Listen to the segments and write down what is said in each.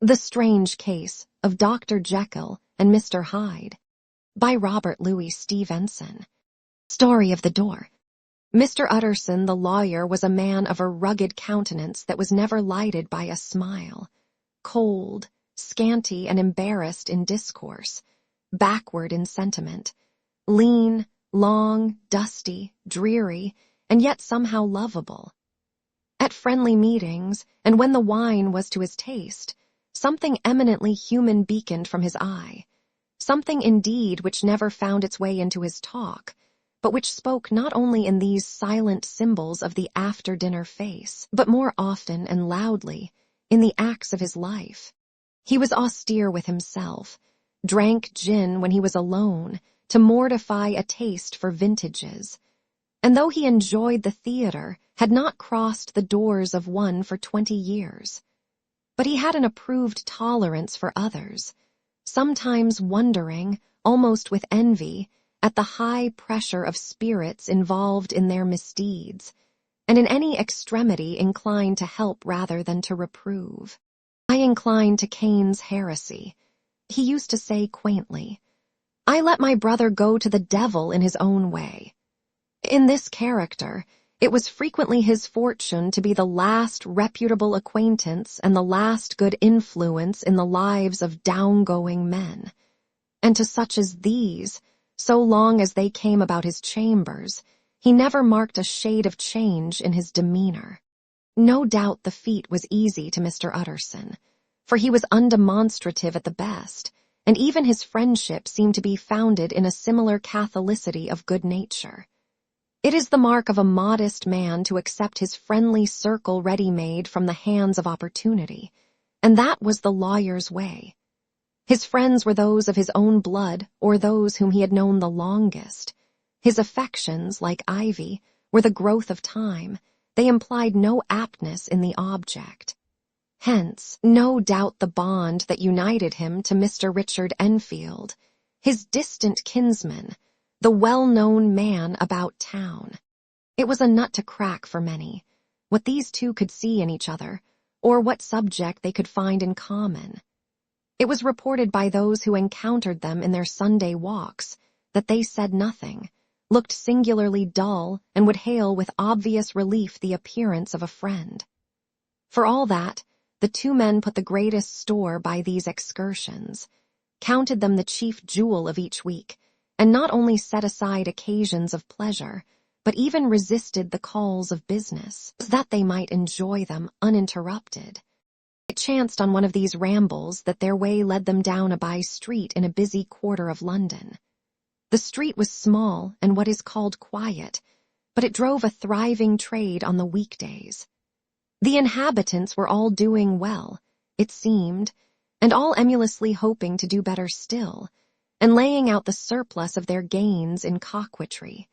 The Strange Case of Dr. Jekyll and Mr. Hyde by Robert Louis Stevenson. Story of the Door. Mr. Utterson, the lawyer, was a man of a rugged countenance that was never lighted by a smile, cold, scanty, and embarrassed in discourse, backward in sentiment, lean, long, dusty, dreary, and yet somehow lovable. At friendly meetings, and when the wine was to his taste, something eminently human beaconed from his eye, something indeed which never found its way into his talk, but which spoke not only in these silent symbols of the after-dinner face, but more often and loudly in the acts of his life. He was austere with himself, drank gin when he was alone to mortify a taste for vintages, and though he enjoyed the theater, had not crossed the doors of one for 20 years. But he had an approved tolerance for others, sometimes wondering, almost with envy, at the high pressure of spirits involved in their misdeeds, and in any extremity inclined to help rather than to reprove. I incline to Cain's heresy. He used to say quaintly, "I let my brother go to the devil in his own way." In this character, it was frequently his fortune to be the last reputable acquaintance and the last good influence in the lives of down-going men. And to such as these, so long as they came about his chambers, he never marked a shade of change in his demeanor. No doubt the feat was easy to Mr. Utterson, for he was undemonstrative at the best, and even his friendship seemed to be founded in a similar catholicity of good nature. It is the mark of a modest man to accept his friendly circle ready-made from the hands of opportunity, and that was the lawyer's way. His friends were those of his own blood or those whom he had known the longest. His affections, like ivy, were the growth of time. They implied no aptness in the object. Hence, no doubt the bond that united him to Mr. Richard Enfield, his distant kinsman, the well-known man about town. It was a nut to crack for many, what these two could see in each other, or what subject they could find in common. It was reported by those who encountered them in their Sunday walks that they said nothing, looked singularly dull, and would hail with obvious relief the appearance of a friend. For all that, the two men put the greatest store by these excursions, counted them the chief jewel of each week, and not only set aside occasions of pleasure, but even resisted the calls of business, that they might enjoy them uninterrupted. It chanced on one of these rambles that their way led them down a by-street in a busy quarter of London. The street was small and what is called quiet, but it drove a thriving trade on the weekdays. The inhabitants were all doing well, it seemed, and all emulously hoping to do better still, and laying out the surplus of their gains in coquetry,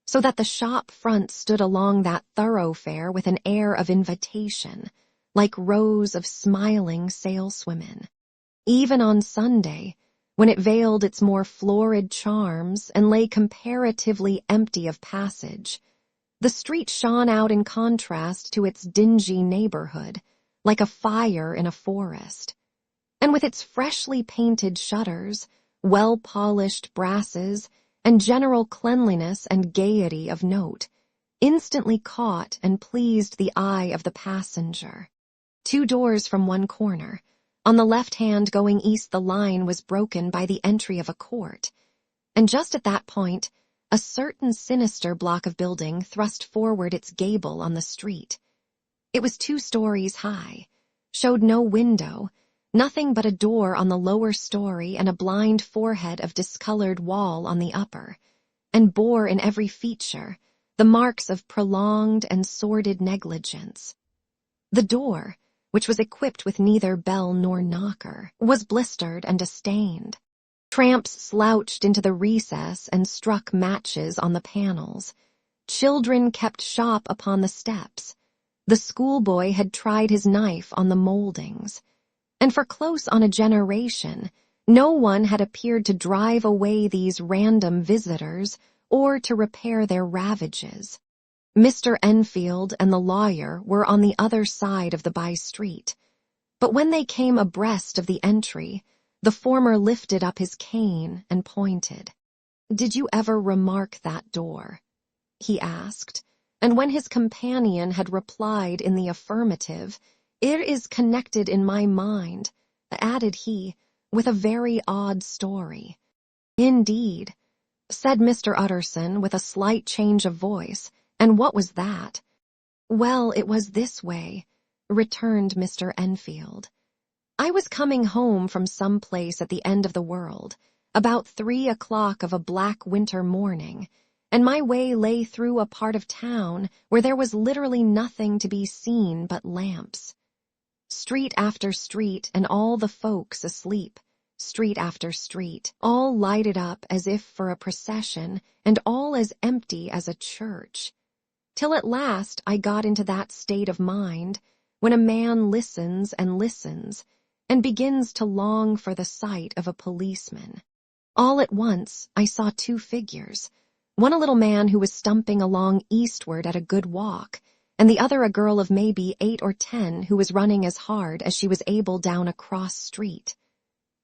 so that the shop fronts stood along that thoroughfare with an air of invitation, like rows of smiling saleswomen. Even on Sunday, when it veiled its more florid charms and lay comparatively empty of passage, the street shone out in contrast to its dingy neighborhood, like a fire in a forest. And with its freshly painted shutters, well-polished brasses, and general cleanliness and gaiety of note, instantly caught and pleased the eye of the passenger. 2 doors from one corner, on the left hand going east the line was broken by the entry of a court, and just at that point, a certain sinister block of building thrust forward its gable on the street. It was 2 stories high, showed no window, nothing but a door on the lower story and a blind forehead of discolored wall on the upper, and bore in every feature the marks of prolonged and sordid negligence. The door, which was equipped with neither bell nor knocker, was blistered and stained. Tramps slouched into the recess and struck matches on the panels. Children kept shop upon the steps. The schoolboy had tried his knife on the moldings. And for close on a generation, no one had appeared to drive away these random visitors or to repair their ravages. Mr. Enfield and the lawyer were on the other side of the by-street. But when they came abreast of the entry, the former lifted up his cane and pointed. "Did you ever remark that door?" he asked, and when his companion had replied in the affirmative, "It is connected in my mind," added he, "with a very odd story." "Indeed," said Mr. Utterson with a slight change of voice, "and what was that?" "Well, it was this way," returned Mr. Enfield. "I was coming home from some place at the end of the world, about 3 o'clock of a black winter morning, and my way lay through a part of town where there was literally nothing to be seen but lamps. Street after street, and all the folks asleep. Street after street, all lighted up as if for a procession, and all as empty as a church. Till at last I got into that state of mind when a man listens and begins to long for the sight of a policeman. All at once I saw 2 figures, one a little man who was stumping along eastward at a good walk, and the other a girl of maybe 8 or 10 who was running as hard as she was able down a cross street.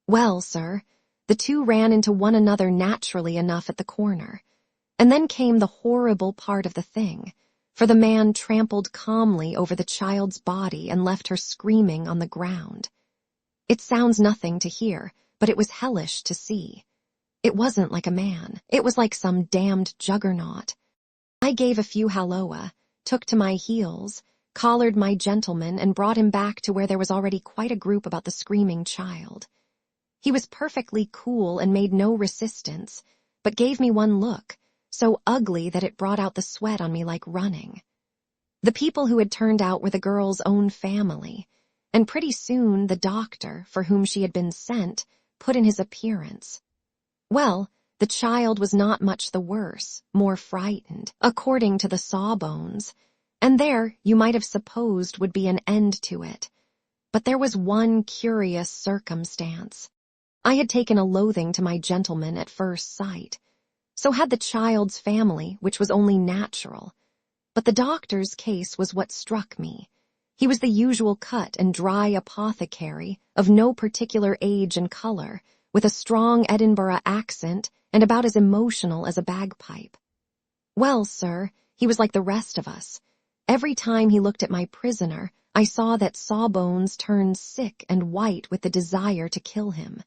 Well, sir, the 2 ran into one another naturally enough at the corner, and then came the horrible part of the thing, for the man trampled calmly over the child's body and left her screaming on the ground. It sounds nothing to hear, but it was hellish to see. It wasn't like a man. It was like some damned juggernaut. I gave a few halloa, took to my heels, collared my gentleman, and brought him back to where there was already quite a group about the screaming child. He was perfectly cool and made no resistance, but gave me one look, so ugly that it brought out the sweat on me like running. The people who had turned out were the girl's own family, and pretty soon the doctor, for whom she had been sent, put in his appearance. Well, the child was not much the worse, more frightened, according to the sawbones, and there, you might have supposed, would be an end to it. But there was one curious circumstance. I had taken a loathing to my gentleman at first sight. So had the child's family, which was only natural. But the doctor's case was what struck me. He was the usual cut and dry apothecary, of no particular age and color, with a strong Edinburgh accent and about as emotional as a bagpipe. Well, sir, he was like the rest of us. Every time he looked at my prisoner, I saw that Sawbones turned sick and white with the desire to kill him.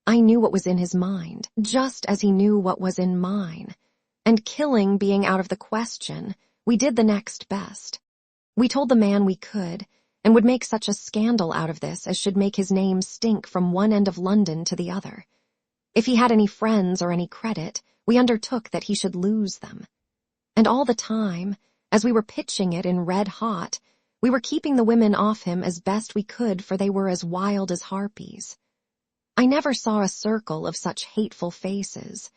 I knew what was in his mind, just as he knew what was in mine, and killing being out of the question, we did the next best. We told the man we could, and would make such a scandal out of this as should make his name stink from one end of London to the other. If he had any friends or any credit, we undertook that he should lose them. And all the time, as we were pitching it in red hot, we were keeping the women off him as best we could, for they were as wild as harpies. I never saw a circle of such hateful faces,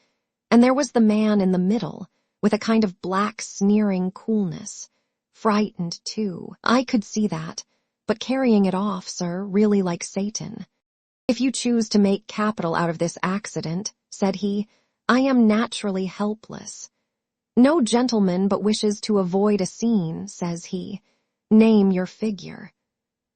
and there was the man in the middle, with a kind of black sneering coolness. Frightened, too, I could see that, but carrying it off, sir, really like Satan. "If you choose to make capital out of this accident," said he, "I am naturally helpless. No gentleman but wishes to avoid a scene," says he. "Name your figure."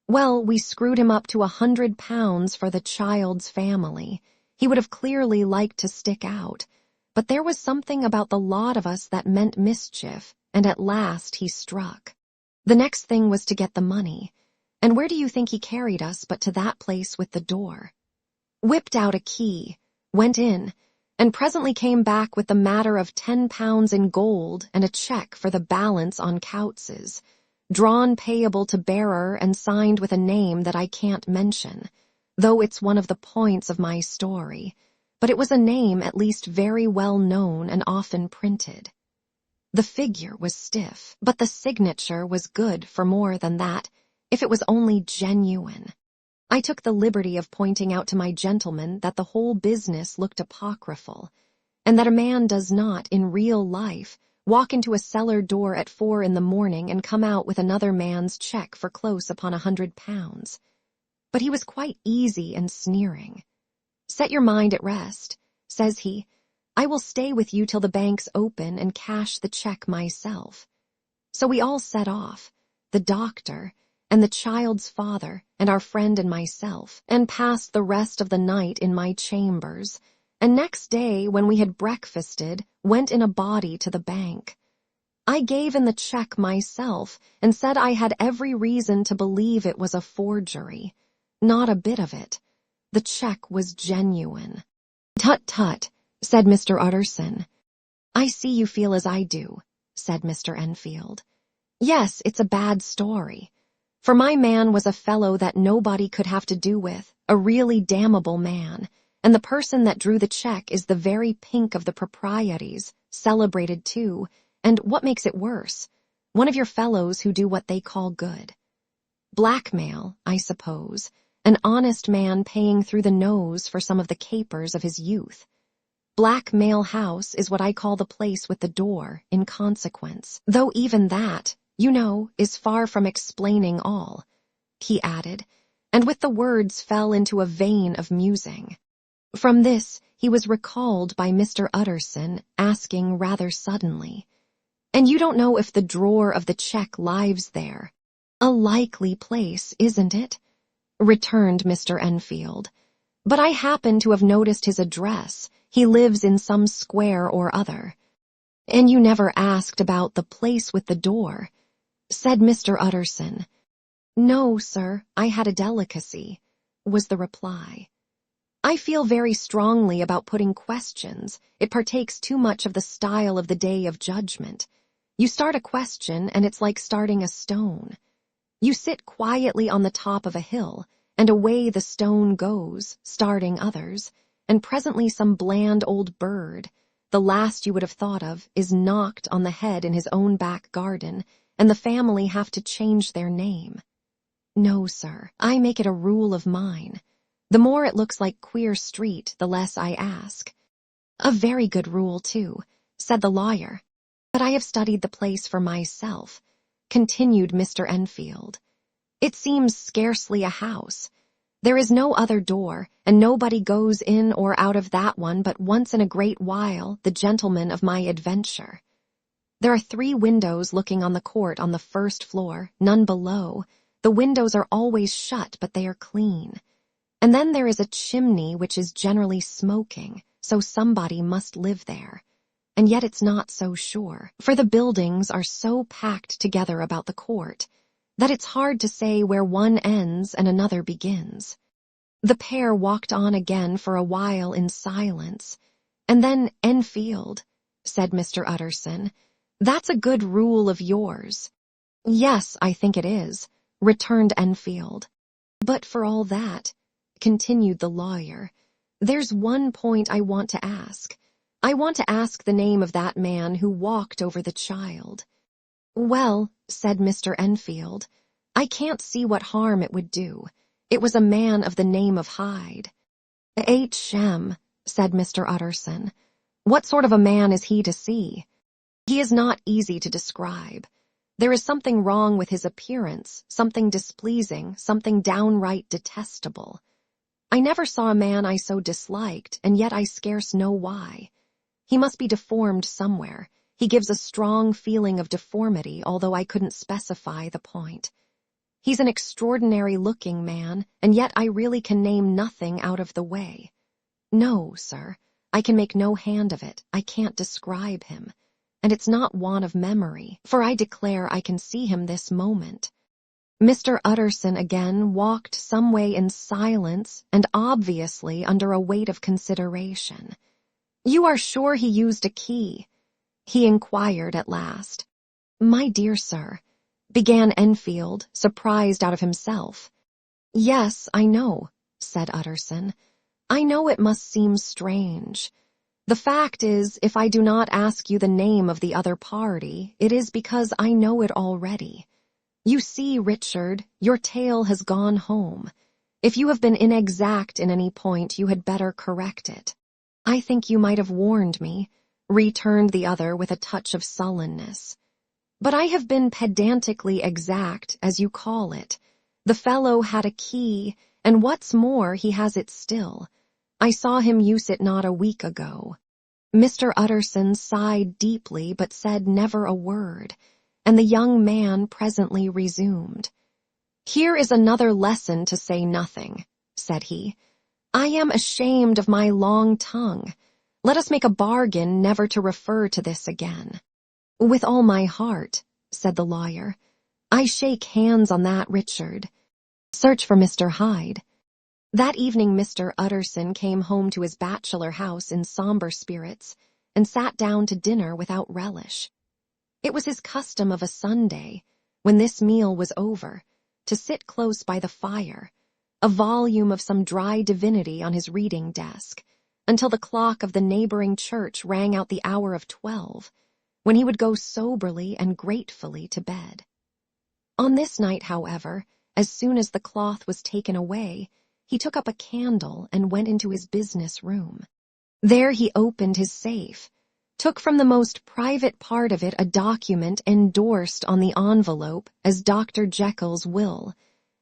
Well, we screwed him up to £100 for the child's family. He would have clearly liked to stick out, but there was something about the lot of us that meant mischief, and at last he struck. The next thing was to get the money, and where do you think he carried us but to that place with the door? Whipped out a key, went in, and presently came back with the matter of £10 in gold and a cheque for the balance on Coutts's, drawn payable to bearer and signed with a name that I can't mention, though it's one of the points of my story, but it was a name at least very well known and often printed. The figure was stiff, but the signature was good for more than that, if it was only genuine. I took the liberty of pointing out to my gentleman that the whole business looked apocryphal, and that a man does not, in real life, walk into a cellar door at 4 in the morning and come out with another man's cheque for close upon £100. But he was quite easy and sneering. "Set your mind at rest," says he. "I will stay with you till the banks open and cash the cheque myself." So we all set off, the doctor, and the child's father, and our friend and myself, and passed the rest of the night in my chambers, and next day, when we had breakfasted, went in a body to the bank. I gave in the check myself, and said I had every reason to believe it was a forgery. Not a bit of it. The check was genuine. "Tut, tut," said Mr. Utterson. "I see you feel as I do," said Mr. Enfield. "Yes, it's a bad story. For my man was a fellow that nobody could have to do with, a really damnable man, and the person that drew the check is the very pink of the proprieties, celebrated too, and what makes it worse, one of your fellows who do what they call good. Blackmail, I suppose, an honest man paying through the nose for some of the capers of his youth. Blackmail House is what I call the place with the door, in consequence, though even that, you know, is far from explaining all," he added, and with the words fell into a vein of musing. From this he was recalled by Mr. Utterson, asking rather suddenly, "And you don't know if the drawer of the check lies there? A likely place, isn't it?" returned Mr. Enfield. "But I happen to have noticed his address. He lives in some square or other." "And you never asked about the place with the door?" said Mr. Utterson. "No, sir, I had a delicacy," was the reply. "I feel very strongly about putting questions. It partakes too much of the style of the day of judgment. You start a question, and it's like starting a stone. You sit quietly on the top of a hill, and away the stone goes, starting others, and presently some bland old bird, the last you would have thought of, is knocked on the head in his own back garden, and the family have to change their name. No, sir, I make it a rule of mine. The more it looks like Queer Street, the less I ask." "A very good rule, too," said the lawyer. "But I have studied the place for myself," continued Mr. Enfield. "It seems scarcely a house. There is no other door, and nobody goes in or out of that one but once in a great while, the gentleman of my adventure. There are 3 windows looking on the court on the first floor, none below. The windows are always shut, but they are clean. And then there is a chimney which is generally smoking, so somebody must live there. And yet it's not so sure, for the buildings are so packed together about the court, that it's hard to say where one ends and another begins." The pair walked on again for a while in silence, and then, "Enfield," said Mr. Utterson, "that's a good rule of yours." "Yes, I think it is," returned Enfield. "But for all that," continued the lawyer, "there's one point I want to ask. I want to ask the name of that man who walked over the child." "Well," said Mr. Enfield, "I can't see what harm it would do. It was a man of the name of Hyde." "H.M.," said Mr. Utterson. "What sort of a man is he to see?" "He is not easy to describe. There is something wrong with his appearance, something displeasing, something downright detestable. I never saw a man I so disliked, and yet I scarce know why. He must be deformed somewhere. He gives a strong feeling of deformity, although I couldn't specify the point. He's an extraordinary-looking man, and yet I really can name nothing out of the way. No, sir, I can make no hand of it. I can't describe him. And it's not want of memory, for I declare I can see him this moment." Mr. Utterson again walked some way in silence and obviously under a weight of consideration. "You are sure he used a key?" he inquired at last. "My dear sir," began Enfield, surprised out of himself. "Yes, I know," said Utterson. "I know it must seem strange. The fact is, if I do not ask you the name of the other party, it is because I know it already. You see, Richard, your tale has gone home. If you have been inexact in any point, you had better correct it." "I think you might have warned me," returned the other with a touch of sullenness. "But I have been pedantically exact, as you call it. The fellow had a key, and what's more, he has it still. I saw him use it not a week ago." Mr. Utterson sighed deeply but said never a word, and the young man presently resumed. "Here is another lesson to say nothing," said he. "I am ashamed of my long tongue. Let us make a bargain never to refer to this again." "With all my heart," said the lawyer. "I shake hands on that, Richard. Search for Mr. Hyde." That evening Mr. Utterson came home to his bachelor house in somber spirits and sat down to dinner without relish. It was his custom of a Sunday, when this meal was over, to sit close by the fire, a volume of some dry divinity on his reading desk, until the clock of the neighboring church rang out the hour of 12, when he would go soberly and gratefully to bed. On this night, however, as soon as the cloth was taken away, he took up a candle and went into his business room. There he opened his safe, took from the most private part of it a document endorsed on the envelope as Dr. Jekyll's will,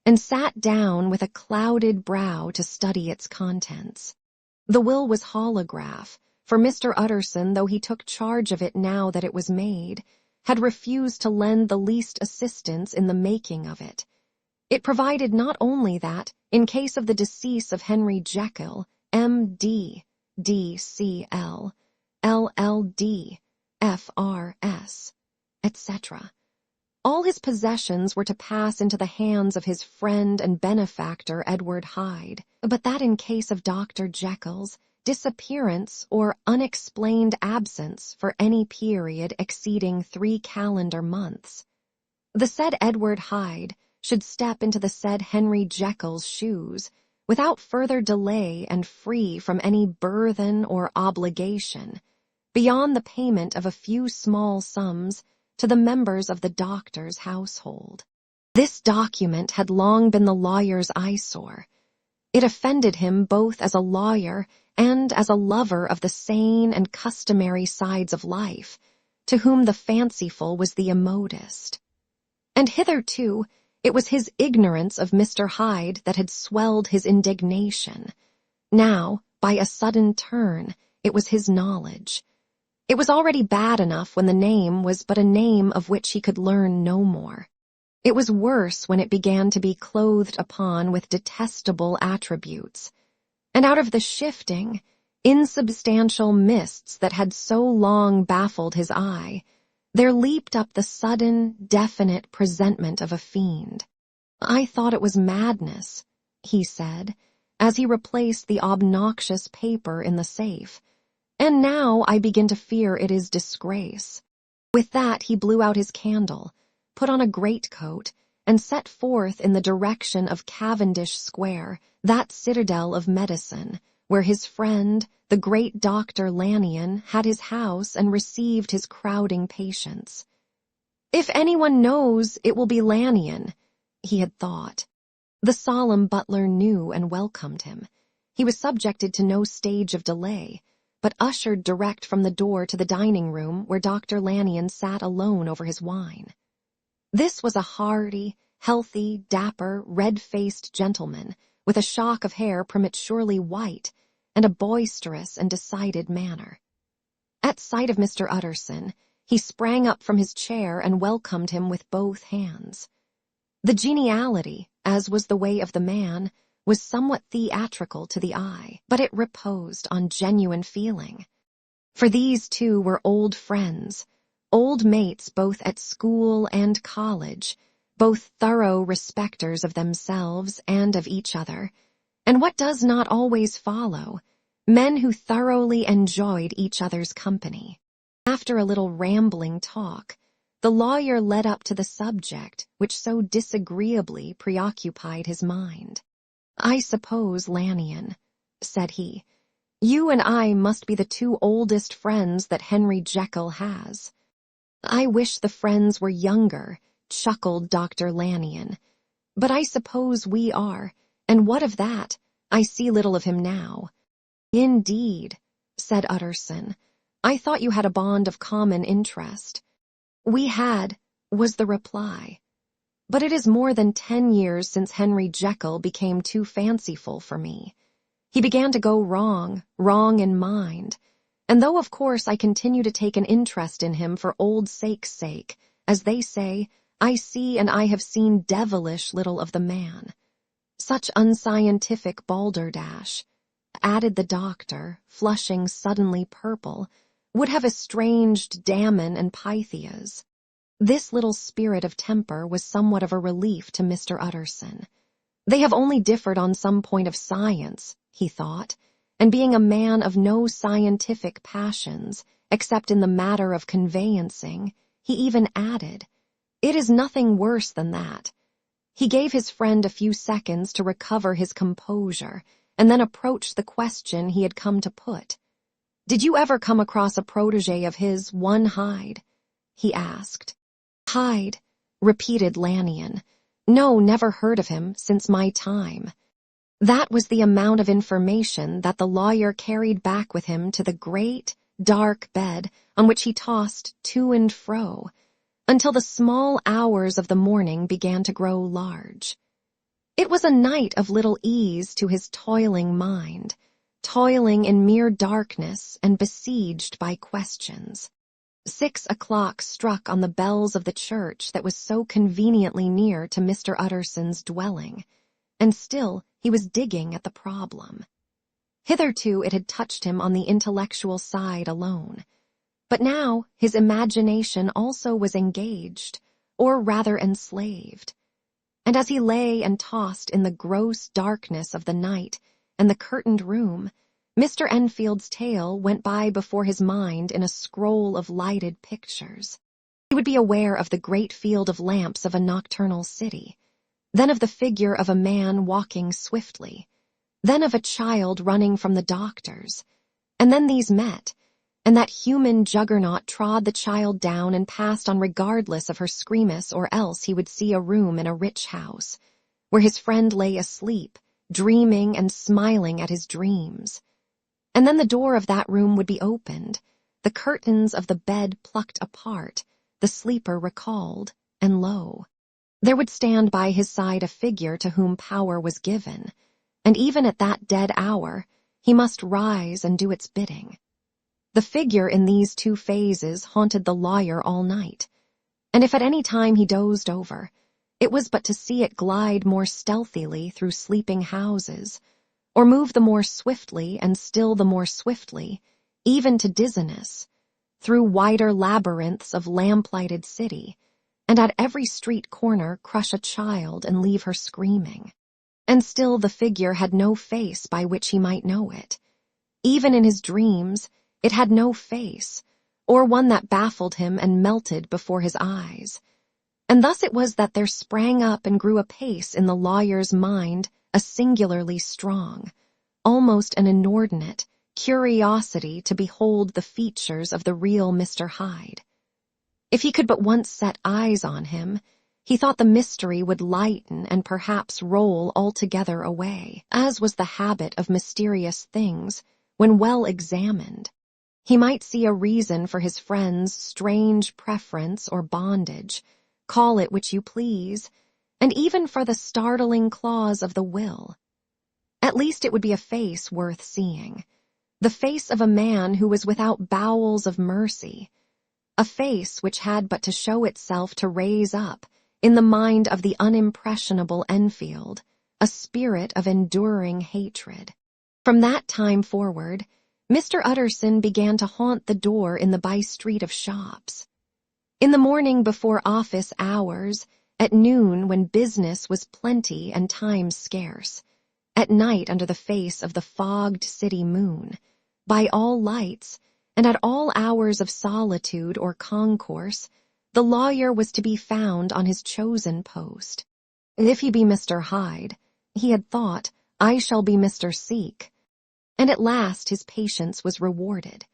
and sat down with a clouded brow to study its contents. The will was holograph, for Mr. Utterson, though he took charge of it now that it was made, had refused to lend the least assistance in the making of it. It provided not only that, in case of the decease of Henry Jekyll, M.D., D.C.L., LL.D., F.R.S., etc., all his possessions were to pass into the hands of his friend and benefactor Edward Hyde, but that in case of Dr. Jekyll's disappearance or unexplained absence for any period exceeding 3 calendar months, the said Edward Hyde should step into the said Henry Jekyll's shoes without further delay and free from any burthen or obligation, beyond the payment of a few small sums to the members of the doctor's household. This document had long been the lawyer's eyesore. It offended him both as a lawyer and as a lover of the sane and customary sides of life, to whom the fanciful was the immodest. And hitherto it was his ignorance of Mr. Hyde that had swelled his indignation. Now, by a sudden turn, it was his knowledge. It was already bad enough when the name was but a name of which he could learn no more. It was worse when it began to be clothed upon with detestable attributes. And out of the shifting, insubstantial mists that had so long baffled his eye, there leaped up the sudden, definite presentment of a fiend. "I thought it was madness," he said, as he replaced the obnoxious paper in the safe, "and now I begin to fear it is disgrace." With that he blew out his candle, put on a greatcoat, and set forth in the direction of Cavendish Square, that citadel of medicine, where his friend, the great Dr. Lanyon, had his house and received his crowding patients. If anyone knows, it will be Lanyon, he had thought. The solemn butler knew and welcomed him. He was subjected to no stage of delay, but ushered direct from the door to the dining room where Dr. Lanyon sat alone over his wine. This was a hardy, healthy, dapper, red-faced gentleman with a shock of hair prematurely white and a boisterous and decided manner. At sight of Mr. Utterson, he sprang up from his chair and welcomed him with both hands. The geniality, as was the way of the man, was somewhat theatrical to the eye, but it reposed on genuine feeling. For these two were old friends, old mates both at school and college, both thorough respecters of themselves and of each other, and what does not always follow, men who thoroughly enjoyed each other's company. After a little rambling talk, the lawyer led up to the subject which so disagreeably preoccupied his mind. "I suppose, Lanyon," said he, "you and I must be the two oldest friends that Henry Jekyll has." "I wish the friends were younger," chuckled Dr. Lanyon. "But I suppose we are, and what of that? I see little of him now." "Indeed," said Utterson. "I thought you had a bond of common interest." "We had," was the reply. "But it is more than 10 years since Henry Jekyll became too fanciful for me. He began to go wrong in mind, and though of course I continue to take an interest in him for old sake's sake, as they say, I see and I have seen devilish little of the man. Such unscientific balderdash, added the doctor, flushing suddenly purple, would have estranged Damon and Pythias. This little spirit of temper was somewhat of a relief to Mr. Utterson. They have only differed on some point of science, he thought, and being a man of no scientific passions, except in the matter of conveyancing, he even added, "It is nothing worse than that." He gave his friend a few seconds to recover his composure, and then approached the question he had come to put. "Did you ever come across a protégé of his, one Hyde?" he asked. "Hyde," repeated Lanyon. "No, never heard of him since my time." That was the amount of information that the lawyer carried back with him to the great, dark bed on which he tossed to and fro, until the small hours of the morning began to grow large. It was a night of little ease to his toiling mind, toiling in mere darkness and besieged by questions. 6 o'clock struck on the bells of the church that was so conveniently near to Mr. Utterson's dwelling, and still he was digging at the problem. Hitherto it had touched him on the intellectual side alone, but now his imagination also was engaged, or rather enslaved. And as he lay and tossed in the gross darkness of the night and the curtained room, Mr. Enfield's tale went by before his mind in a scroll of lighted pictures. He would be aware of the great field of lamps of a nocturnal city, then of the figure of a man walking swiftly, then of a child running from the doctor's, and then these met, and that human juggernaut trod the child down and passed on regardless of her screamus, or else he would see a room in a rich house, where his friend lay asleep, dreaming and smiling at his dreams. And then the door of that room would be opened, the curtains of the bed plucked apart, the sleeper recalled, and lo, there would stand by his side a figure to whom power was given, and even at that dead hour he must rise and do its bidding. The figure in these two phases haunted the lawyer all night, and if at any time he dozed over, it was but to see it glide more stealthily through sleeping houses, or move the more swiftly and still the more swiftly, even to dizziness, through wider labyrinths of lamplighted city, and at every street corner crush a child and leave her screaming. And still the figure had no face by which he might know it. Even in his dreams, it had no face, or one that baffled him and melted before his eyes. And thus it was that there sprang up and grew apace in the lawyer's mind a singularly strong, almost an inordinate, curiosity to behold the features of the real Mr. Hyde. If he could but once set eyes on him, he thought the mystery would lighten and perhaps roll altogether away, as was the habit of mysterious things when well examined. He might see a reason for his friend's strange preference or bondage, call it which you please, and even for the startling clause of the will. At least it would be a face worth seeing, the face of a man who was without bowels of mercy, a face which had but to show itself to raise up, in the mind of the unimpressionable Enfield, a spirit of enduring hatred. From that time forward, Mr. Utterson began to haunt the door in the by-street of shops. In the morning before office hours, at noon when business was plenty and time scarce, at night under the face of the fogged city moon, by all lights, and at all hours of solitude or concourse, the lawyer was to be found on his chosen post. If he be Mr. Hyde, he had thought, I shall be Mr. Seek. And at last his patience was rewarded.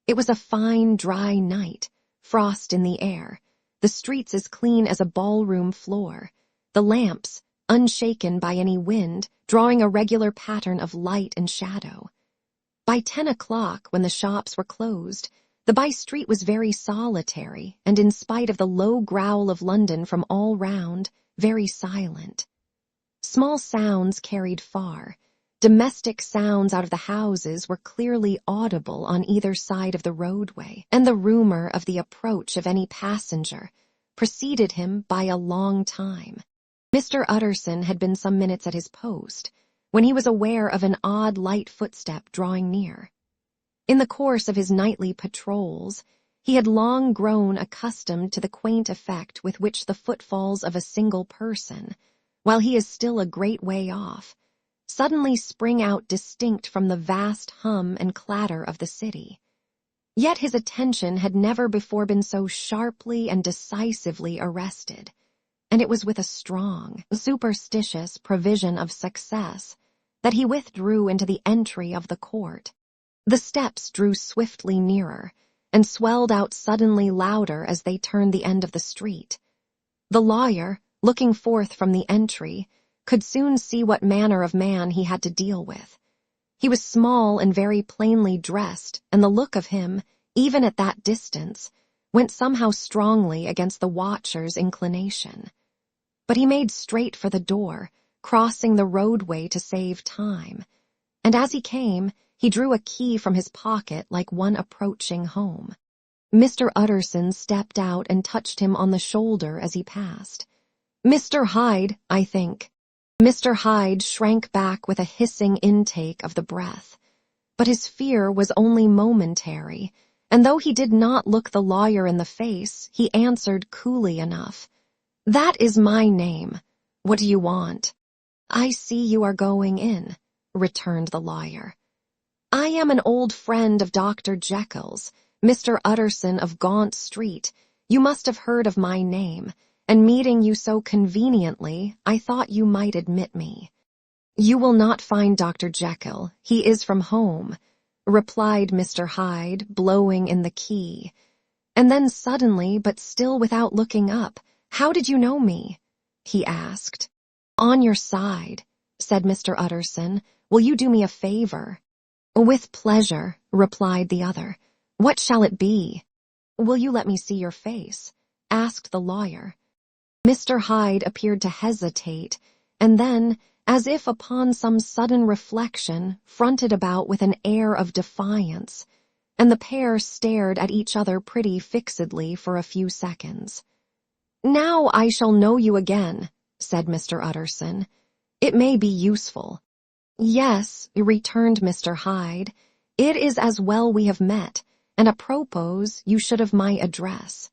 It was a fine, dry night, frost in the air, the streets as clean as a ballroom floor, the lamps, unshaken by any wind, drawing a regular pattern of light and shadow. By 10 o'clock, when the shops were closed, the by-street was very solitary, and in spite of the low growl of London from all round, very silent. Small sounds carried far. Domestic sounds out of the houses were clearly audible on either side of the roadway, and the rumor of the approach of any passenger, preceded him by a long time. Mr. Utterson had been some minutes at his post when he was aware of an odd light footstep drawing near. In the course of his nightly patrols, he had long grown accustomed to the quaint effect with which the footfalls of a single person, while he is still a great way off, suddenly spring out distinct from the vast hum and clatter of the city. Yet his attention had never before been so sharply and decisively arrested, and it was with a strong, superstitious prevision of success that he withdrew into the entry of the court. The steps drew swiftly nearer, and swelled out suddenly louder as they turned the end of the street. The lawyer, looking forth from the entry, could soon see what manner of man he had to deal with. He was small and very plainly dressed, and the look of him, even at that distance, went somehow strongly against the watcher's inclination. But he made straight for the door, crossing the roadway to save time, and as he came, he drew a key from his pocket like one approaching home. Mr. Utterson stepped out and touched him on the shoulder as he passed. "Mr. Hyde, I think." Mr. Hyde shrank back with a hissing intake of the breath, but his fear was only momentary, and though he did not look the lawyer in the face, he answered coolly enough, "That is my name. What do you want?" "I see you are going in," returned the lawyer. "I am an old friend of Dr. Jekyll's, Mr. Utterson of Gaunt Street. You must have heard of my name, and meeting you so conveniently, I thought you might admit me." "You will not find Dr. Jekyll. He is from home," replied Mr. Hyde, blowing in the key. And then suddenly, but still without looking up, "How did you know me?" he asked. "On your side," said Mr. Utterson. "Will you do me a favor?" "With pleasure," replied the other. "What shall it be?" "Will you let me see your face?" asked the lawyer. Mr. Hyde appeared to hesitate, and then, as if upon some sudden reflection, fronted about with an air of defiance, and the pair stared at each other pretty fixedly for a few seconds. "Now I shall know you again," said Mr. Utterson. "It may be useful." "Yes," returned Mr. Hyde, "it is as well we have met, and apropos, you should have my address."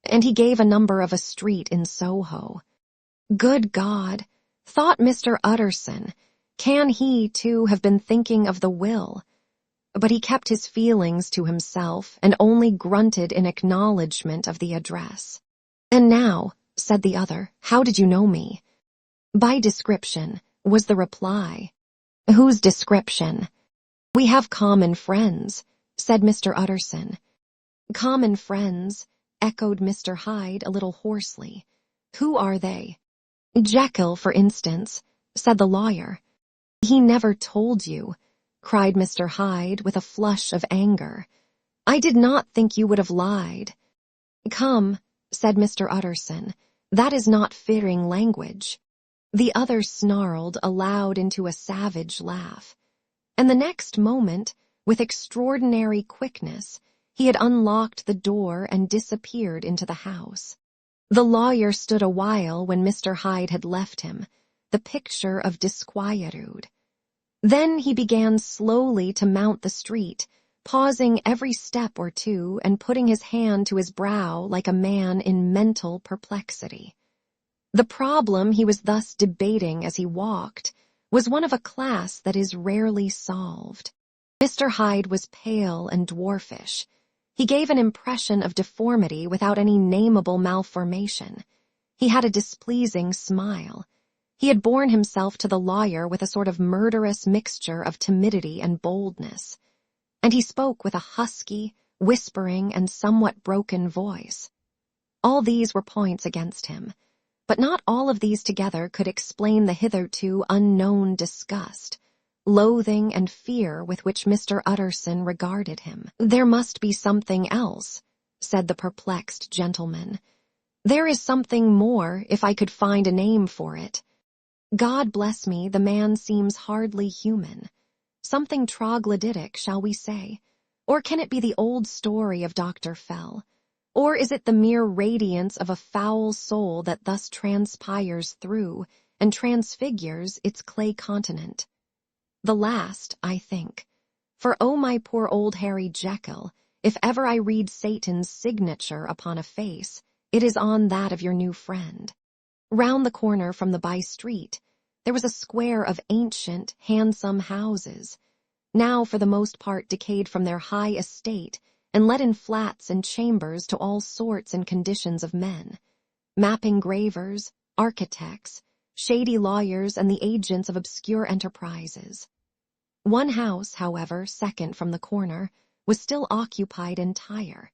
And he gave a number of a street in Soho. Good God, thought Mr. Utterson, can he, too, have been thinking of the will? But he kept his feelings to himself and only grunted in acknowledgment of the address. "And now," said the other, "how did you know me?" "By description," was the reply. "Whose description?" "We have common friends," said Mr. Utterson. "Common friends," echoed Mr. Hyde a little hoarsely. "Who are they?" "Jekyll, for instance," said the lawyer. "He never told you," cried Mr. Hyde with a flush of anger. "I did not think you would have lied." "Come," said Mr. Utterson, "that is not fitting language." The other snarled aloud into a savage laugh, and the next moment, with extraordinary quickness, he had unlocked the door and disappeared into the house. The lawyer stood a while when Mr. Hyde had left him, the picture of disquietude. Then he began slowly to mount the street, pausing every step or two and putting his hand to his brow like a man in mental perplexity. The problem he was thus debating as he walked was one of a class that is rarely solved. Mr. Hyde was pale and dwarfish. He gave an impression of deformity without any nameable malformation. He had a displeasing smile. He had borne himself to the lawyer with a sort of murderous mixture of timidity and boldness, and he spoke with a husky, whispering, and somewhat broken voice. All these were points against him, but not all of these together could explain the hitherto unknown disgust, loathing, and fear with which Mr. Utterson regarded him. "There must be something else," said the perplexed gentleman. "There is something more, if I could find a name for it. God bless me, the man seems hardly human. Something troglodytic, shall we say? Or can it be the old story of Dr. Fell? Or is it the mere radiance of a foul soul that thus transpires through and transfigures its clay continent? The last, I think. For oh, my poor old Harry Jekyll, if ever I read Satan's signature upon a face, it is on that of your new friend. Round the corner from the by-street, there was a square of ancient, handsome houses, now for the most part decayed from their high estate and let in flats and chambers to all sorts and conditions of men, mapping gravers, architects, shady lawyers, and the agents of obscure enterprises. One house, however, second from the corner, was still occupied entire,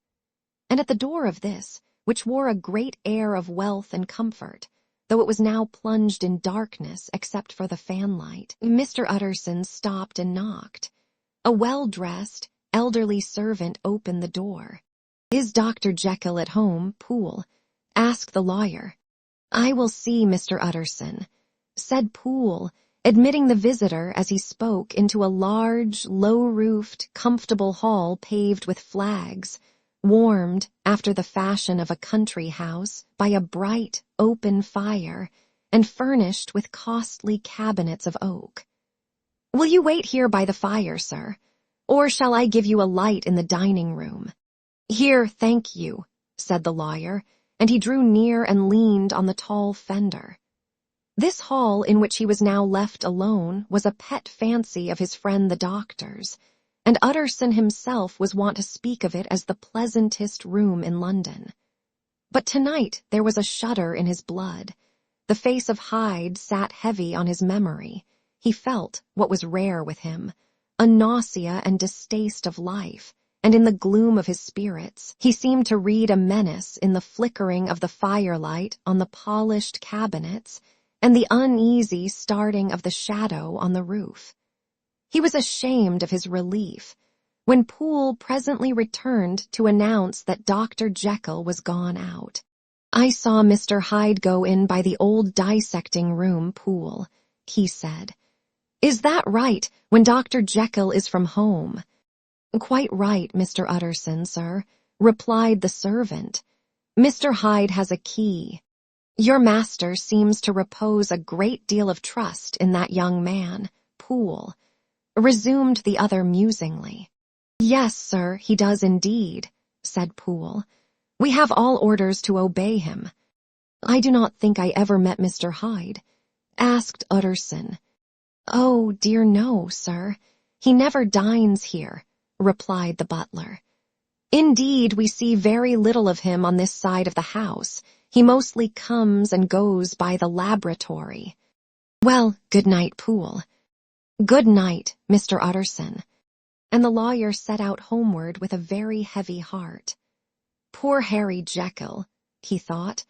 and at the door of this, which wore a great air of wealth and comfort, though it was now plunged in darkness except for the fanlight, Mr. Utterson stopped and knocked. A well-dressed, elderly servant opened the door. "Is Dr. Jekyll at home, Poole?" asked the lawyer. "I will see Mr. Utterson," said Poole, admitting the visitor as he spoke into a large, low-roofed, comfortable hall paved with flags, warmed, after the fashion of a country house, by a bright, open fire, and furnished with costly cabinets of oak. "Will you wait here by the fire, sir? Or shall I give you a light in the dining-room?" "Here, thank you," said the lawyer, and he drew near and leaned on the tall fender. This hall in which he was now left alone was a pet fancy of his friend the doctor's, and Utterson himself was wont to speak of it as the pleasantest room in London. But tonight there was a shudder in his blood. The face of Hyde sat heavy on his memory. He felt, what was rare with him, a nausea and distaste of life, and in the gloom of his spirits he seemed to read a menace in the flickering of the firelight on the polished cabinets and the uneasy starting of the shadow on the roof. He was ashamed of his relief when Poole presently returned to announce that Dr. Jekyll was gone out. "I saw Mr. Hyde go in by the old dissecting room, Poole," he said. "Is that right, when Dr. Jekyll is from home?" "Quite right, Mr. Utterson, sir," replied the servant. "Mr. Hyde has a key. Your master seems to repose a great deal of trust in that young man, Poole," resumed the other musingly. "Yes, sir, he does indeed," said Poole. "We have all orders to obey him." "I do not think I ever met Mr. Hyde?" asked Utterson. "Oh, dear no, sir. He never dines here," replied the butler. "Indeed, we see very little of him on this side of the house. He mostly comes and goes by the laboratory." "Well, good night, Poole." "Good night, Mr. Utterson." And the lawyer set out homeward with a very heavy heart. "Poor Harry Jekyll," he thought.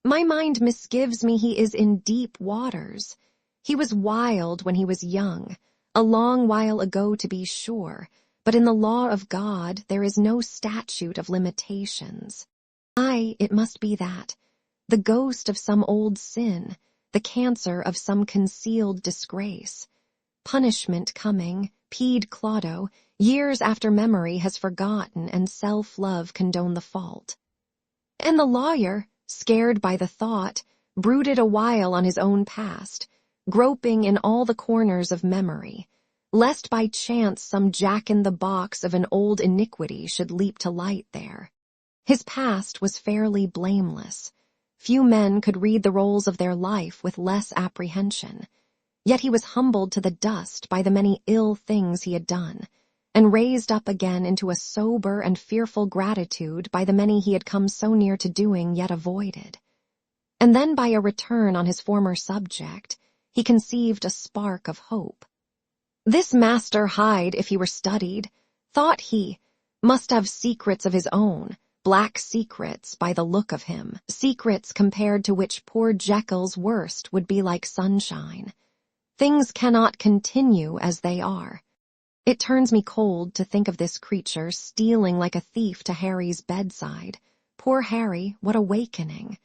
"My mind misgives me he is in deep waters. He was wild when he was young, a long while ago to be sure, but in the law of God there is no statute of limitations. Aye, it must be that, the ghost of some old sin, the cancer of some concealed disgrace. Punishment coming, pede claudo, years after memory has forgotten and self-love condone the fault." And the lawyer, scared by the thought, brooded a while on his own past, groping in all the corners of memory, lest by chance some jack-in-the-box of an old iniquity should leap to light there. His past was fairly blameless. Few men could read the rolls of their life with less apprehension. Yet he was humbled to the dust by the many ill things he had done, and raised up again into a sober and fearful gratitude by the many he had come so near to doing yet avoided. And then by a return on his former subject, he conceived a spark of hope. This Master Hyde, if he were studied, thought he, must have secrets of his own, black secrets by the look of him, secrets compared to which poor Jekyll's worst would be like sunshine. Things cannot continue as they are. It turns me cold to think of this creature stealing like a thief to Harry's bedside. Poor Harry, what awakening!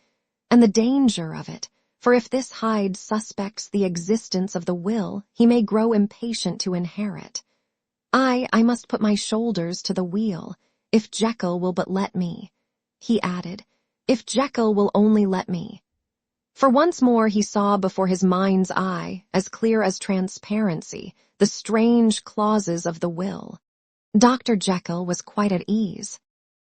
And the danger of it, for if this Hyde suspects the existence of the will, he may grow impatient to inherit. I must put my shoulders to the wheel, if Jekyll will but let me. he added, "if Jekyll will only let me." For once more he saw before his mind's eye, as clear as transparency, the strange clauses of the will. Dr. Jekyll was quite at ease.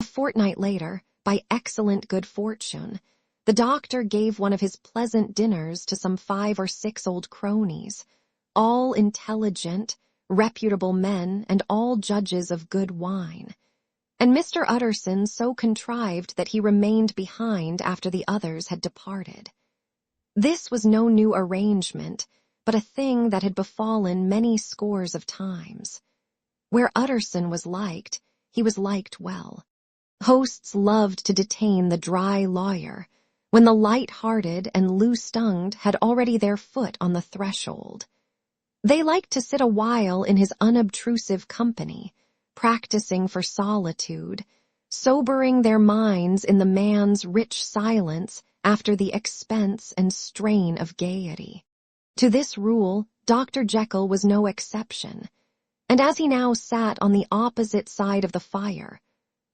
A fortnight later, by excellent good fortune, the doctor gave one of his pleasant dinners to some 5 or 6 old cronies, all intelligent, reputable men and all judges of good wine. And Mr. Utterson so contrived that he remained behind after the others had departed. This was no new arrangement, but a thing that had befallen many scores of times. Where Utterson was liked, he was liked well. Hosts loved to detain the dry lawyer, when the light-hearted and loose-tongued had already their foot on the threshold. They liked to sit a while in his unobtrusive company, practicing for solitude, sobering their minds in the man's rich silence after the expense and strain of gaiety. To this rule, Dr. Jekyll was no exception, and as he now sat on the opposite side of the fire,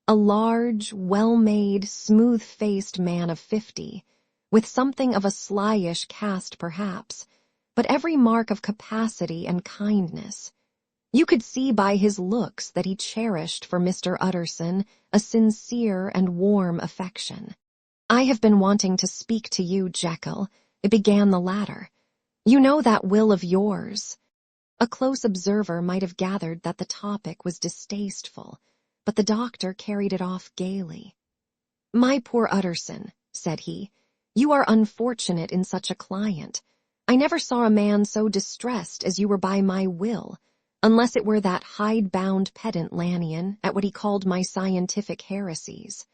a large, well-made, smooth-faced man of 50, with something of a slyish cast perhaps, but every mark of capacity and kindness, you could see by his looks that he cherished for Mr. Utterson a sincere and warm affection. "I have been wanting to speak to you, Jekyll," it began the latter. "You know that will of yours." A close observer might have gathered that the topic was distasteful, but the doctor carried it off gaily. "My poor Utterson," said he, "you are unfortunate in such a client. I never saw a man so distressed as you were by my will, unless it were that hide-bound pedant Lanyon at what he called my scientific heresies.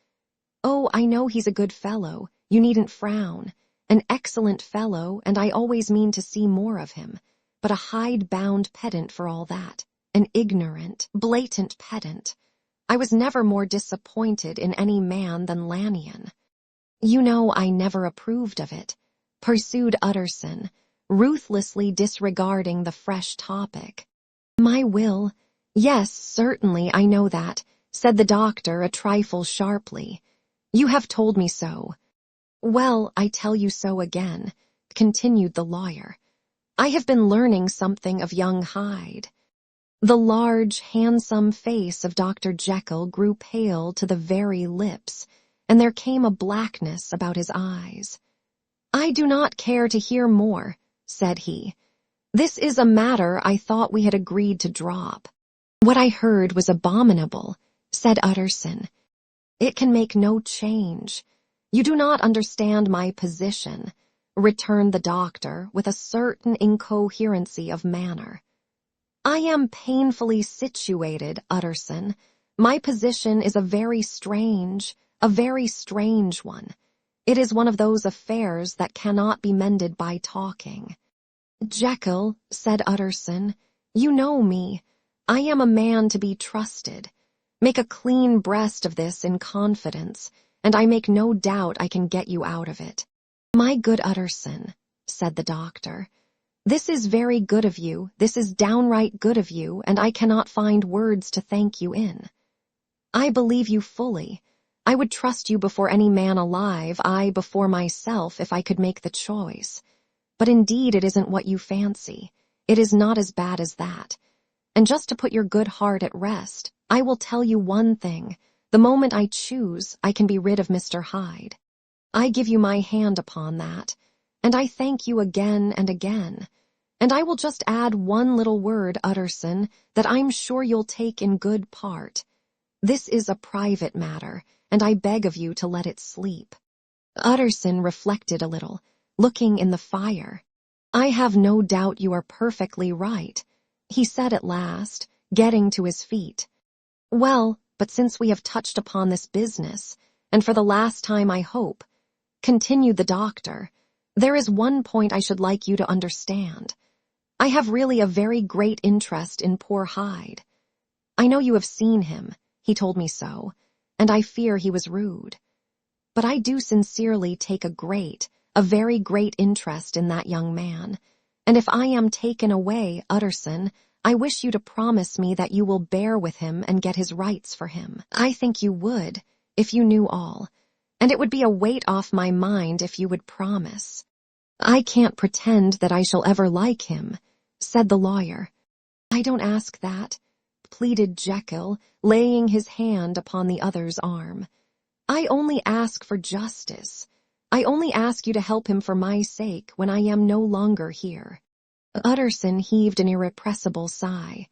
Oh, I know he's a good fellow, you needn't frown, an excellent fellow, and I always mean to see more of him, but a hide-bound pedant for all that, an ignorant, blatant pedant. I was never more disappointed in any man than Lanyon. You know I never approved of it," pursued Utterson, ruthlessly disregarding the fresh topic. "My will? Yes, certainly, I know that," said the doctor a trifle sharply. "You have told me so." "Well, I tell you so again," continued the lawyer. "I have been learning something of young Hyde." The large, handsome face of Dr. Jekyll grew pale to the very lips, and there came a blackness about his eyes. "I do not care to hear more," said he. "This is a matter I thought we had agreed to drop." "What I heard was abominable," said Utterson. "It can make no change. You do not understand my position," returned the doctor with a certain incoherency of manner. "I am painfully situated, Utterson. My position is a very strange one. It is one of those affairs that cannot be mended by talking." "Jekyll," said Utterson, "you know me. I am a man to be trusted. Make a clean breast of this in confidence, and I make no doubt I can get you out of it." "My good Utterson," said the doctor, "this is very good of you, this is downright good of you, and I cannot find words to thank you in. I believe you fully. I would trust you before any man alive, I before myself, if I could make the choice. But indeed it isn't what you fancy. It is not as bad as that. And just to put your good heart at rest, I will tell you one thing. The moment I choose, I can be rid of Mr. Hyde. I give you my hand upon that, and I thank you again and again. And I will just add one little word, Utterson, that I'm sure you'll take in good part. This is a private matter, and I beg of you to let it sleep." Utterson reflected a little, looking in the fire. "I have no doubt you are perfectly right," he said at last, getting to his feet. "Well, but since we have touched upon this business, and for the last time I hope," continued the doctor, "there is one point I should like you to understand. I have really a very great interest in poor Hyde. I know you have seen him, he told me so, and I fear he was rude. But I do sincerely take a very great interest in that young man, and if I am taken away, Utterson, I wish you to promise me that you will bear with him and get his rights for him. I think you would, if you knew all, and it would be a weight off my mind if you would promise." "I can't pretend that I shall ever like him," said the lawyer. "I don't ask that," pleaded Jekyll, laying his hand upon the other's arm. "I only ask for justice. I only ask you to help him for my sake when I am no longer here." Utterson heaved an irrepressible sigh.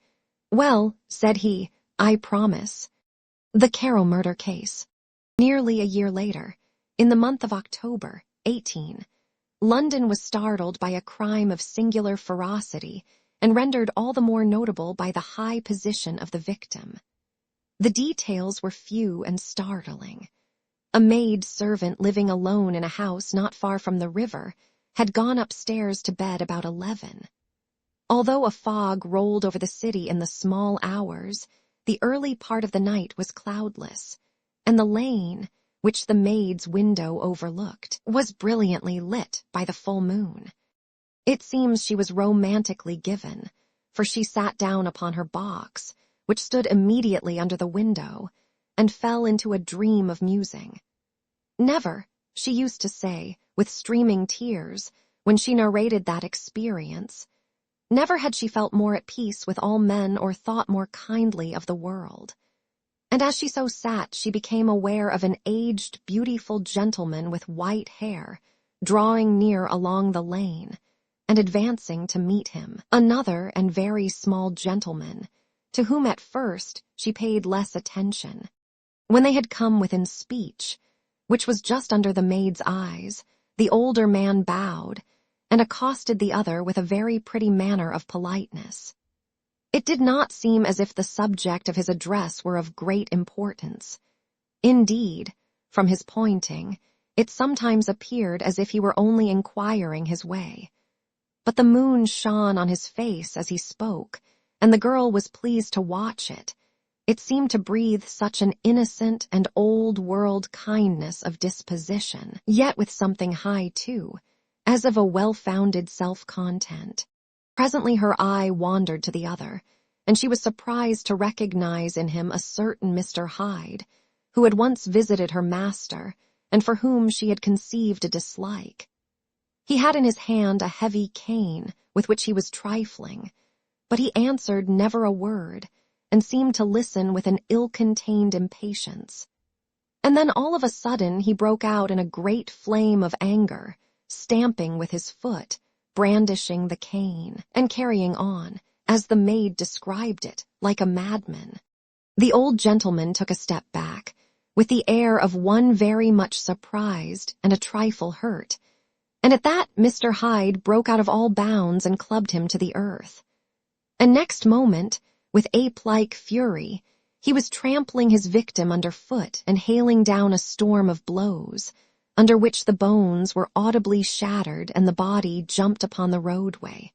"Well," said he, "I promise." The Carroll murder case. Nearly a year later, in the month of October, 18, London was startled by a crime of singular ferocity and rendered all the more notable by the high position of the victim. The details were few and startling. A maid servant living alone in a house not far from the river had gone upstairs to bed about 11. Although a fog rolled over the city in the small hours, the early part of the night was cloudless, and the lane, which the maid's window overlooked, was brilliantly lit by the full moon. It seems she was romantically given, for she sat down upon her box, which stood immediately under the window, and fell into a dream of musing. Never, she used to say, with streaming tears, when she narrated that experience, never had she felt more at peace with all men or thought more kindly of the world. And as she so sat, she became aware of an aged, beautiful gentleman with white hair, drawing near along the lane, and advancing to meet him. Another and very small gentleman, to whom at first she paid less attention. When they had come within speech, which was just under the maid's eyes, the older man bowed, and accosted the other with a very pretty manner of politeness. It did not seem as if the subject of his address were of great importance. Indeed, from his pointing, it sometimes appeared as if he were only inquiring his way. But the moon shone on his face as he spoke, and the girl was pleased to watch it. It seemed to breathe such an innocent and old-world kindness of disposition, yet with something high, too, as of a well-founded self-content. Presently her eye wandered to the other, and she was surprised to recognize in him a certain Mr. Hyde, who had once visited her master, and for whom she had conceived a dislike. He had in his hand a heavy cane with which he was trifling, but he answered never a word, and seemed to listen with an ill-contained impatience. And then all of a sudden he broke out in a great flame of anger, stamping with his foot, brandishing the cane, and carrying on, as the maid described it, like a madman. The old gentleman took a step back, with the air of one very much surprised and a trifle hurt, and at that Mr. Hyde broke out of all bounds and clubbed him to the earth. And next moment, with ape-like fury, he was trampling his victim underfoot and hailing down a storm of blows, under which the bones were audibly shattered and the body jumped upon the roadway.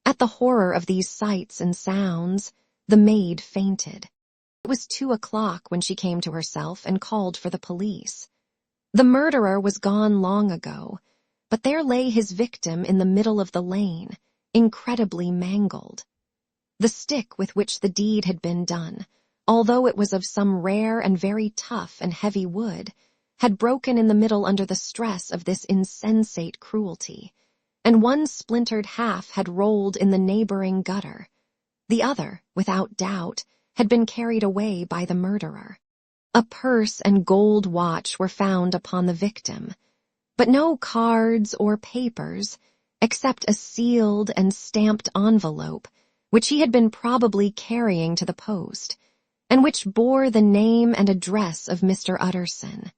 At the horror of these sights and sounds, the maid fainted. It was 2:00 when she came to herself and called for the police. The murderer was gone long ago, but there lay his victim in the middle of the lane, incredibly mangled. The stick with which the deed had been done, although it was of some rare and very tough and heavy wood, had broken in the middle under the stress of this insensate cruelty, and one splintered half had rolled in the neighboring gutter. The other, without doubt, had been carried away by the murderer. A purse and gold watch were found upon the victim, but no cards or papers, except a sealed and stamped envelope, which he had been probably carrying to the post, and which bore the name and address of Mr. Utterson.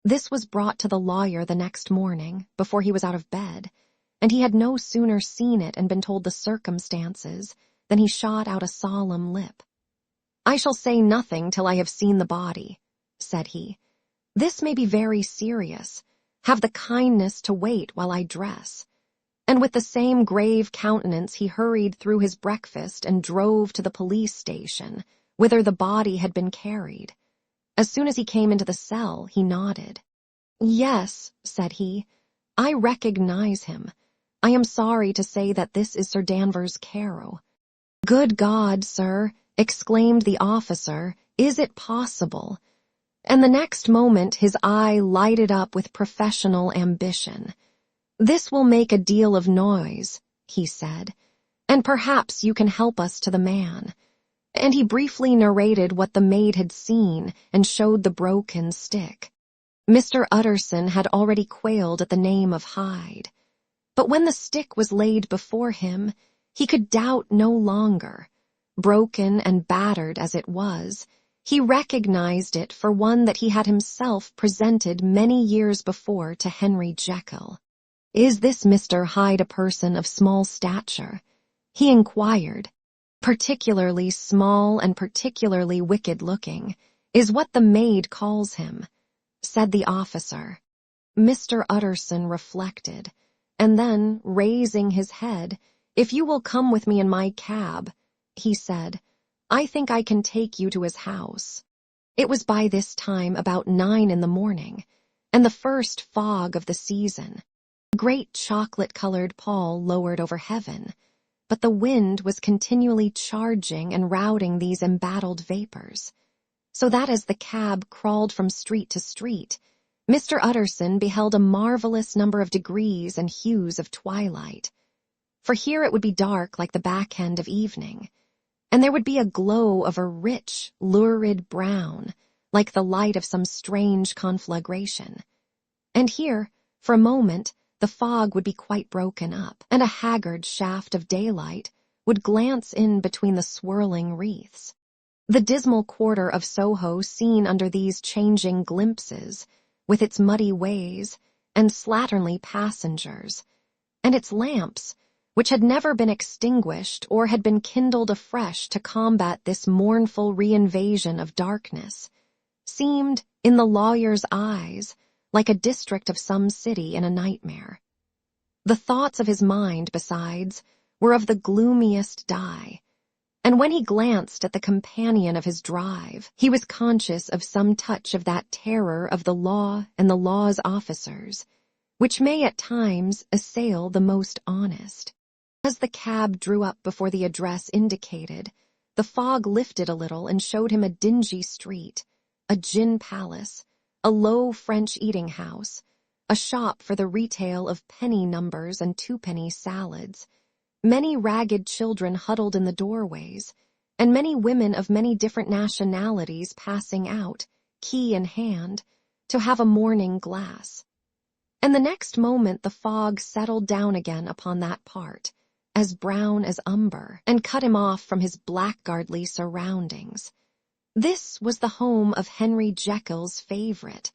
This was brought to the lawyer the next morning, before he was out of bed, and he had no sooner seen it and been told the circumstances than he shot out a solemn lip. "I shall say nothing till I have seen the body," said he. "This may be very serious. Have the kindness to wait while I dress." And with the same grave countenance he hurried through his breakfast and drove to the police station, whither the body had been carried. As soon as he came into the cell, he nodded. "Yes," said he, "I recognize him. I am sorry to say that this is Sir Danvers Carew." "Good God, sir," exclaimed the officer, "is it possible?" and the next moment his eye lighted up with professional ambition. "This will make a deal of noise," he said, "and perhaps you can help us to the man." And he briefly narrated what the maid had seen and showed the broken stick. Mr. Utterson had already quailed at the name of Hyde. But when the stick was laid before him, he could doubt no longer. Broken and battered as it was, he recognized it for one that he had himself presented many years before to Henry Jekyll. "Is this Mr. Hyde a person of small stature?" he inquired. "Particularly small and particularly wicked-looking, is what the maid calls him," said the officer. Mr. Utterson reflected, and then, raising his head, "If you will come with me in my cab," he said, "I think I can take you to his house." It was by this time about 9 in the morning, and the first fog of the season. A great chocolate-colored pall lowered over heaven, but the wind was continually charging and routing these embattled vapors, so that as the cab crawled from street to street, Mr. Utterson beheld a marvelous number of degrees and hues of twilight. For here it would be dark like the back end of evening, and there would be a glow of a rich, lurid brown, like the light of some strange conflagration. And here, for a moment, the fog would be quite broken up, and a haggard shaft of daylight would glance in between the swirling wreaths. The dismal quarter of Soho seen under these changing glimpses, with its muddy ways and slatternly passengers, and its lamps, which had never been extinguished or had been kindled afresh to combat this mournful reinvasion of darkness, seemed, in the lawyer's eyes, like a district of some city in a nightmare. The thoughts of his mind, besides, were of the gloomiest dye, and when he glanced at the companion of his drive, he was conscious of some touch of that terror of the law and the law's officers, which may at times assail the most honest. As the cab drew up before the address indicated, the fog lifted a little and showed him a dingy street, a gin palace, a low French eating house, a shop for the retail of penny numbers and twopenny salads, many ragged children huddled in the doorways, and many women of many different nationalities passing out, key in hand, to have a morning glass. And the next moment the fog settled down again upon that part, as brown as umber, and cut him off from his blackguardly surroundings. This was the home of Henry Jekyll's favorite,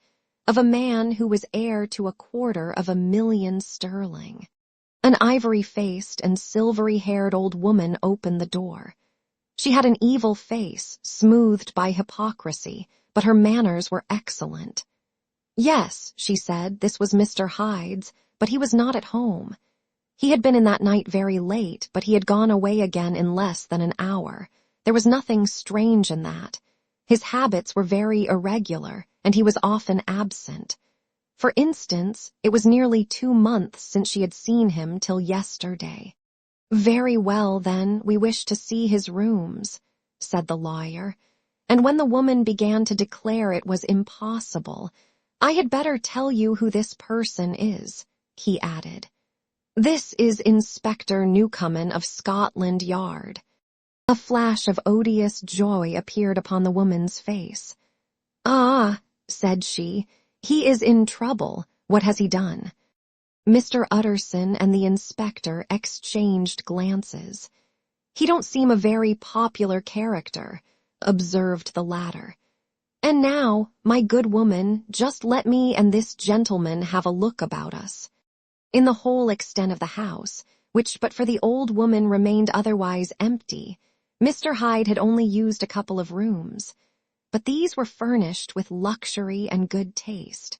of a man who was heir to 250,000 sterling. An ivory-faced and silvery-haired old woman opened the door. She had an evil face, smoothed by hypocrisy, but her manners were excellent. Yes, she said, this was Mr. Hyde's, but he was not at home. He had been in that night very late, but he had gone away again in less than an hour. There was nothing strange in that. His habits were very irregular, and he was often absent. For instance, it was nearly 2 months since she had seen him till yesterday. "Very well, then, we wish to see his rooms," said the lawyer, and when the woman began to declare it was impossible, "I had better tell you who this person is," he added. "This is Inspector Newcomen of Scotland Yard." A flash of odious joy appeared upon the woman's face. "Ah," said she, "he is in trouble. What has he done?" Mr. Utterson and the inspector exchanged glances. "He don't seem a very popular character," observed the latter. "And now, my good woman, just let me and this gentleman have a look about us." In the whole extent of the house, which but for the old woman remained otherwise empty, Mr. Hyde had only used a couple of rooms, but these were furnished with luxury and good taste.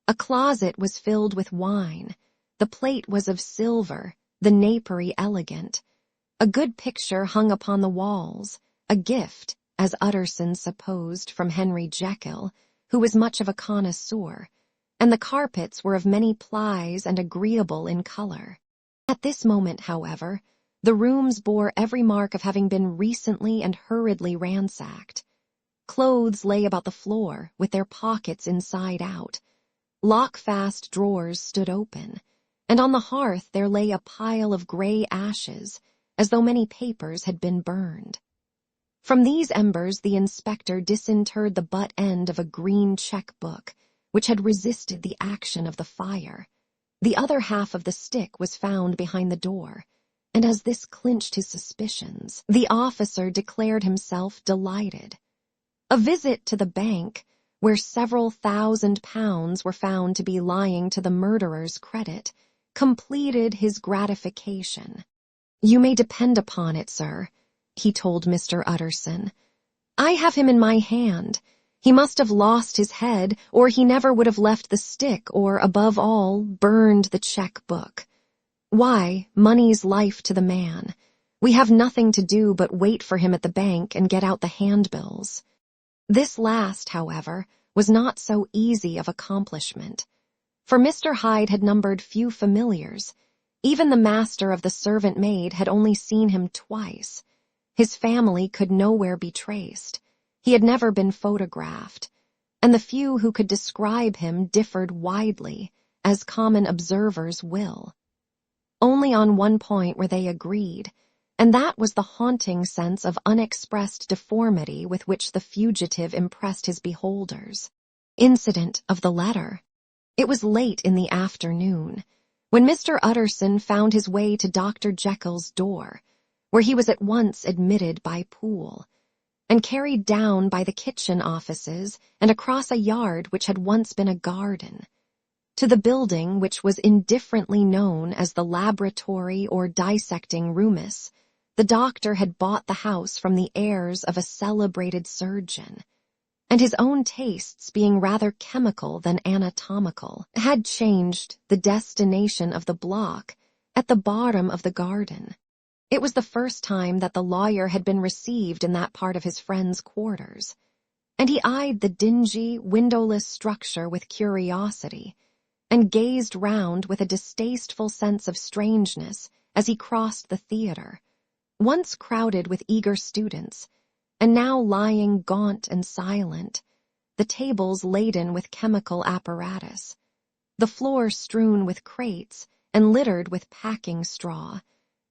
A closet was filled with wine, the plate was of silver, the napery elegant. A good picture hung upon the walls, a gift, as Utterson supposed, from Henry Jekyll, who was much of a connoisseur, and the carpets were of many plies and agreeable in color. At this moment, however, the rooms bore every mark of having been recently and hurriedly ransacked. Clothes lay about the floor, with their pockets inside out. Lock-fast drawers stood open, and on the hearth there lay a pile of gray ashes, as though many papers had been burned. From these embers the inspector disinterred the butt end of a green check-book, which had resisted the action of the fire. The other half of the stick was found behind the door, and as this clinched his suspicions, the officer declared himself delighted. A visit to the bank, where several £1,000s were found to be lying to the murderer's credit, completed his gratification. "You may depend upon it, sir," he told Mr. Utterson. "I have him in my hand. He must have lost his head, or he never would have left the stick or, above all, burned the check-book. Why, money's life to the man. We have nothing to do but wait for him at the bank and get out the handbills." This last, however, was not so easy of accomplishment, for Mr. Hyde had numbered few familiars. Even the master of the servant maid had only seen him twice. His family could nowhere be traced. He had never been photographed, and the few who could describe him differed widely, as common observers will. Only on one point were they agreed, and that was the haunting sense of unexpressed deformity with which the fugitive impressed his beholders. Incident of the letter. It was late in the afternoon, when Mr. Utterson found his way to Dr. Jekyll's door, where he was at once admitted by Poole, and carried down by the kitchen offices and across a yard which had once been a garden, to the building which was indifferently known as the laboratory or dissecting roomus. The doctor had bought the house from the heirs of a celebrated surgeon, and his own tastes, being rather chemical than anatomical, had changed the destination of the block at the bottom of the garden. It was the first time that the lawyer had been received in that part of his friend's quarters, and he eyed the dingy, windowless structure with curiosity, and gazed round with a distasteful sense of strangeness as he crossed the theatre, once crowded with eager students, and now lying gaunt and silent, the tables laden with chemical apparatus, the floor strewn with crates and littered with packing straw,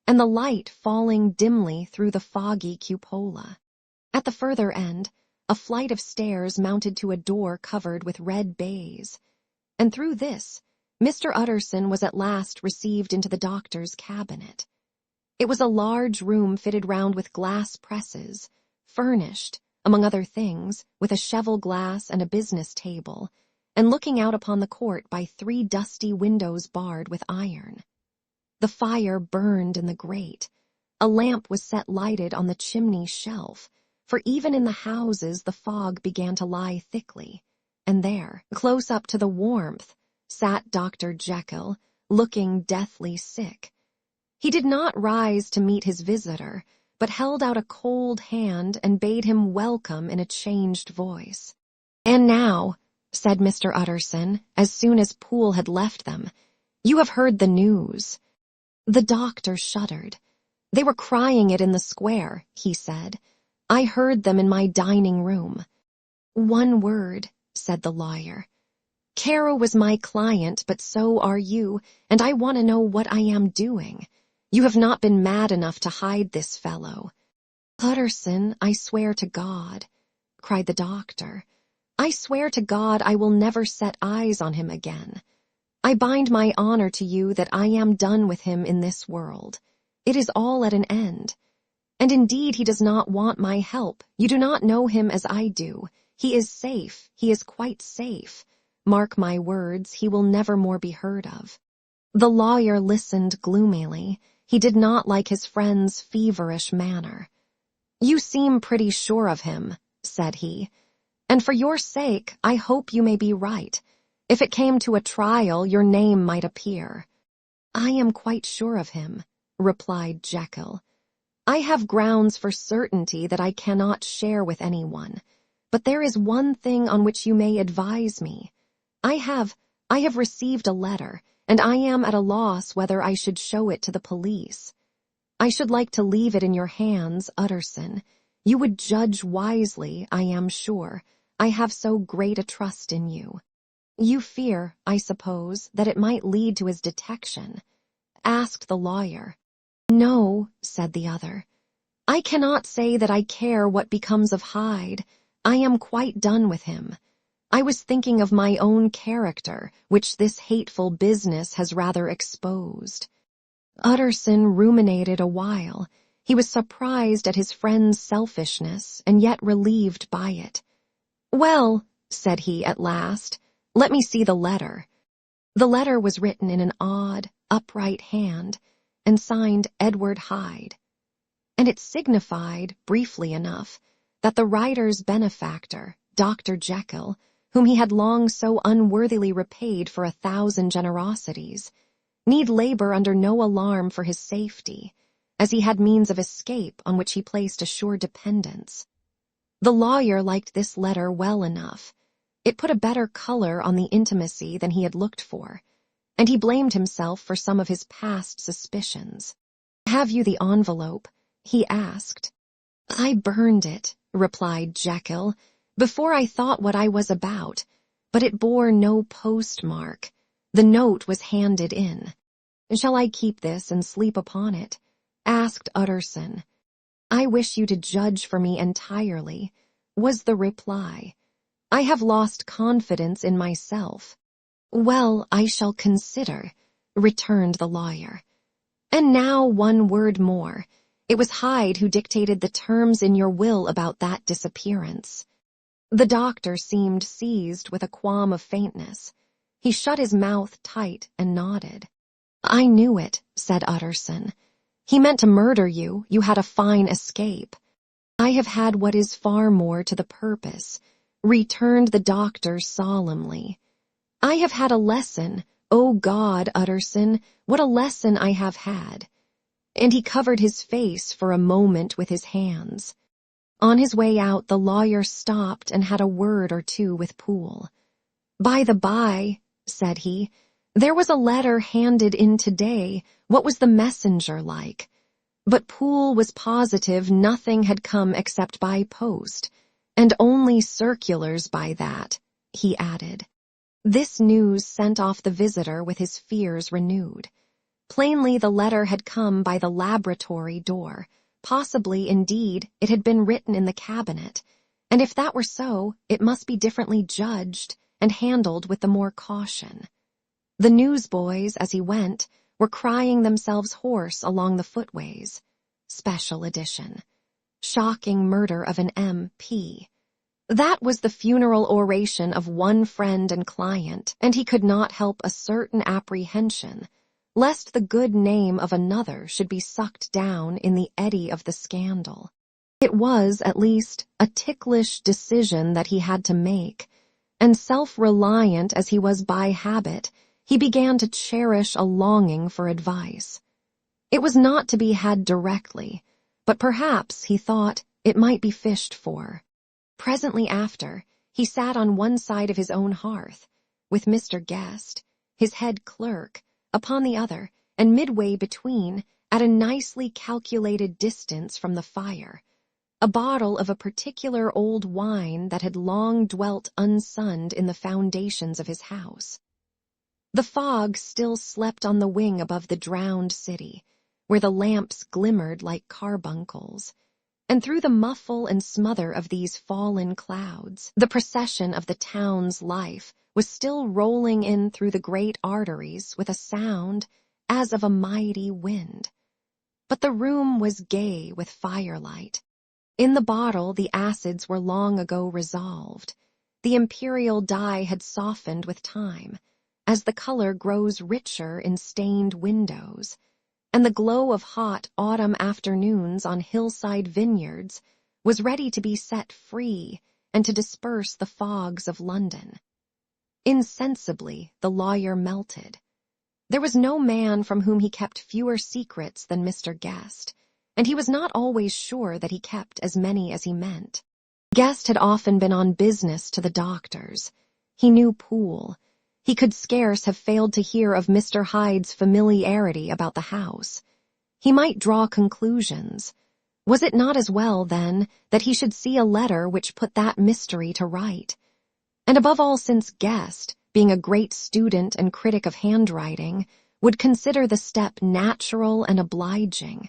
and the light falling dimly through the foggy cupola. At the further end, a flight of stairs mounted to a door covered with red baize, and through this, Mr. Utterson was at last received into the doctor's cabinet. It was a large room fitted round with glass presses, furnished, among other things, with a cheval-glass and a business table, and looking out upon the court by 3 dusty windows barred with iron. The fire burned in the grate. A lamp was set lighted on the chimney shelf, for even in the houses the fog began to lie thickly, and there, close up to the warmth, sat Dr. Jekyll, looking deathly sick. He did not rise to meet his visitor, but held out a cold hand and bade him welcome in a changed voice. "And now," said Mr. Utterson, as soon as Poole had left them, "you have heard the news." The doctor shuddered. "They were crying it in the square," he said. "I heard them in my dining room." "One word," said the lawyer. "Carroll was my client, but so are you, and I want to know what I am doing. You have not been mad enough to hide this fellow." "Utterson, I swear to God," cried the doctor. "I swear to God I will never set eyes on him again. I bind my honor to you that I am done with him in this world. It is all at an end. And indeed he does not want my help. You do not know him as I do. He is safe. He is quite safe. Mark my words, he will never more be heard of." The lawyer listened gloomily. He did not like his friend's feverish manner. "You seem pretty sure of him," said he, "and for your sake I hope you may be right. If it came to a trial, your name might appear." "I am quite sure of him," replied Jekyll. "I have grounds for certainty that I cannot share with anyone, but there is one thing on which you may advise me. I have received a letter, and I am at a loss whether I should show it to the police. I should like to leave it in your hands, Utterson. You would judge wisely, I am sure. I have so great a trust in you. You fear, I suppose, that it might lead to his detection?" asked the lawyer. "No," said the other. "I cannot say that I care what becomes of Hyde. I am quite done with him. I was thinking of my own character, which this hateful business has rather exposed." Utterson ruminated a while. He was surprised at his friend's selfishness and yet relieved by it. "Well," said he at last, "let me see the letter." The letter was written in an odd, upright hand and signed Edward Hyde. And it signified, briefly enough, that the writer's benefactor, Dr. Jekyll, whom he had long so unworthily repaid for 1,000 generosities, need labor under no alarm for his safety, as he had means of escape on which he placed a sure dependence. The lawyer liked this letter well enough. It put a better color on the intimacy than he had looked for, and he blamed himself for some of his past suspicions. "Have you the envelope?" he asked. "I burned it," replied Jekyll, "before I thought what I was about, but it bore no postmark. The note was handed in." "Shall I keep this and sleep upon it?" asked Utterson. "I wish you to judge for me entirely," was the reply. "I have lost confidence in myself." "Well, I shall consider," returned the lawyer. "And now one word more. It was Hyde who dictated the terms in your will about that disappearance." The doctor seemed seized with a qualm of faintness. He shut his mouth tight and nodded. "I knew it," said Utterson. "He meant to murder you. You had a fine escape." "I have had what is far more to the purpose," returned the doctor solemnly. "I have had a lesson. O God, Utterson, what a lesson I have had." And he covered his face for a moment with his hands. On his way out, the lawyer stopped and had a word or two with Poole. "By the by," said he, "there was a letter handed in today. What was the messenger like?" But Poole was positive nothing had come except by post, and only circulars by that, he added. This news sent off the visitor with his fears renewed. Plainly the letter had come by the laboratory door. Possibly, indeed, it had been written in the cabinet, and if that were so, it must be differently judged and handled with the more caution. The newsboys, as he went, were crying themselves hoarse along the footways. Special edition. Shocking murder of an M.P. That was the funeral oration of one friend and client, and he could not help a certain apprehension lest the good name of another should be sucked down in the eddy of the scandal. It was, at least, a ticklish decision that he had to make, and self-reliant as he was by habit, he began to cherish a longing for advice. It was not to be had directly, but perhaps, he thought, it might be fished for. Presently after, he sat on one side of his own hearth, with Mr. Guest, his head clerk, upon the other, and midway between, at a nicely calculated distance from the fire, a bottle of a particular old wine that had long dwelt unsunned in the foundations of his house. The fog still slept on the wing above the drowned city, where the lamps glimmered like carbuncles, and through the muffle and smother of these fallen clouds, the procession of the town's life was still rolling in through the great arteries with a sound as of a mighty wind. But the room was gay with firelight. In the bottle the acids were long ago resolved. The imperial dye had softened with time, as the color grows richer in stained windows, and the glow of hot autumn afternoons on hillside vineyards was ready to be set free and to disperse the fogs of London. Insensibly, the lawyer melted. There was no man from whom he kept fewer secrets than Mr. Guest, and he was not always sure that he kept as many as he meant. Guest had often been on business to the doctor's. He knew Poole. He could scarce have failed to hear of Mr. Hyde's familiarity about the house. He might draw conclusions. Was it not as well, then, that he should see a letter which put that mystery to right? And above all, since Guest, being a great student and critic of handwriting, would consider the step natural and obliging.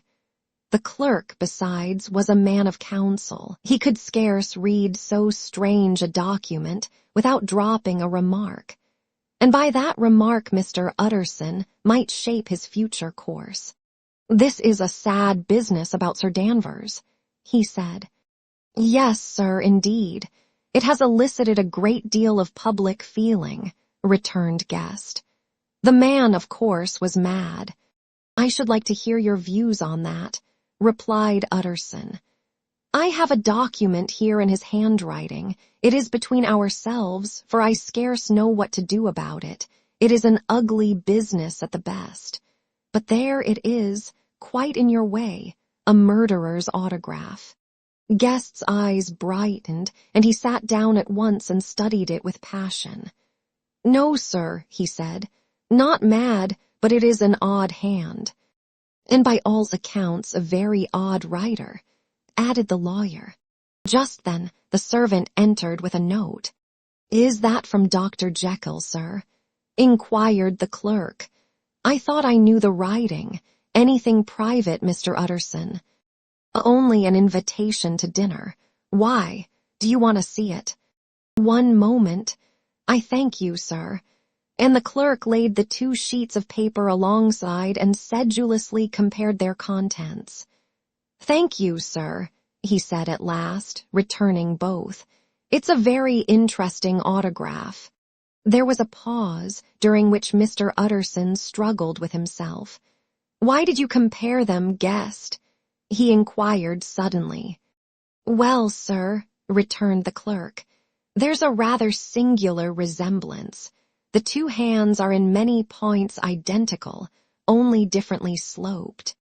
The clerk, besides, was a man of counsel. He could scarce read so strange a document without dropping a remark, and by that remark Mr. Utterson might shape his future course. "This is a sad business about Sir Danvers," he said. "Yes, sir, indeed. It has elicited a great deal of public feeling," returned Guest. "The man, of course, was mad." "I should like to hear your views on that," replied Utterson. "I have a document here in his handwriting. It is between ourselves, for I scarce know what to do about it. It is an ugly business at the best. But there it is, quite in your way, a murderer's autograph." Guest's eyes brightened, and he sat down at once and studied it with passion. "No, sir," he said, "not mad, but it is an odd hand." "And by all accounts a very odd writer," added the lawyer. Just then the servant entered with a note. "Is that from Dr. Jekyll, sir?" inquired the clerk. "I thought I knew the writing. Anything private, Mr. Utterson?" "Only an invitation to dinner. Why? Do you want to see it?" "One moment. I thank you, sir." And the clerk laid the 2 sheets of paper alongside and sedulously compared their contents. "Thank you, sir," he said at last, returning both. "It's a very interesting autograph." There was a pause, during which Mr. Utterson struggled with himself. "Why did you compare them, Guest?" he inquired suddenly. "Well, sir," returned the clerk, "there's a rather singular resemblance. The 2 hands are in many points identical, only differently sloped."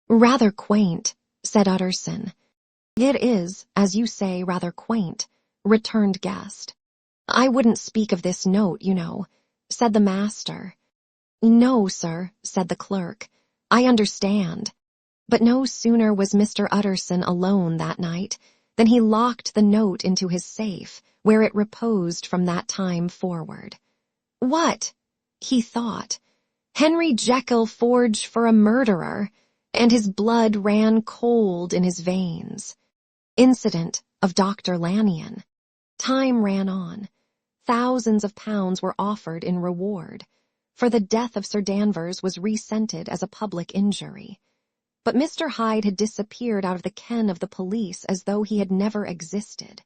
"Rather quaint," said Utterson. "It is, as you say, rather quaint," returned Guest. "I wouldn't speak of this note, you know," said the master. "No, sir," said the clerk, "I understand." But no sooner was Mr. Utterson alone that night than he locked the note into his safe, where it reposed from that time forward. What? He thought. Henry Jekyll forged for a murderer, and his blood ran cold in his veins. Incident of Dr. Lanyon. Time ran on. Thousands of pounds were offered in reward, for the death of Sir Danvers was rescented as a public injury. But Mr. Hyde had disappeared out of the ken of the police as though he had never existed.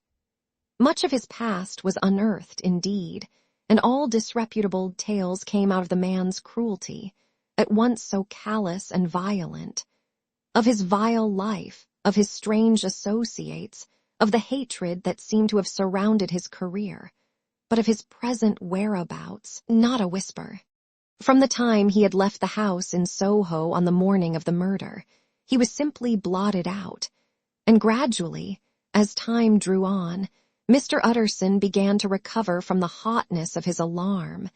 Much of his past was unearthed, indeed, and all disreputable tales came out of the man's cruelty, at once so callous and violent, of his vile life, of his strange associates, of the hatred that seemed to have surrounded his career, but of his present whereabouts, not a whisper. From the time he had left the house in Soho on the morning of the murder, he was simply blotted out, and gradually, as time drew on, Mr. Utterson began to recover from the hotness of his alarm,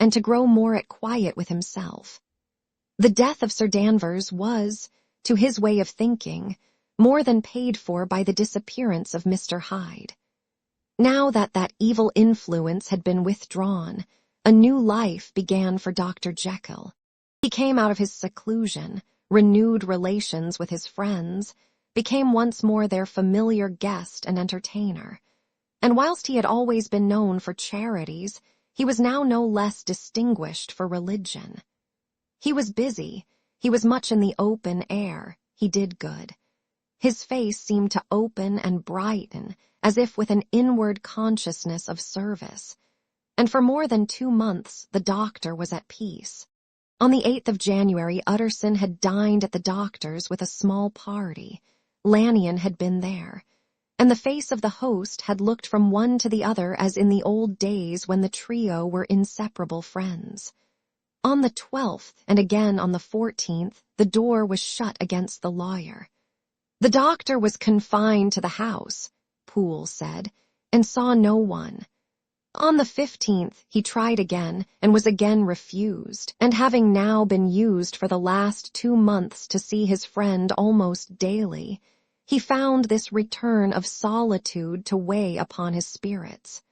and to grow more at quiet with himself. The death of Sir Danvers was, to his way of thinking, more than paid for by the disappearance of Mr. Hyde. Now that evil influence had been withdrawn, a new life began for Dr. Jekyll. He came out of his seclusion, renewed relations with his friends, became once more their familiar guest and entertainer. And whilst he had always been known for charities, he was now no less distinguished for religion. He was busy, he was much in the open air, he did good. His face seemed to open and brighten, as if with an inward consciousness of service. And for more than 2 months the doctor was at peace. On the 8th of January, Utterson had dined at the doctor's with a small party. Lanyon had been there, and the face of the host had looked from one to the other as in the old days when the trio were inseparable friends. On the 12th, and again on the 14th, the door was shut against the lawyer. The doctor was confined to the house, Poole said, and saw no one. On the 15th, he tried again, and was again refused, and having now been used for the last 2 months to see his friend almost daily, he found this return of solitude to weigh upon his spirits.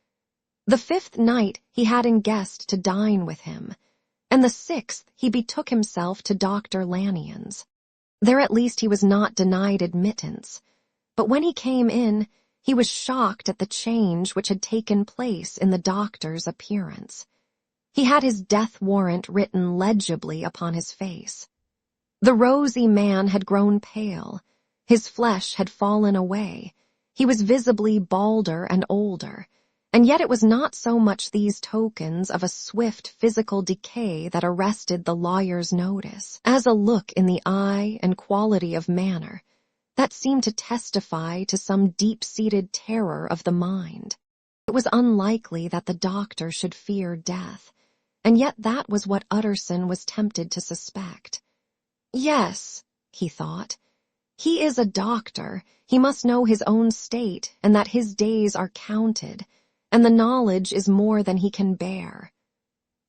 The 5th night he had in guest to dine with him, and the 6th he betook himself to Dr. Lannion's. There at least he was not denied admittance, but when he came in, he was shocked at the change which had taken place in the doctor's appearance. He had his death warrant written legibly upon his face. The rosy man had grown pale, his flesh had fallen away, he was visibly balder and older, and yet it was not so much these tokens of a swift physical decay that arrested the lawyer's notice, as a look in the eye and quality of manner that seemed to testify to some deep-seated terror of the mind. It was unlikely that the doctor should fear death, and yet that was what Utterson was tempted to suspect. Yes, he thought, he is a doctor, he must know his own state and that his days are counted, and the knowledge is more than he can bear.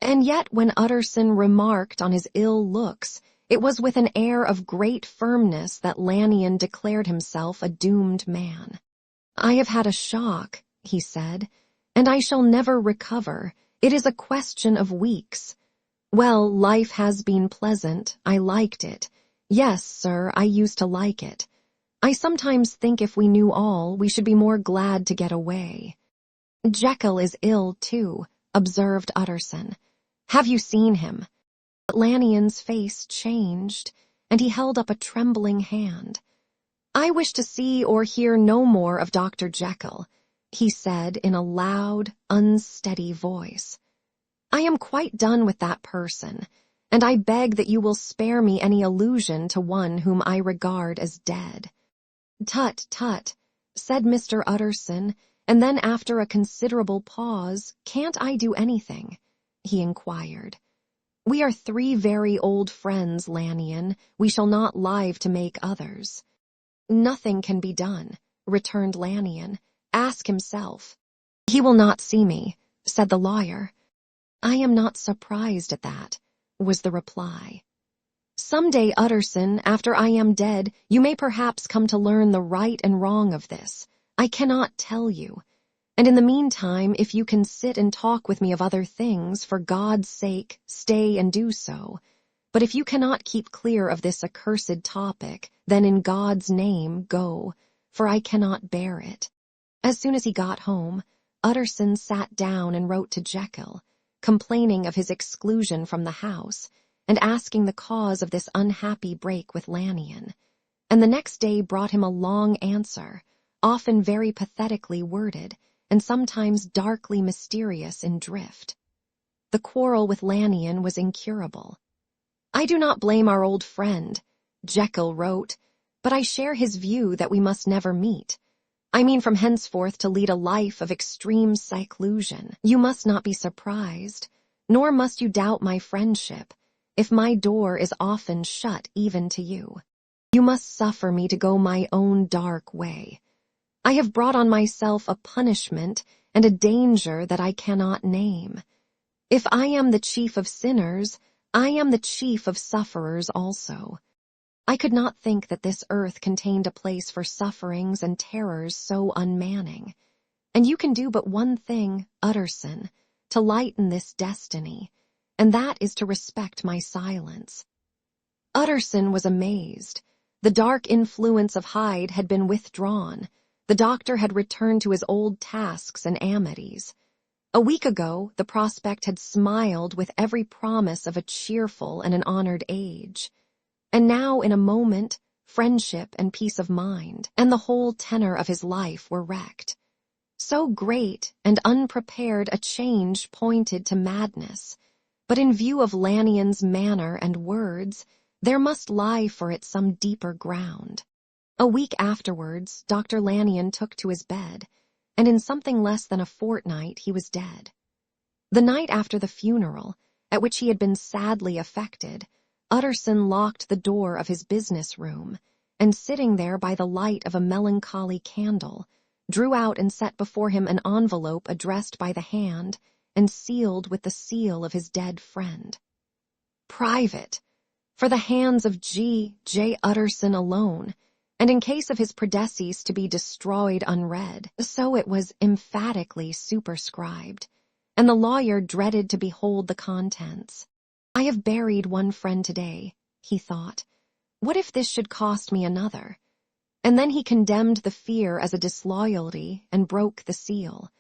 And yet when Utterson remarked on his ill looks, it was with an air of great firmness that Lannion declared himself a doomed man. "I have had a shock," he said, "and I shall never recover. It is a question of weeks. Well, life has been pleasant. I liked it. Yes, sir, I used to like it. I sometimes think if we knew all, we should be more glad to get away." "Jekyll is ill, too," observed Utterson. "Have you seen him?" Lannion's face changed, and he held up a trembling hand. "I wish to see or hear no more of Dr. Jekyll," he said in a loud, unsteady voice. "I am quite done with that person, and I beg that you will spare me any allusion to one whom I regard as dead." "Tut, tut," said Mr. Utterson, and then after a considerable pause, "Can't I do anything?" he inquired. "We are 3 very old friends, Lannion. We shall not live to make others." "Nothing can be done," returned Lannion. "Ask himself." "He will not see me," said the lawyer. "I am not surprised at that," was the reply. "Some day, Utterson, after I am dead, you may perhaps come to learn the right and wrong of this. I cannot tell you. And in the meantime, if you can sit and talk with me of other things, for God's sake, stay and do so. But if you cannot keep clear of this accursed topic, then in God's name go, for I cannot bear it." As soon as he got home, Utterson sat down and wrote to Jekyll, complaining of his exclusion from the house, and asking the cause of this unhappy break with Lannion, and the next day brought him a long answer, often very pathetically worded, and sometimes darkly mysterious in drift. The quarrel with Lannion was incurable. "I do not blame our old friend," Jekyll wrote, "but I share his view that we must never meet. I mean from henceforth to lead a life of extreme seclusion. You must not be surprised, nor must you doubt my friendship, if my door is often shut even to you. You must suffer me to go my own dark way. I have brought on myself a punishment and a danger that I cannot name. If I am the chief of sinners, I am the chief of sufferers also. I could not think that this earth contained a place for sufferings and terrors so unmanning. And you can do but one thing, Utterson, to lighten this destiny, and that is to respect my silence." Utterson was amazed. The dark influence of Hyde had been withdrawn. The doctor had returned to his old tasks and amities. A week ago, the prospect had smiled with every promise of a cheerful and an honored age. And now, in a moment, friendship and peace of mind, and the whole tenor of his life were wrecked. So great and unprepared a change pointed to madness, but in view of Lannion's manner and words, there must lie for it some deeper ground. A week afterwards, Dr. Lannion took to his bed, and in something less than a fortnight he was dead. The night after the funeral, at which he had been sadly affected, Utterson locked the door of his business room, and sitting there by the light of a melancholy candle, drew out and set before him an envelope addressed by the hand and sealed with the seal of his dead friend. "Private, for the hands of G. J. Utterson alone, and in case of his predecease to be destroyed unread, so it was emphatically superscribed, and the lawyer dreaded to behold the contents. I have buried one friend today, he thought. What if this should cost me another? And then he condemned the fear as a disloyalty and broke the seal.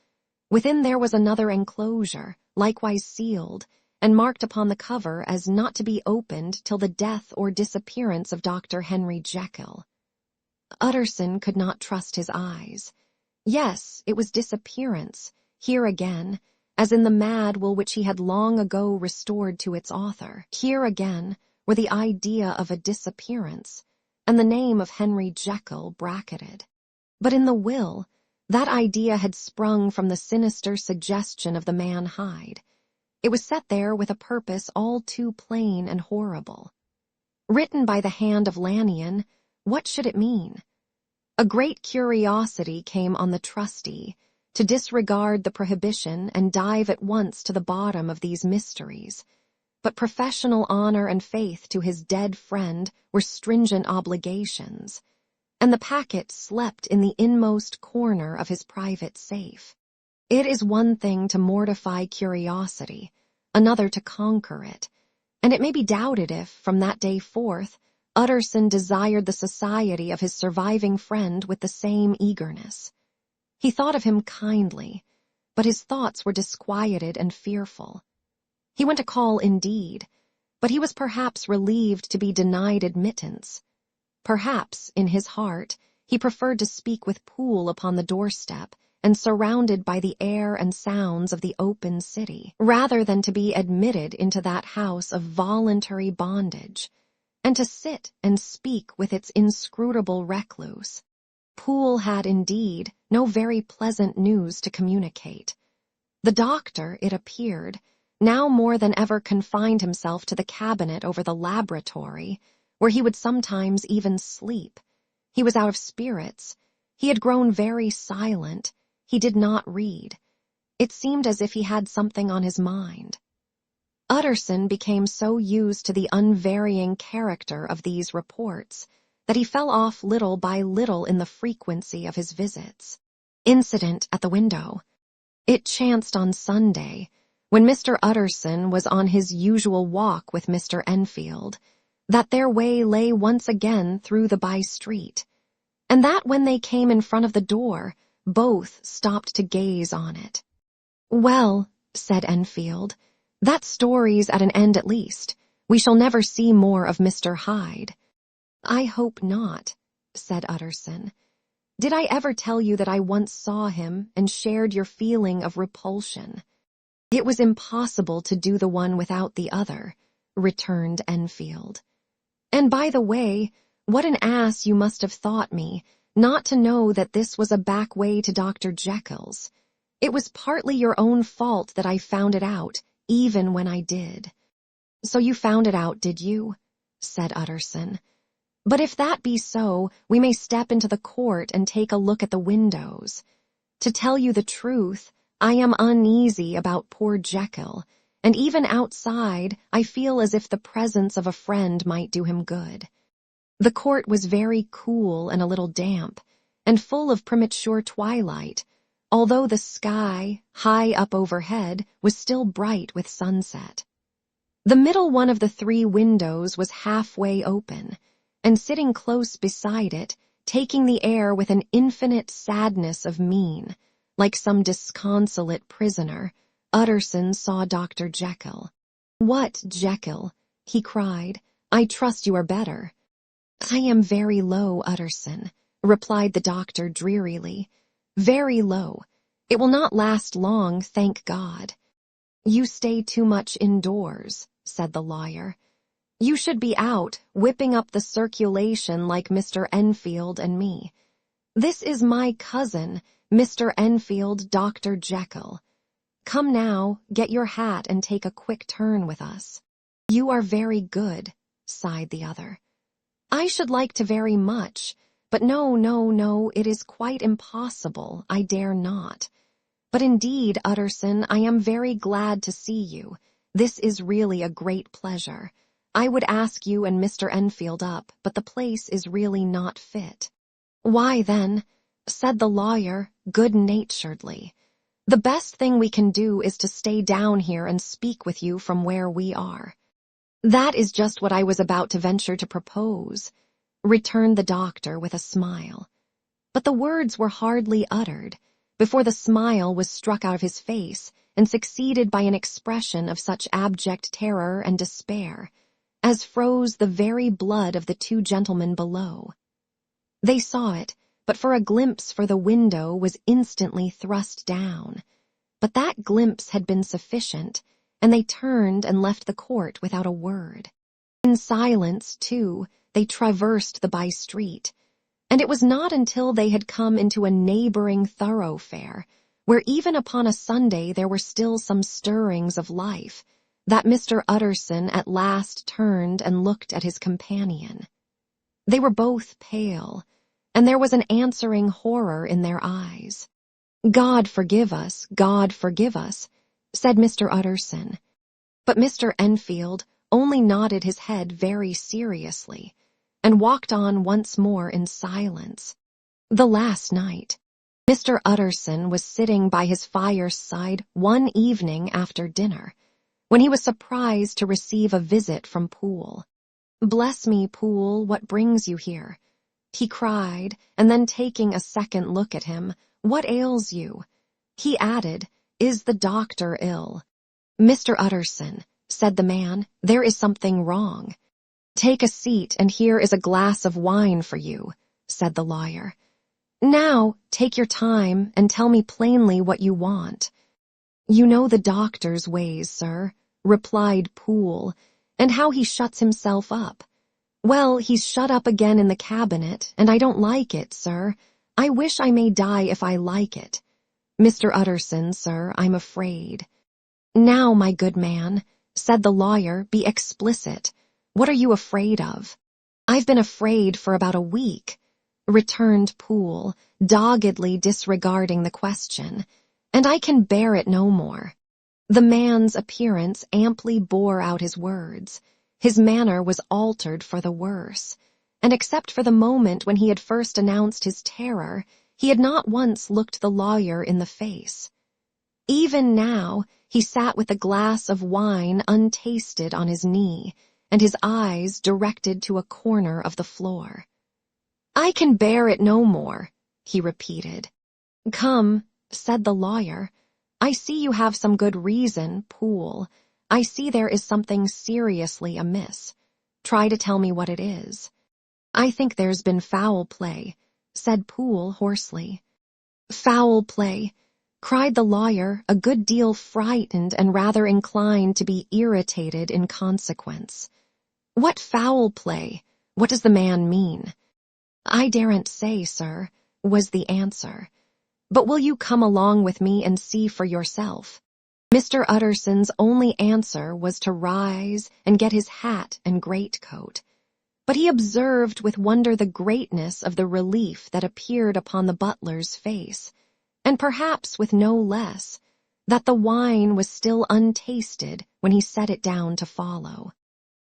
Within there was another enclosure, likewise sealed, and marked upon the cover as not to be opened till the death or disappearance of Dr. Henry Jekyll. Utterson could not trust his eyes. Yes, it was disappearance, here again, as in the mad will which he had long ago restored to its author. Here again were the idea of a disappearance, and the name of Henry Jekyll bracketed. But in the will, that idea had sprung from the sinister suggestion of the man Hyde. It was set there with a purpose all too plain and horrible. Written by the hand of Lanyon, what should it mean? A great curiosity came on the trustee to disregard the prohibition and dive at once to the bottom of these mysteries. But professional honor and faith to his dead friend were stringent obligations, and the packet slept in the inmost corner of his private safe. It is one thing to mortify curiosity, another to conquer it, and it may be doubted if, from that day forth, Utterson desired the society of his surviving friend with the same eagerness. He thought of him kindly, but his thoughts were disquieted and fearful. He went to call indeed, but he was perhaps relieved to be denied admittance. Perhaps, in his heart, he preferred to speak with Poole upon the doorstep and surrounded by the air and sounds of the open city, rather than to be admitted into that house of voluntary bondage, and to sit and speak with its inscrutable recluse. Poole had, indeed, no very pleasant news to communicate. The doctor, it appeared, now more than ever confined himself to the cabinet over the laboratory, where he would sometimes even sleep. He was out of spirits. He had grown very silent. He did not read. It seemed as if he had something on his mind. Utterson became so used to the unvarying character of these reports that he fell off little by little in the frequency of his visits. Incident at the window. It chanced on Sunday, when Mr. Utterson was on his usual walk with Mr. Enfield, that their way lay once again through the by-street, and that when they came in front of the door, both stopped to gaze on it. "Well," said Enfield, "that story's at an end at least. We shall never see more of Mr. Hyde." "I hope not," said Utterson. "Did I ever tell you that I once saw him and shared your feeling of repulsion?" "It was impossible to do the one without the other," returned Enfield. "And by the way, what an ass you must have thought me, not to know that this was a back way to Dr. Jekyll's. It was partly your own fault that I found it out, even when I did." "So you found it out, did you?" said Utterson. "But if that be so, we may step into the court and take a look at the windows. To tell you the truth, I am uneasy about poor Jekyll, and even outside I feel as if the presence of a friend might do him good." The court was very cool and a little damp, and full of premature twilight, although the sky, high up overhead, was still bright with sunset. The middle one of the three windows was halfway open, and sitting close beside it, taking the air with an infinite sadness of mien, like some disconsolate prisoner, Utterson saw Dr. Jekyll. "What, Jekyll?" he cried. "I trust you are better." "I am very low, Utterson," replied the doctor drearily. "Very low. It will not last long, thank God." "You stay too much indoors," said the lawyer. "You should be out, whipping up the circulation like Mr. Enfield and me. This is my cousin, Mr. Enfield, Dr. Jekyll. Come now, get your hat and take a quick turn with us." "You are very good," sighed the other. "I should like to very much, but no, it is quite impossible, I dare not. But indeed, Utterson, I am very glad to see you. This is really a great pleasure. I would ask you and Mr. Enfield up, but the place is really not fit." "Why, then," said the lawyer good-naturedly, "the best thing we can do is to stay down here and speak with you from where we are." "That is just what I was about to venture to propose," returned the doctor with a smile. But the words were hardly uttered before the smile was struck out of his face and succeeded by an expression of such abject terror and despair as froze the very blood of the two gentlemen below. They saw it, but for a glimpse for the window was instantly thrust down. But that glimpse had been sufficient, and they turned and left the court without a word. In silence, too, they traversed the by-street, and it was not until they had come into a neighboring thoroughfare, where even upon a Sunday there were still some stirrings of life, that Mr. Utterson at last turned and looked at his companion. They were both pale, and there was an answering horror in their eyes. God forgive us," said Mr. Utterson. But Mr. Enfield only nodded his head very seriously and walked on once more in silence. The last night, Mr. Utterson was sitting by his fireside one evening after dinner, when he was surprised to receive a visit from Poole. "Bless me, Poole, what brings you here?" he cried, and then taking a second look at him, "What ails you?" He added, "Is the doctor ill?" "Mr. Utterson," said the man, "there is something wrong." "Take a seat, and here is a glass of wine for you," said the lawyer. "Now, take your time, and tell me plainly what you want." "You know the doctor's ways, sir," replied Poole, "and how he shuts himself up. Well, he's shut up again in the cabinet, and I don't like it, sir. I wish I may die if I like it. Mr. Utterson, sir, I'm afraid." "Now, my good man," said the lawyer, "be explicit. What are you afraid of?" "I've been afraid for about a week," returned Poole, doggedly disregarding the question, "and I can bear it no more." The man's appearance amply bore out his words. His manner was altered for the worse, and except for the moment when he had first announced his terror, he had not once looked the lawyer in the face. Even now he sat with a glass of wine untasted on his knee, and his eyes directed to a corner of the floor. "I can bear it no more," he repeated. "Come," said the lawyer, "I see you have some good reason, Poole. I see there is something seriously amiss. Try to tell me what it is." "I think there's been foul play," said Poole hoarsely. "Foul play," cried the lawyer, a good deal frightened and rather inclined to be irritated in consequence. "What foul play? What does the man mean?" "I daren't say, sir," was the answer. "But will you come along with me and see for yourself?" Mr. Utterson's only answer was to rise and get his hat and greatcoat, but he observed with wonder the greatness of the relief that appeared upon the butler's face, and perhaps with no less, that the wine was still untasted when he set it down to follow.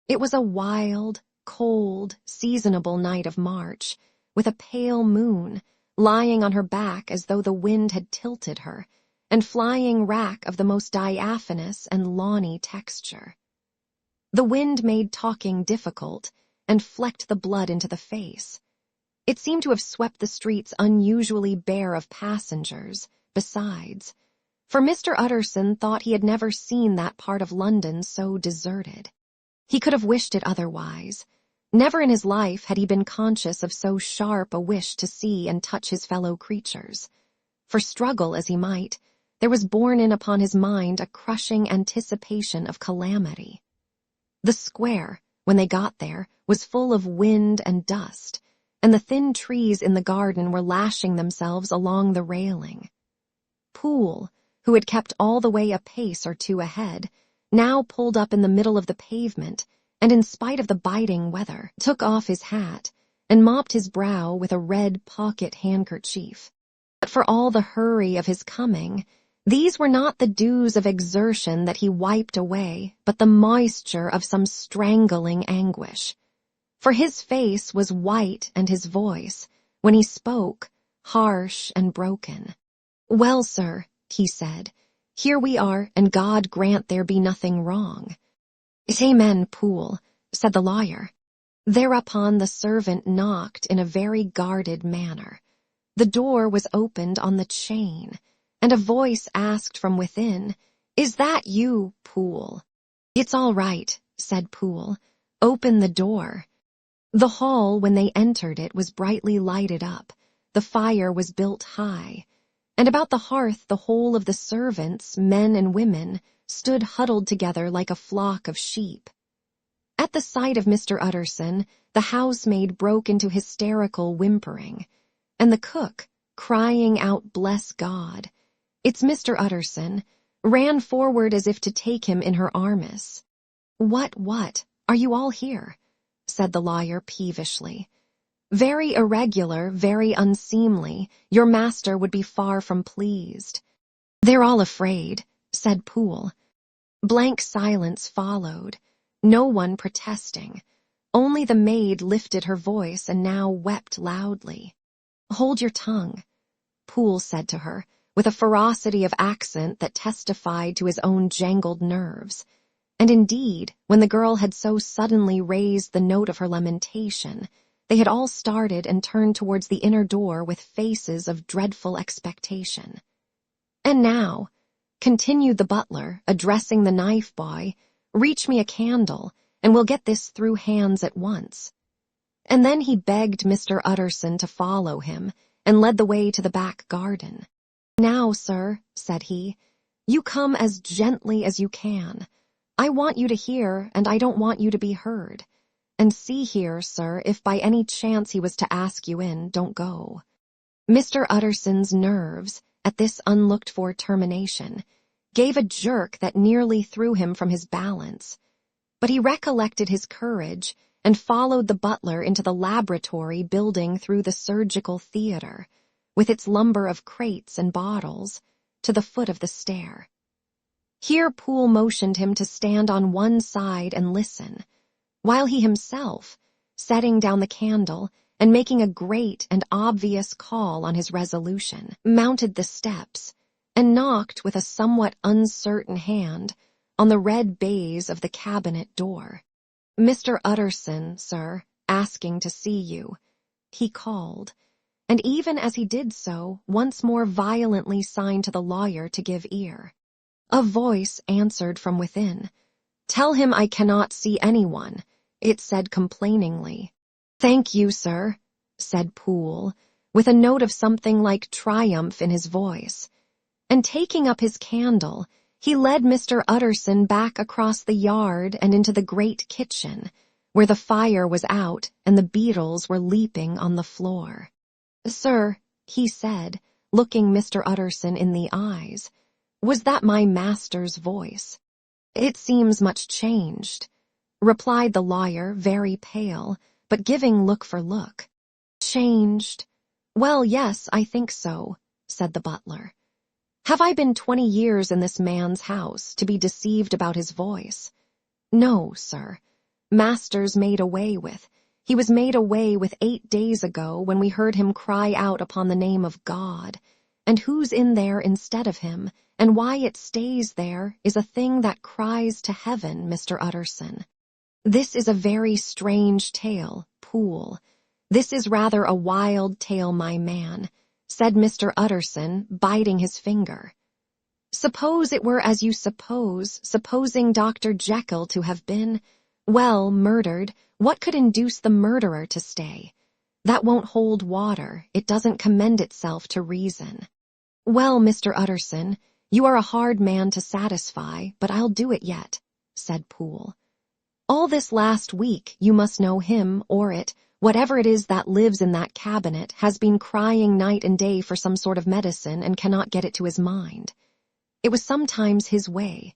It was a wild, cold, seasonable night of March, with a pale moon, lying on her back as though the wind had tilted her, and flying wrack of the most diaphanous and lawny texture. The wind made talking difficult, and flecked the blood into the face. It seemed to have swept the streets unusually bare of passengers, besides, for Mr. Utterson thought he had never seen that part of London so deserted. He could have wished it otherwise. Never in his life had he been conscious of so sharp a wish to see and touch his fellow creatures. For struggle as he might, there was borne in upon his mind a crushing anticipation of calamity. The square, when they got there, was full of wind and dust, and the thin trees in the garden were lashing themselves along the railing. Poole, who had kept all the way a pace or two ahead, now pulled up in the middle of the pavement, and in spite of the biting weather, took off his hat and mopped his brow with a red pocket handkerchief. But for all the hurry of his coming, These were not the dews of exertion that he wiped away, but the moisture of some strangling anguish. For his face was white and his voice, when he spoke, harsh and broken. "Well, sir," he said, "here we are, and God grant there be nothing wrong." "Amen, Poole," said the lawyer. Thereupon the servant knocked in a very guarded manner. The door was opened on the chain, and a voice asked from within, "Is that you, Poole?" "It's all right," said Poole. "Open the door." The hall, when they entered it, was brightly lighted up. The fire was built high, and about the hearth the whole of the servants, men and women, stood huddled together like a flock of sheep. At the sight of Mr. Utterson, the housemaid broke into hysterical whimpering, and the cook, crying out, "Bless God, it's Mr. Utterson," ran forward as if to take him in her arms. What, are you all here?" said the lawyer peevishly. "Very irregular, very unseemly, your master would be far from pleased." "They're all afraid," said Poole. Blank silence followed, no one protesting. Only the maid lifted her voice and now wept loudly. "Hold your tongue," Poole said to her, with a ferocity of accent that testified to his own jangled nerves. And indeed, when the girl had so suddenly raised the note of her lamentation, they had all started and turned towards the inner door with faces of dreadful expectation. "And now," continued the butler, addressing the knife boy, "reach me a candle, and we'll get this through hands at once." And then he begged Mr. Utterson to follow him, and led the way to the back garden. "Now, sir," said he, "you come as gently as you can. I want you to hear, and I don't want you to be heard. And see here, sir, if by any chance he was to ask you in, don't go." Mr. Utterson's nerves, at this unlooked-for termination, gave a jerk that nearly threw him from his balance. But he recollected his courage and followed the butler into the laboratory building through the surgical theater, with its lumber of crates and bottles, to the foot of the stair. Here Poole motioned him to stand on one side and listen, while he himself, setting down the candle and making a great and obvious call on his resolution, mounted the steps and knocked with a somewhat uncertain hand on the red baize of the cabinet door. "Mr. Utterson, sir, asking to see you," he called, and even as he did so, once more violently signed to the lawyer to give ear. A voice answered from within. "Tell him I cannot see anyone," it said complainingly. "Thank you, sir," said Poole, with a note of something like triumph in his voice. And taking up his candle, he led Mr. Utterson back across the yard and into the great kitchen, where the fire was out and the beetles were leaping on the floor. "Sir," he said, looking Mr. Utterson in the eyes, "was that my master's voice?" "It seems much changed," replied the lawyer, very pale, but giving look for look. "Changed? Well, yes, I think so," said the butler. "Have I been 20 years in this man's house to be deceived about his voice? No, sir. Master's made away with. He was made away with 8 days ago when we heard him cry out upon the name of God. And who's in there instead of him, and why it stays there, is a thing that cries to heaven, Mr. Utterson. This is a very strange tale, Poole. This is rather a wild tale, my man," said Mr. Utterson, biting his finger. "Suppose it were as you suppose, supposing Dr. Jekyll to have been, well, murdered, what could induce the murderer to stay? That won't hold water, it doesn't commend itself to reason." "Well, Mr. Utterson, you are a hard man to satisfy, but I'll do it yet," said Poole. "All this last week you must know him, or it, whatever it is that lives in that cabinet, has been crying night and day for some sort of medicine and cannot get it to his mind. It was sometimes his way,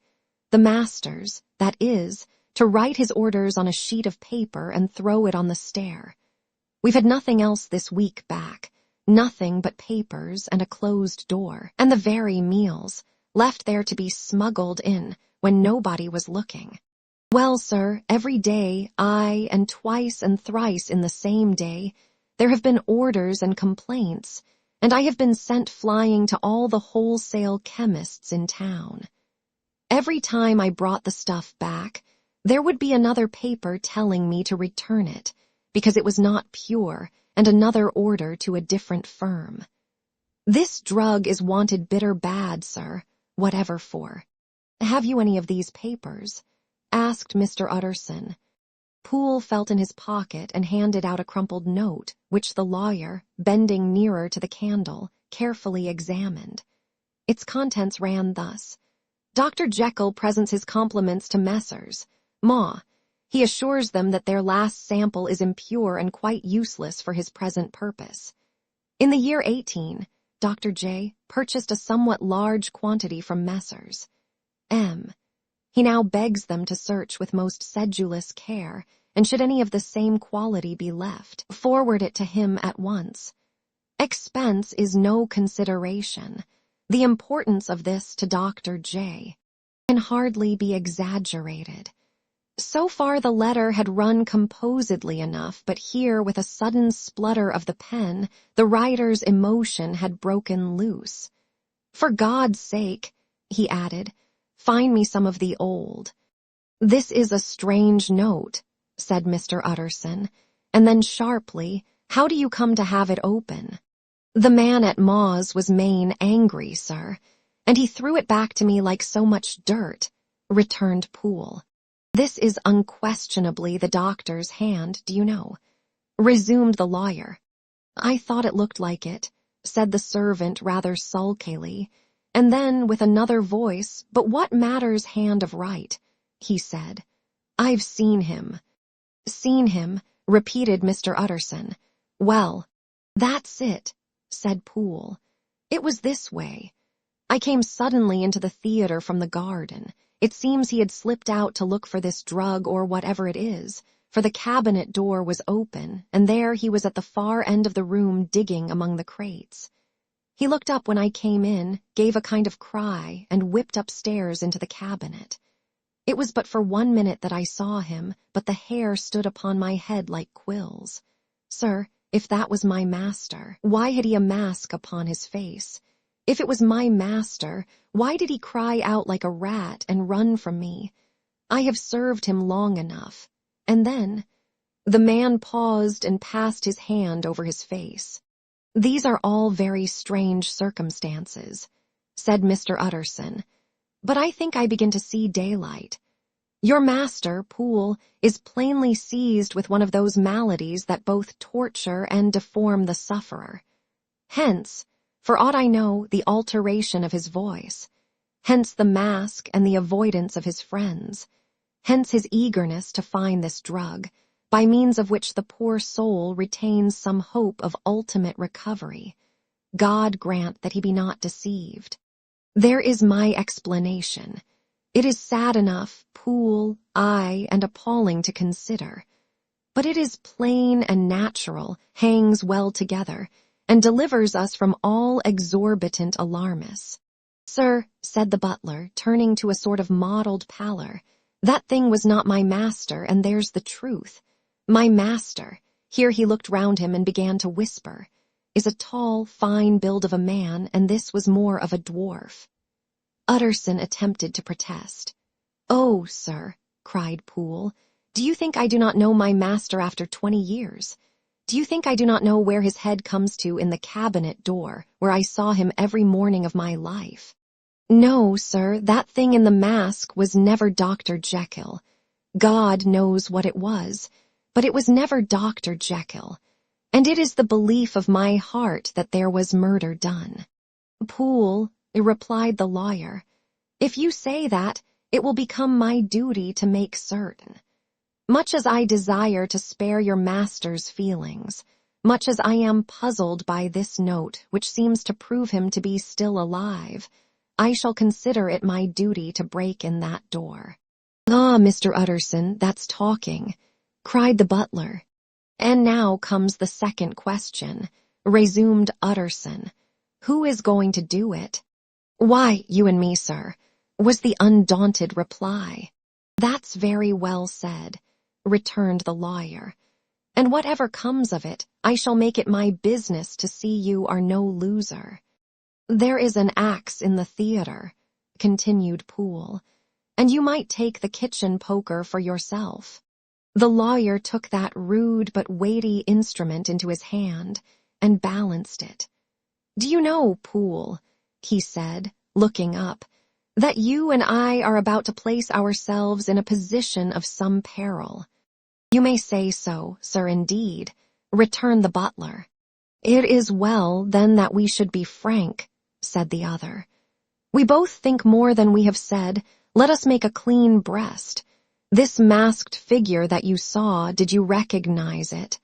the master's, that is, to write his orders on a sheet of paper and throw it on the stair. We've had nothing else this week back, nothing but papers and a closed door, and the very meals. left there to be smuggled in when nobody was looking. Well, sir, every day, aye, and twice and thrice in the same day, there have been orders and complaints, and I have been sent flying to all the wholesale chemists in town. Every time I brought the stuff back, there would be another paper telling me to return it, because it was not pure, and another order to a different firm. This drug is wanted bitter bad, sir, whatever for. Have you any of these papers? Asked Mr. Utterson. Poole felt in his pocket and handed out a crumpled note, which the lawyer, bending nearer to the candle, carefully examined. Its contents ran thus. Dr. Jekyll presents his compliments to Messrs. Ma. He assures them that their last sample is impure and quite useless for his present purpose. In the year 18, Dr. J. purchased a somewhat large quantity from Messrs. M. He now begs them to search with most sedulous care, and should any of the same quality be left, forward it to him at once. Expense is no consideration. The importance of this to Dr. J. can hardly be exaggerated. So far the letter had run composedly enough, but here, with a sudden splutter of the pen, the writer's emotion had broken loose. For God's sake, he added, find me some of the old. This is a strange note, said Mr. Utterson, and then sharply, how do you come to have it open? The man at Ma's was main angry, sir, and he threw it back to me like so much dirt, returned Poole. This is unquestionably the doctor's hand, do you know? Resumed the lawyer. I thought it looked like it, said the servant rather sulkily, and then with another voice, but what matters hand of right? He said. I've seen him. Seen him, repeated Mr. Utterson. Well, that's it, said Poole. It was this way. I came suddenly into the theater from the garden. It seems he had slipped out to look for this drug or whatever it is, for the cabinet door was open, and there he was at the far end of the room digging among the crates. He looked up when I came in, gave a kind of cry, and whipped upstairs into the cabinet. It was but for 1 minute that I saw him, but the hair stood upon my head like quills. Sir, if that was my master, why had he a mask upon his face? If it was my master, why did he cry out like a rat and run from me? I have served him long enough. And then, the man paused and passed his hand over his face. These are all very strange circumstances, said Mr. Utterson, but I think I begin to see daylight. Your master, Poole, is plainly seized with one of those maladies that both torture and deform the sufferer. Hence, for aught I know, the alteration of his voice. Hence the mask and the avoidance of his friends. Hence his eagerness to find this drug, by means of which the poor soul retains some hope of ultimate recovery. God grant that he be not deceived. There is my explanation. It is sad enough, Poole, aye, and appalling to consider. But it is plain and natural, hangs well together, and delivers us from all exorbitant alarmists. Sir, said the butler, turning to a sort of mottled pallor, that thing was not my master, and there's the truth. My master, here he looked round him and began to whisper, is a tall, fine build of a man, and this was more of a dwarf. Utterson attempted to protest. Oh, sir, cried Poole, do you think I do not know my master after 20 years? Do you think I do not know where his head comes to in the cabinet door, where I saw him every morning of my life? No, sir, that thing in the mask was never Dr. Jekyll. God knows what it was, but it was never Dr. Jekyll, and it is the belief of my heart that there was murder done. Poole, replied the lawyer, if you say that, it will become my duty to make certain. Much as I desire to spare your master's feelings, much as I am puzzled by this note, which seems to prove him to be still alive, I shall consider it my duty to break in that door. Ah, Mr. Utterson, that's talking, cried the butler. And now comes the second question, resumed Utterson. Who is going to do it? "Why, you and me, sir," was the undaunted reply. "That's very well said," returned the lawyer. "And whatever comes of it, I shall make it my business to see you are no loser." "There is an axe in the theater," continued Poole, "and you might take the kitchen poker for yourself." The lawyer took that rude but weighty instrument into his hand and balanced it. "Do you know, Poole," he said, looking up, "that you and I are about to place ourselves in a position of some peril?" "You may say so, sir, indeed," returned the butler. "It is well, then, that we should be frank," said the other. "We both think more than we have said. Let us make a clean breast. This masked figure that you saw, did you recognize it?"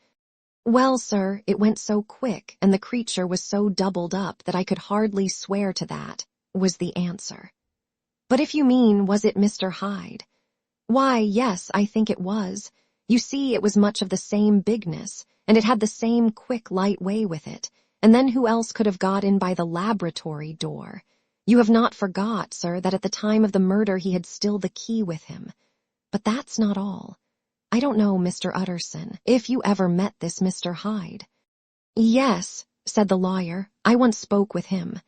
"Well, sir, it went so quick, and the creature was so doubled up that I could hardly swear to that," was the answer. "But if you mean, was it Mr. Hyde?" "Why, yes, I think it was. You see, it was much of the same bigness, and it had the same quick, light way with it. And then who else could have got in by the laboratory door? You have not forgot, sir, that at the time of the murder he had still the key with him. But that's not all. I don't know, Mr. Utterson, if you ever met this Mr. Hyde." "Yes," said the lawyer, "I once spoke with him."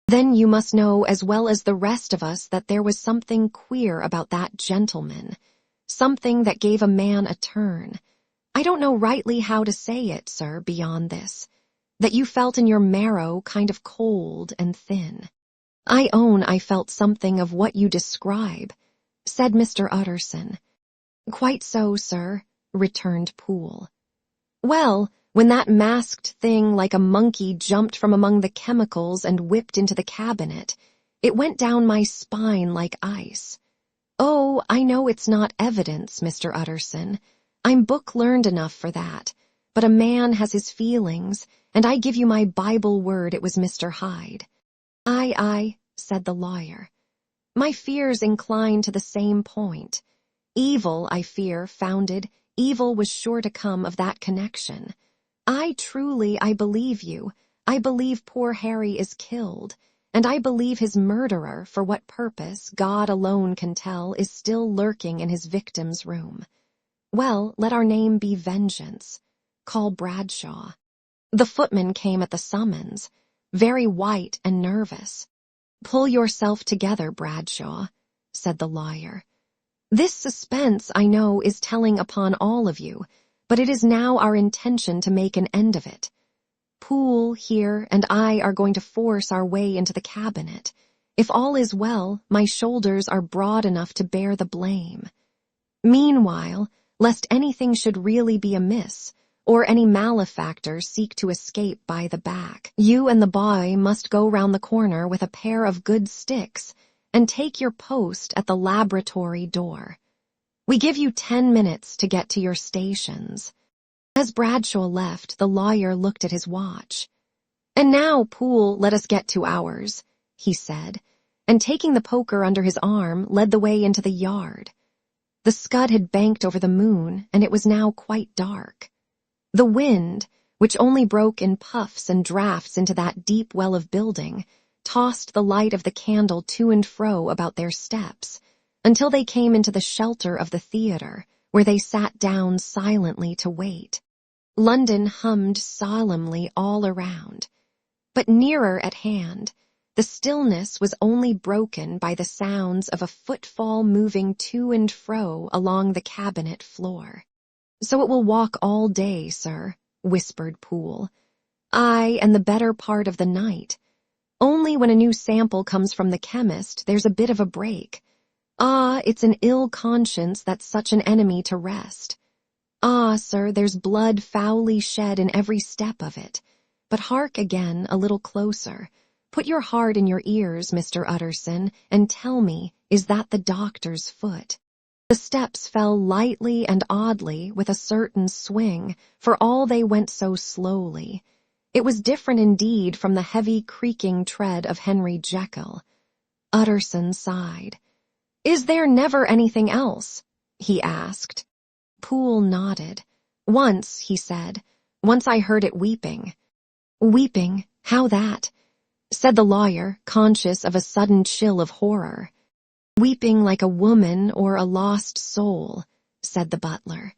"Then you must know as well as the rest of us that there was something queer about that gentleman, something that gave a man a turn. I don't know rightly how to say it, sir, beyond this, that you felt in your marrow kind of cold and thin." "I own I felt something of what you describe," said Mr. Utterson. "Quite so, sir," returned Poole. "Well, when that masked thing like a monkey jumped from among the chemicals and whipped into the cabinet, it went down my spine like ice. Oh, I know it's not evidence, Mr. Utterson. I'm book-learned enough for that, but a man has his feelings, and I give you my Bible word it was Mr. Hyde." Aye, said the lawyer. "My fears incline to the same point. Evil, I fear, founded, evil was sure to come of that connection. I believe you. I believe poor Harry is killed, and I believe his murderer, for what purpose, God alone can tell, is still lurking in his victim's room. Well, let our name be Vengeance. Call Bradshaw." The footman came at the summons, very white and nervous. "Pull yourself together, Bradshaw," said the lawyer. "This suspense, I know, is telling upon all of you, but it is now our intention to make an end of it. Poole, here, and I are going to force our way into the cabinet. If all is well, my shoulders are broad enough to bear the blame. Meanwhile, lest anything should really be amiss, or any malefactor seek to escape by the back, you and the boy must go round the corner with a pair of good sticks and take your post at the laboratory door. We give you 10 minutes to get to your stations." As Bradshaw left, the lawyer looked at his watch. "And now, Poole, let us get to ours," he said, and taking the poker under his arm, led the way into the yard. The scud had banked over the moon, and it was now quite dark. The wind, which only broke in puffs and draughts into that deep well of building, tossed the light of the candle to and fro about their steps, until they came into the shelter of the theater, where they sat down silently to wait. London hummed solemnly all around, but nearer at hand, the stillness was only broken by the sounds of a footfall moving to and fro along the cabinet floor. "So it will walk all day, sir," whispered Poole. "Aye, and the better part of the night. Only when a new sample comes from the chemist, there's a bit of a break. Ah, it's an ill conscience that's such an enemy to rest. Ah, sir, there's blood foully shed in every step of it. But hark again, a little closer. Put your heart in your ears, Mr. Utterson, and tell me, is that the doctor's foot?" The steps fell lightly and oddly, with a certain swing, for all they went so slowly. It was different indeed from the heavy creaking tread of Henry Jekyll. Utterson sighed. "Is there never anything else?" he asked. Poole nodded. "Once," he said, "once I heard it weeping." "Weeping? How that?" said the lawyer, conscious of a sudden chill of horror. Weeping like a woman or a lost soul, said the butler.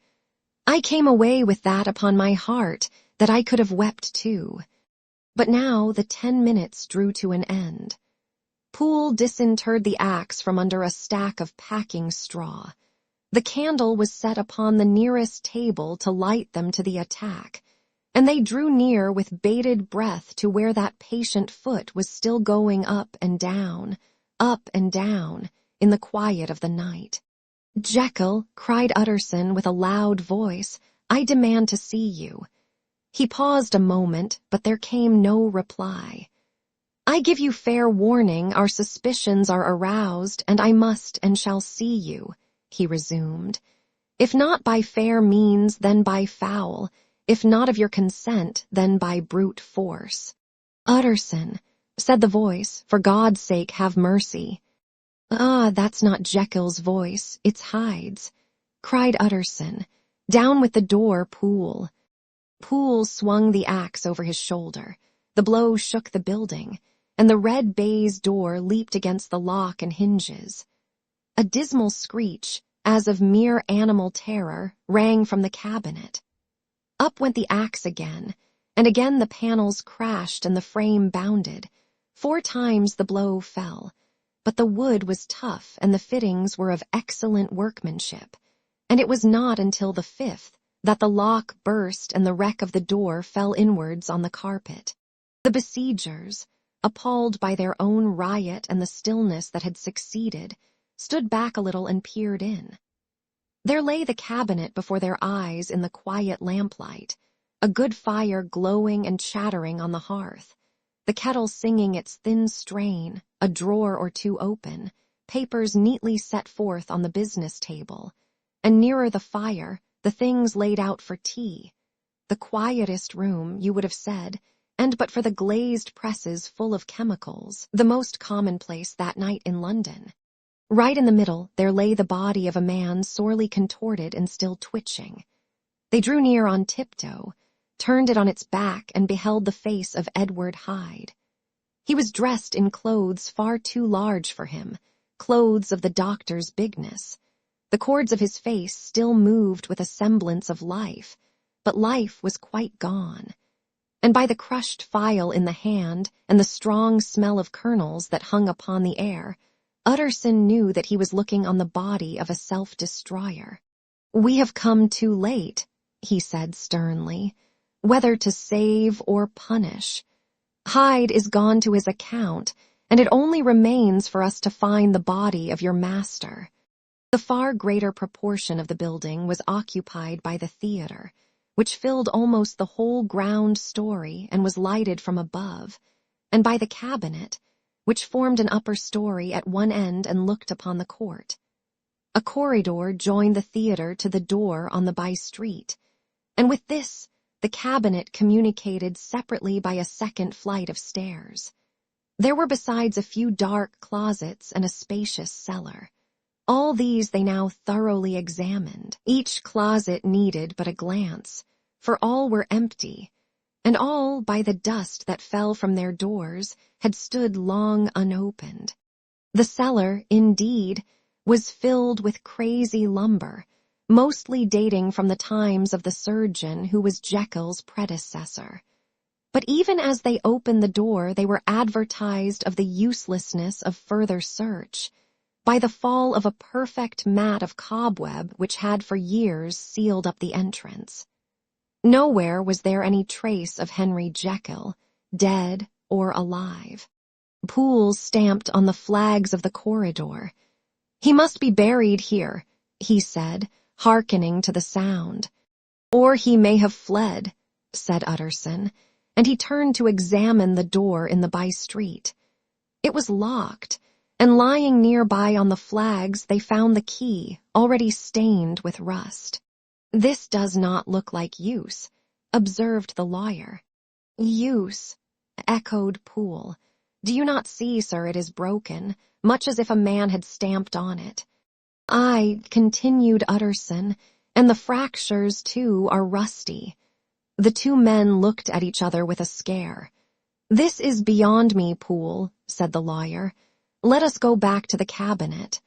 I came away with that upon my heart, that I could have wept too. But now the 10 minutes drew to an end. Poole disinterred the axe from under a stack of packing straw. The candle was set upon the nearest table to light them to the attack, and they drew near with bated breath to where that patient foot was still going up and down, in the quiet of the night. Jekyll, cried Utterson with a loud voice, I demand to see you. He paused a moment, but there came no reply. I give you fair warning, our suspicions are aroused, and I must and shall see you, he resumed. If not by fair means, then by foul. If not of your consent, then by brute force. Utterson, said the voice, for God's sake have mercy. Ah, that's not Jekyll's voice, it's Hyde's, cried Utterson. Down with the door, Poole. Poole swung the axe over his shoulder. The blow shook the building, and the red baize door leaped against the lock and hinges. A dismal screech, as of mere animal terror, rang from the cabinet. Up went the axe again, and again the panels crashed and the frame bounded. 4 times the blow fell, but the wood was tough and the fittings were of excellent workmanship, and it was not until the 5th that the lock burst and the wreck of the door fell inwards on the carpet. The besiegers, appalled by their own riot and the stillness that had succeeded, stood back a little and peered in. There lay the cabinet before their eyes in the quiet lamplight, a good fire glowing and chattering on the hearth, the kettle singing its thin strain, a drawer or two open, papers neatly set forth on the business table, and nearer the fire, the things laid out for tea. The quietest room, you would have said, and but for the glazed presses full of chemicals, the most commonplace that night in London. Right in the middle there lay the body of a man sorely contorted and still twitching. They drew near on tiptoe, turned it on its back, and beheld the face of Edward Hyde. He was dressed in clothes far too large for him, clothes of the doctor's bigness. The cords of his face still moved with a semblance of life, but life was quite gone. And by the crushed file in the hand and the strong smell of kernels that hung upon the air, Utterson knew that he was looking on the body of a self-destroyer. We have come too late, he said sternly, whether to save or punish. Hyde is gone to his account, and it only remains for us to find the body of your master. The far greater proportion of the building was occupied by the theater, which filled almost the whole ground story and was lighted from above, and by the cabinet, which formed an upper story at one end and looked upon the court. A corridor joined the theater to the door on the by-street, and with this the cabinet communicated separately by a second flight of stairs. There were besides a few dark closets and a spacious cellar. All these they now thoroughly examined. Each closet needed but a glance, for all were empty, and all, by the dust that fell from their doors, had stood long unopened. The cellar, indeed, was filled with crazy lumber, mostly dating from the times of the surgeon who was Jekyll's predecessor. But even as they opened the door, they were advertised of the uselessness of further search by the fall of a perfect mat of cobweb which had for years sealed up the entrance. Nowhere was there any trace of Henry Jekyll, dead or alive. Poole stamped on the flags of the corridor. He must be buried here, he said, hearkening to the sound. Or he may have fled, said Utterson, and he turned to examine the door in the by-street. It was locked, and lying nearby on the flags they found the key, already stained with rust. This does not look like use, observed the lawyer. Use, echoed Poole. Do you not see, sir, it is broken, much as if a man had stamped on it. Aye, continued Utterson, and the fractures, too, are rusty. The two men looked at each other with a scare. "This is beyond me, Poole," said the lawyer. "Let us go back to the cabinet."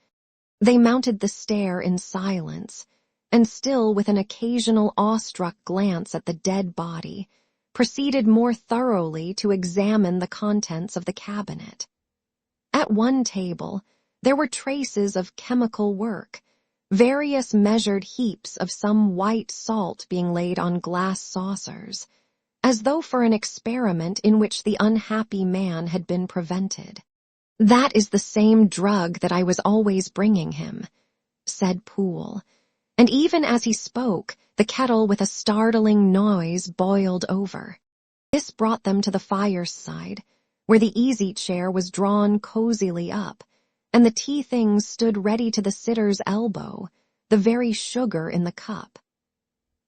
They mounted the stair in silence, and still with an occasional awestruck glance at the dead body, proceeded more thoroughly to examine the contents of the cabinet. At one table, there were traces of chemical work, various measured heaps of some white salt being laid on glass saucers, as though for an experiment in which the unhappy man had been prevented. "That is the same drug that I was always bringing him," said Poole, and even as he spoke, the kettle with a startling noise boiled over. This brought them to the fireside, where the easy-chair was drawn cozily up, and the tea-things stood ready to the sitter's elbow, the very sugar in the cup.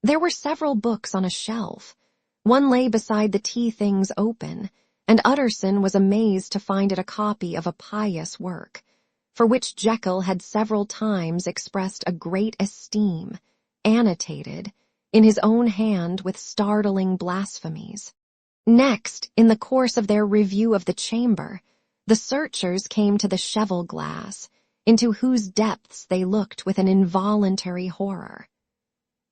There were several books on a shelf. One lay beside the tea-things open, and Utterson was amazed to find it a copy of a pious work, for which Jekyll had several times expressed a great esteem, annotated, in his own hand with startling blasphemies. Next, in the course of their review of the chamber, the searchers came to the cheval glass, into whose depths they looked with an involuntary horror.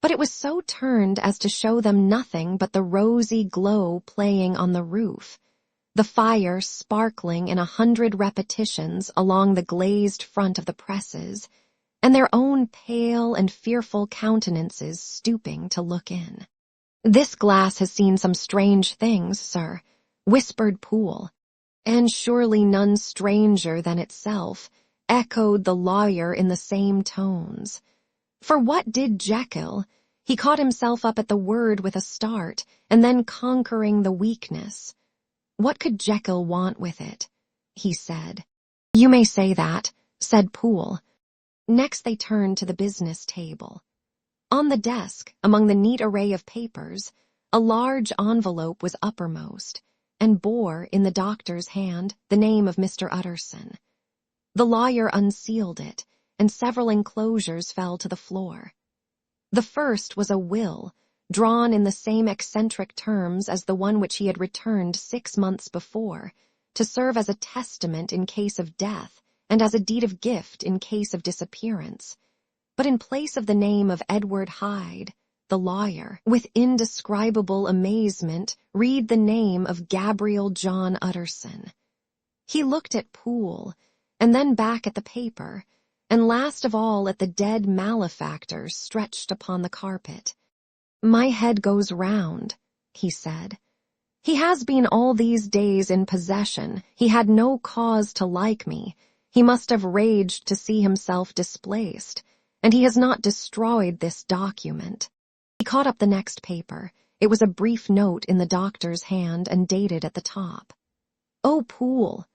But it was so turned as to show them nothing but the rosy glow playing on the roof, the fire sparkling in 100 repetitions along the glazed front of the presses, and their own pale and fearful countenances stooping to look in. "This glass has seen some strange things, sir," whispered Poole. "And surely none stranger than itself," echoed the lawyer in the same tones. For what did Jekyll? He caught himself up at the word with a start, and then conquering the weakness. "What could Jekyll want with it?" he said. "You may say that," said Poole. Next they turned to the business table. On the desk, among the neat array of papers, a large envelope was uppermost, and bore, in the doctor's hand, the name of Mr. Utterson. The lawyer unsealed it, and several enclosures fell to the floor. The first was a will, drawn in the same eccentric terms as the one which he had returned 6 months before, to serve as a testament in case of death and as a deed of gift in case of disappearance. But in place of the name of Edward Hyde, the lawyer, with indescribable amazement, read the name of Gabriel John Utterson. He looked at Poole, and then back at the paper, and last of all at the dead malefactor stretched upon the carpet. "My head goes round," he said. "He has been all these days in possession. He had no cause to like me. He must have raged to see himself displaced, and he has not destroyed this document." He caught up the next paper. It was a brief note in the doctor's hand and dated at the top. "Oh, Poole,"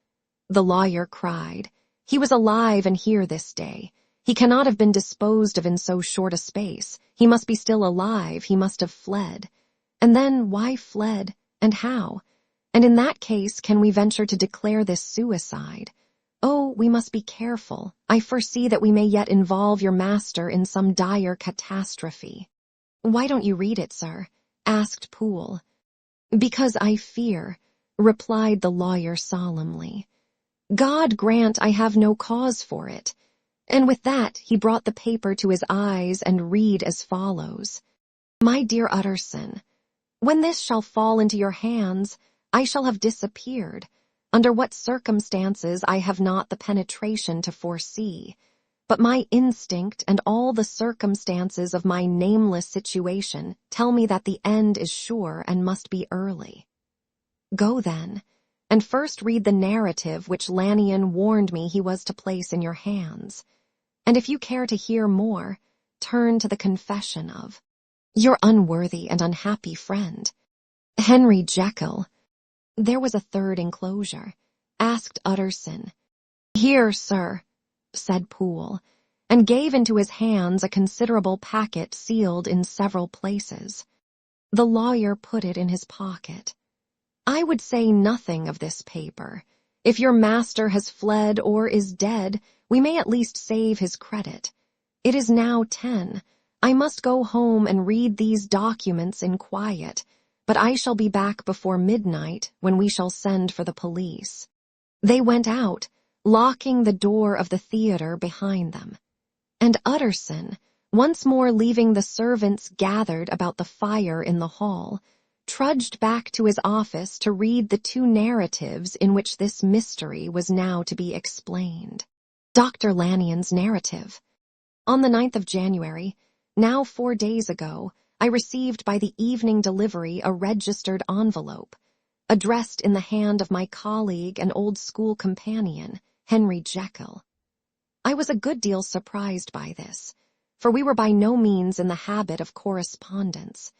the lawyer cried. "He was alive and here this day. He cannot have been disposed of in so short a space. He must be still alive. He must have fled. And then why fled, and how? And in that case, can we venture to declare this suicide? Oh, we must be careful. I foresee that we may yet involve your master in some dire catastrophe." "Why don't you read it, sir?" asked Poole. "Because I fear," replied the lawyer solemnly. "God grant I have no cause for it." And with that he brought the paper to his eyes and read as follows. "My dear Utterson, when this shall fall into your hands, I shall have disappeared. Under what circumstances I have not the penetration to foresee, but my instinct and all the circumstances of my nameless situation tell me that the end is sure and must be early. Go then, and first read the narrative which Lanyon warned me he was to place in your hands. And if you care to hear more, turn to the confession of your unworthy and unhappy friend, Henry Jekyll." There was a third enclosure. Asked Utterson. "Here, sir," said Poole, and gave into his hands a considerable packet sealed in several places. The lawyer put it in his pocket. "I would say nothing of this paper. If your master has fled or is dead, we may at least save his credit. It is now 10. I must go home and read these documents in quiet. but I shall be back before midnight, when we shall send for the police." They went out, locking the door of the theater behind them. And Utterson, once more leaving the servants gathered about the fire in the hall, trudged back to his office to read the two narratives in which this mystery was now to be explained. Dr. Lannion's narrative. On the 9th of January, now 4 days ago, I received by the evening delivery a registered envelope, addressed in the hand of my colleague and old school companion, Henry Jekyll. I was a good deal surprised by this, for we were by no means in the habit of correspondence.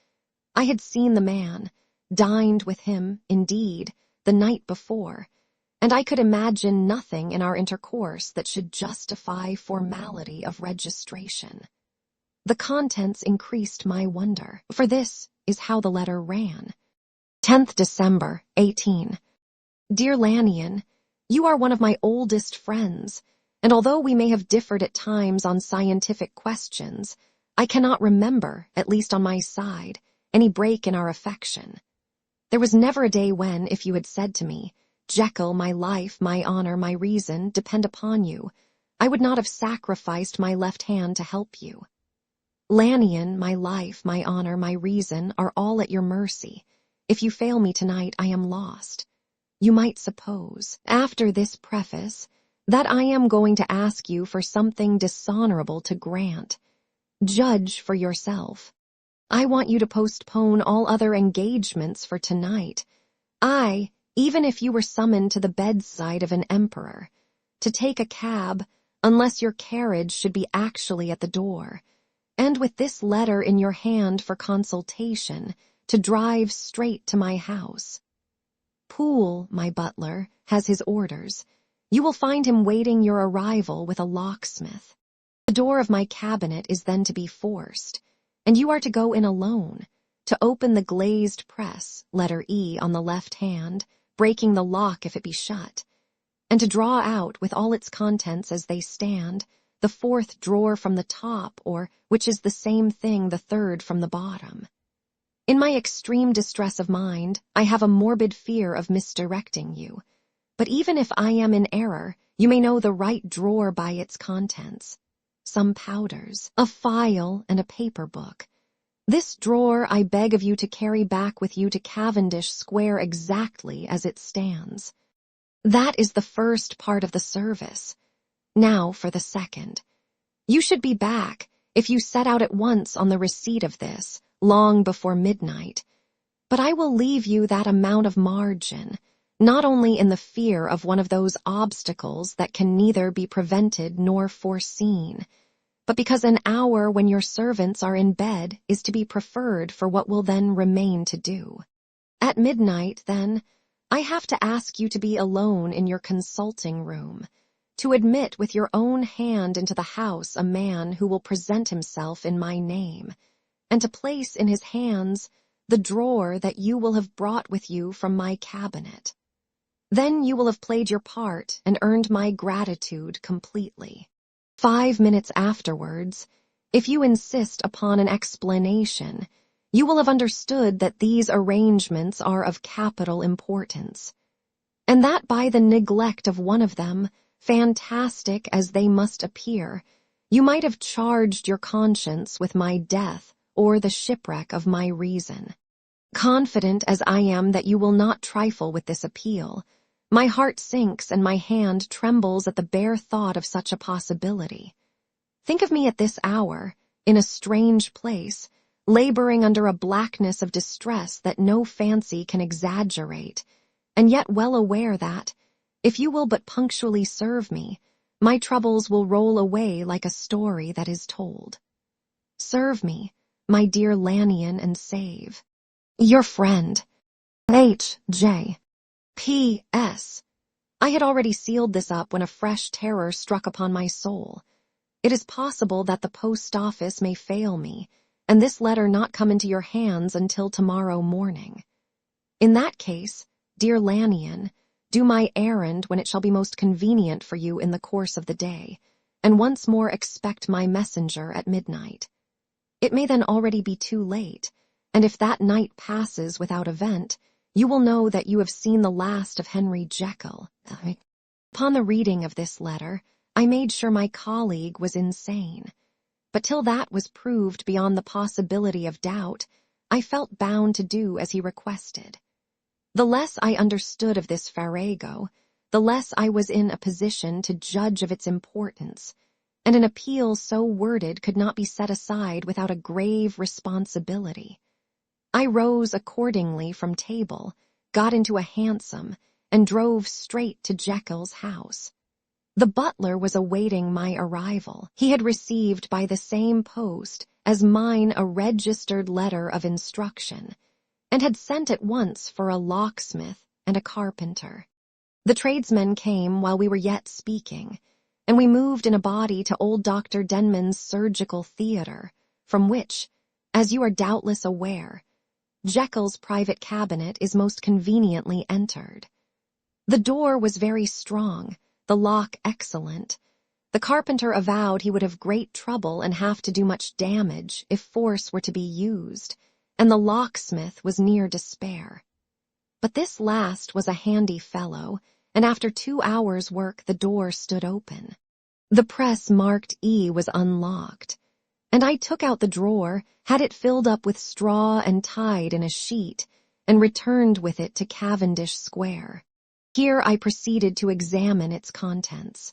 I had seen the man, dined with him, indeed, the night before, and I could imagine nothing in our intercourse that should justify formality of registration. The contents increased my wonder, for this is how the letter ran. 10th December, 18. Dear Lannion, you are one of my oldest friends, and although we may have differed at times on scientific questions, I cannot remember, at least on my side, any break in our affection. There was never a day when, if you had said to me, "Jekyll, my life, my honor, my reason, depend upon you," I would not have sacrificed my left hand to help you. Lannion, my life, my honor, my reason are all at your mercy. If you fail me tonight, I am lost. You might suppose, after this preface, that I am going to ask you for something dishonorable to grant. Judge for yourself. I want you to postpone all other engagements for tonight. Even if you were summoned to the bedside of an emperor, to take a cab, unless your carriage should be actually at the door, and with this letter in your hand for consultation, to drive straight to my house. Poole, my butler, has his orders. You will find him waiting your arrival with a locksmith. The door of my cabinet is then to be forced, and you are to go in alone, to open the glazed press, letter E on the left hand, breaking the lock if it be shut, and to draw out with all its contents as they stand, the fourth drawer from the top, or, which is the same thing, the third from the bottom. In my extreme distress of mind, I have a morbid fear of misdirecting you. But even if I am in error, you may know the right drawer by its contents. Some powders, a file, and a paper book. This drawer I beg of you to carry back with you to Cavendish Square exactly as it stands. That is the first part of the service. Now for the second. You should be back, if you set out at once on the receipt of this, long before midnight. But I will leave you that amount of margin, not only in the fear of one of those obstacles that can neither be prevented nor foreseen, but because an hour when your servants are in bed is to be preferred for what will then remain to do. At midnight, then, I have to ask you to be alone in your consulting room, to admit with your own hand into the house a man who will present himself in my name, and to place in his hands the drawer that you will have brought with you from my cabinet. Then you will have played your part and earned my gratitude completely. 5 minutes afterwards, if you insist upon an explanation, you will have understood that these arrangements are of capital importance, and that by the neglect of one of them, fantastic as they must appear, you might have charged your conscience with my death or the shipwreck of my reason. Confident as I am that you will not trifle with this appeal, my heart sinks and my hand trembles at the bare thought of such a possibility. Think of me at this hour, in a strange place, laboring under a blackness of distress that no fancy can exaggerate, and yet well aware that, if you will but punctually serve me, my troubles will roll away like a story that is told. Serve me, my dear Lannion, and save. Your friend, H.J. P.S. I had already sealed this up when a fresh terror struck upon my soul. It is possible that the post office may fail me, and this letter not come into your hands until tomorrow morning. In that case, dear Lannion, do my errand when it shall be most convenient for you in the course of the day, and once more expect my messenger at midnight. It may then already be too late, and if that night passes without event, you will know that you have seen the last of Henry Jekyll. Upon the reading of this letter, I made sure my colleague was insane. But till that was proved beyond the possibility of doubt, I felt bound to do as he requested. The less I understood of this farrago, the less I was in a position to judge of its importance, and an appeal so worded could not be set aside without a grave responsibility. I rose accordingly from table, got into a hansom, and drove straight to Jekyll's house. The butler was awaiting my arrival. He had received by the same post as mine a registered letter of instruction, and had sent at once for a locksmith and a carpenter. The tradesmen came while we were yet speaking, and we moved in a body to old Dr. Denman's surgical theatre, from which, as you are doubtless aware, Jekyll's private cabinet is most conveniently entered. The door was very strong, the lock excellent. The carpenter avowed he would have great trouble and have to do much damage if force were to be used, and the locksmith was near despair. But this last was a handy fellow, and after 2 hours' work the door stood open. The press marked E was unlocked, and I took out the drawer, had it filled up with straw and tied in a sheet, and returned with it to Cavendish Square. Here I proceeded to examine its contents.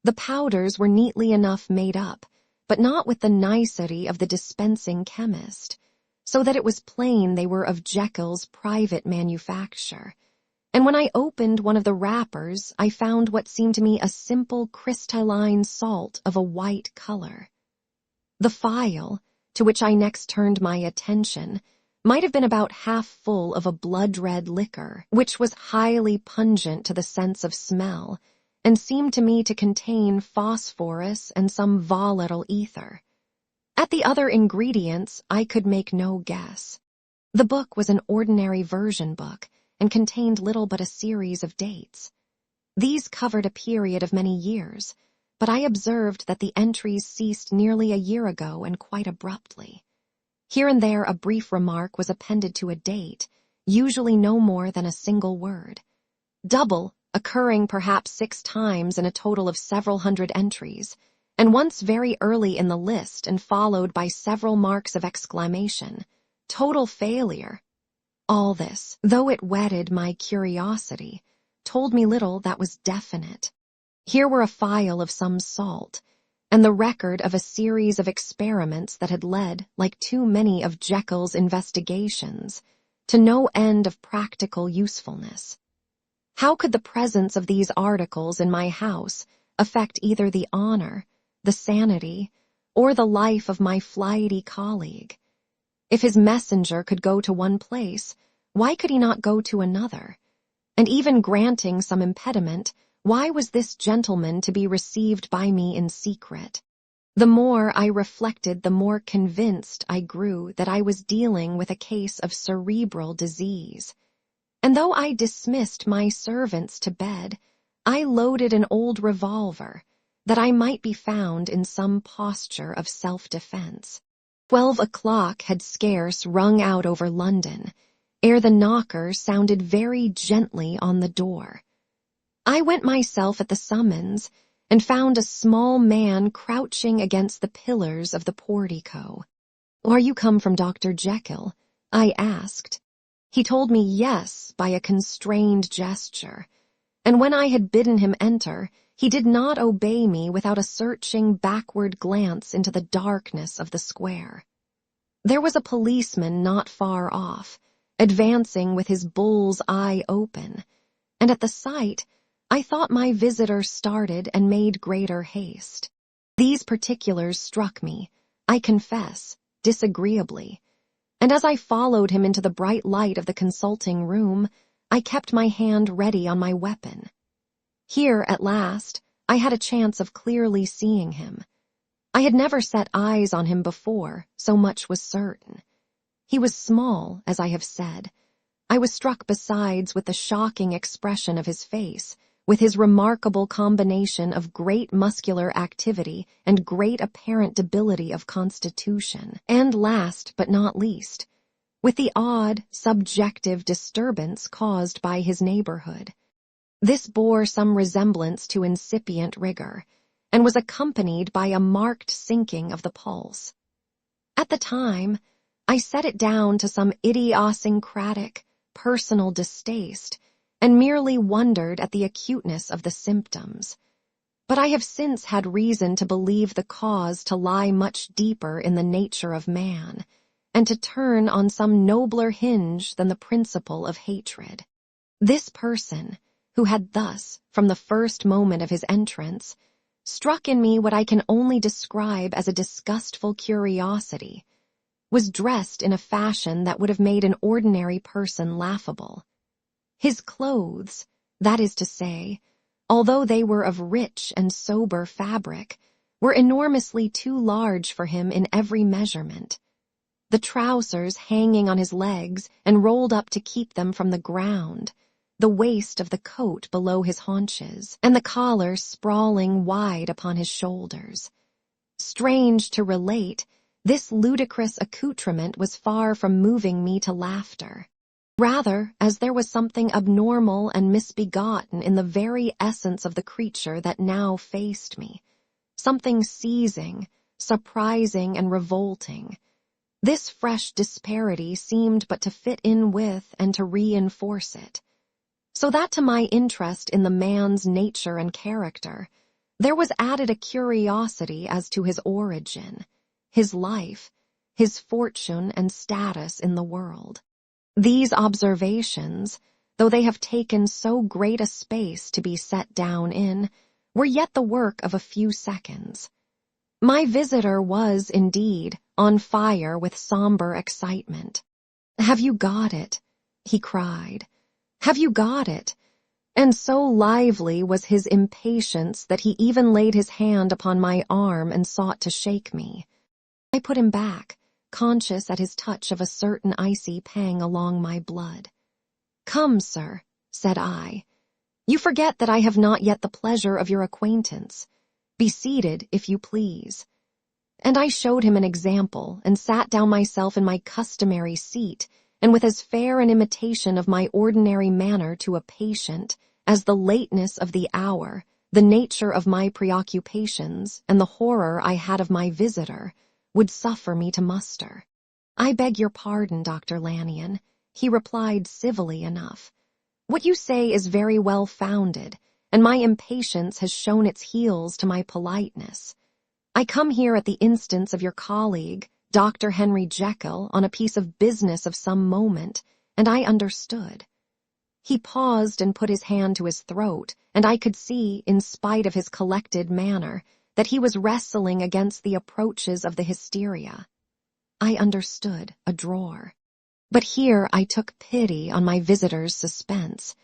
The powders were neatly enough made up, but not with the nicety of the dispensing chemist, so that it was plain they were of Jekyll's private manufacture. And when I opened one of the wrappers, I found what seemed to me a simple crystalline salt of a white color. The phial, to which I next turned my attention, might have been about half full of a blood-red liquor, which was highly pungent to the sense of smell, and seemed to me to contain phosphorus and some volatile ether. At the other ingredients I could make no guess. The book was an ordinary version book, and contained little but a series of dates. These covered a period of many years, but I observed that the entries ceased nearly a year ago and quite abruptly. Here and there a brief remark was appended to a date, usually no more than a single word. Double, occurring perhaps 6 times in a total of several hundred entries, and once very early in the list and followed by several marks of exclamation. Total failure. All this, though it whetted my curiosity, told me little that was definite. Here were a phial of some salt, and the record of a series of experiments that had led, like too many of Jekyll's investigations, to no end of practical usefulness. How could the presence of these articles in my house affect either the honor, the sanity, or the life of my flighty colleague? If his messenger could go to one place, why could he not go to another? And even granting some impediment, why was this gentleman to be received by me in secret? The more I reflected, the more convinced I grew that I was dealing with a case of cerebral disease. And though I dismissed my servants to bed, I loaded an old revolver, that I might be found in some posture of self-defense. 12 o'clock had scarce rung out over London, ere the knocker sounded very gently on the door. I went myself at the summons, and found a small man crouching against the pillars of the portico. "Are you come from Dr. Jekyll?" I asked. He told me yes by a constrained gesture, and when I had bidden him enter, he did not obey me without a searching backward glance into the darkness of the square. There was a policeman not far off, advancing with his bull's eye open, and at the sight I thought my visitor started and made greater haste. These particulars struck me, I confess, disagreeably, and as I followed him into the bright light of the consulting room, I kept my hand ready on my weapon. Here, at last, I had a chance of clearly seeing him. I had never set eyes on him before, so much was certain. He was small, as I have said. I was struck besides with the shocking expression of his face, with his remarkable combination of great muscular activity and great apparent debility of constitution, and last but not least, with the odd, subjective disturbance caused by his neighborhood. This bore some resemblance to incipient rigor, and was accompanied by a marked sinking of the pulse. At the time, I set it down to some idiosyncratic, personal distaste, and merely wondered at the acuteness of the symptoms. But I have since had reason to believe the cause to lie much deeper in the nature of man, and to turn on some nobler hinge than the principle of hatred. This person, who had thus, from the first moment of his entrance, struck in me what I can only describe as a disgustful curiosity, was dressed in a fashion that would have made an ordinary person laughable. His clothes, that is to say, although they were of rich and sober fabric, were enormously too large for him in every measurement. The trousers hanging on his legs and rolled up to keep them from the ground, the waist of the coat below his haunches, and the collar sprawling wide upon his shoulders. Strange to relate, this ludicrous accoutrement was far from moving me to laughter. Rather, as there was something abnormal and misbegotten in the very essence of the creature that now faced me, something seizing, surprising, and revolting. This fresh disparity seemed but to fit in with and to reinforce it. So that to my interest in the man's nature and character, there was added a curiosity as to his origin, his life, his fortune and status in the world. These observations, though they have taken so great a space to be set down in, were yet the work of a few seconds. My visitor was, indeed, on fire with somber excitement. "Have you got it?" he cried. "Have you got it?" And so lively was his impatience that he even laid his hand upon my arm and sought to shake me. I put him back, conscious at his touch of a certain icy pang along my blood. "Come, sir," said I. "You forget that I have not yet the pleasure of your acquaintance. Be seated, if you please." And I showed him an example, and sat down myself in my customary seat, and with as fair an imitation of my ordinary manner to a patient, as the lateness of the hour, the nature of my preoccupations, and the horror I had of my visitor, would suffer me to muster. "I beg your pardon, Dr. Lanyon," he replied civilly enough. "What you say is very well founded, and my impatience has shown its heels to my politeness. I come here at the instance of your colleague, Dr. Henry Jekyll, on a piece of business of some moment, and I understood." He paused and put his hand to his throat, and I could see, in spite of his collected manner, that he was wrestling against the approaches of the hysteria. I understood a drawer. But here I took pity on my visitor's suspense,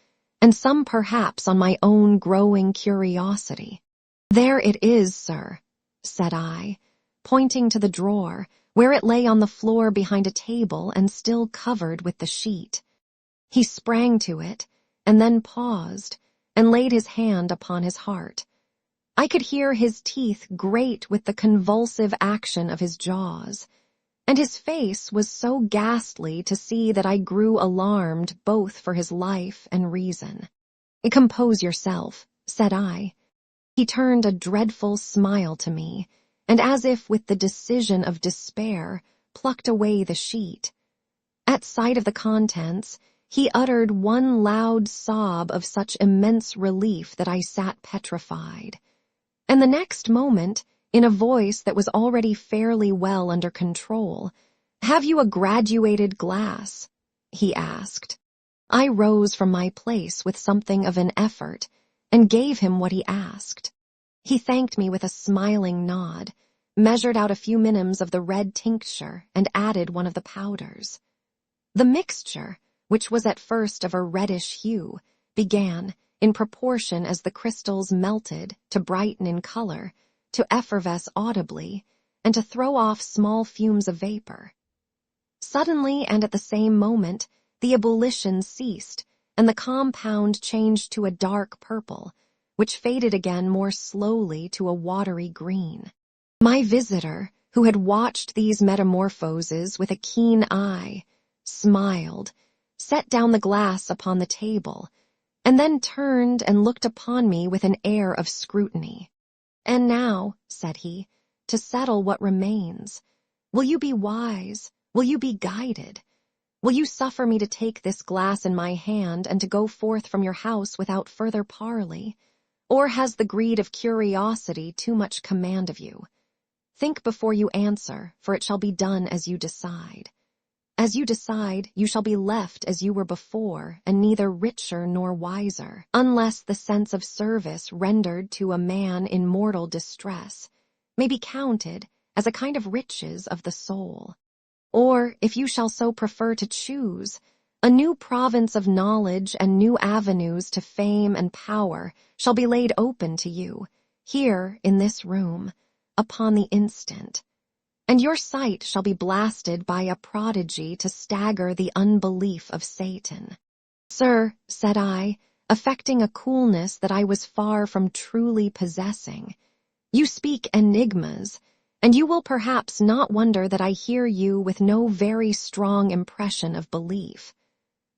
and some perhaps on my own growing curiosity. "There it is, sir," said I, pointing to the drawer, where it lay on the floor behind a table and still covered with the sheet. He sprang to it, and then paused, and laid his hand upon his heart. I could hear his teeth grate with the convulsive action of his jaws, and his face was so ghastly to see that I grew alarmed both for his life and reason. "Compose yourself," said I. He turned a dreadful smile to me, and as if with the decision of despair, plucked away the sheet. At sight of the contents, he uttered one loud sob of such immense relief that I sat petrified. And the next moment, in a voice that was already fairly well under control, "Have you a graduated glass?" he asked. I rose from my place with something of an effort, and gave him what he asked. He thanked me with a smiling nod, measured out a few minims of the red tincture, and added one of the powders. The mixture, which was at first of a reddish hue, began, in proportion as the crystals melted, to brighten in color, to effervesce audibly, and to throw off small fumes of vapor. Suddenly and at the same moment, the ebullition ceased, and the compound changed to a dark purple, which faded again more slowly to a watery green. My visitor, who had watched these metamorphoses with a keen eye, smiled, set down the glass upon the table, and then turned and looked upon me with an air of scrutiny. "And now," said he, "to settle what remains. Will you be wise? Will you be guided? Will you suffer me to take this glass in my hand and to go forth from your house without further parley? Or has the greed of curiosity too much command of you? Think before you answer, for it shall be done as you decide. As you decide, you shall be left as you were before, and neither richer nor wiser, unless the sense of service rendered to a man in mortal distress may be counted as a kind of riches of the soul. Or, if you shall so prefer to choose, a new province of knowledge and new avenues to fame and power shall be laid open to you, here in this room, upon the instant. And your sight shall be blasted by a prodigy to stagger the unbelief of Satan." "Sir," said I, affecting a coolness that I was far from truly possessing, "you speak enigmas, and you will perhaps not wonder that I hear you with no very strong impression of belief.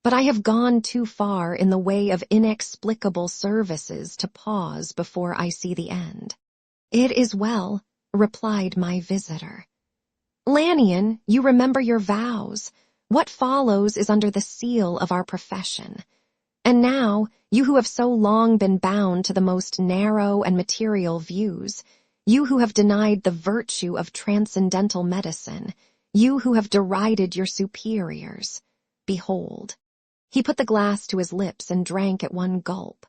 But I have gone too far in the way of inexplicable services to pause before I see the end." "It is well," replied my visitor. "Lanyon, you remember your vows. What follows is under the seal of our profession. And now, you who have so long been bound to the most narrow and material views, you who have denied the virtue of transcendental medicine, you who have derided your superiors, behold." He put the glass to his lips and drank at one gulp.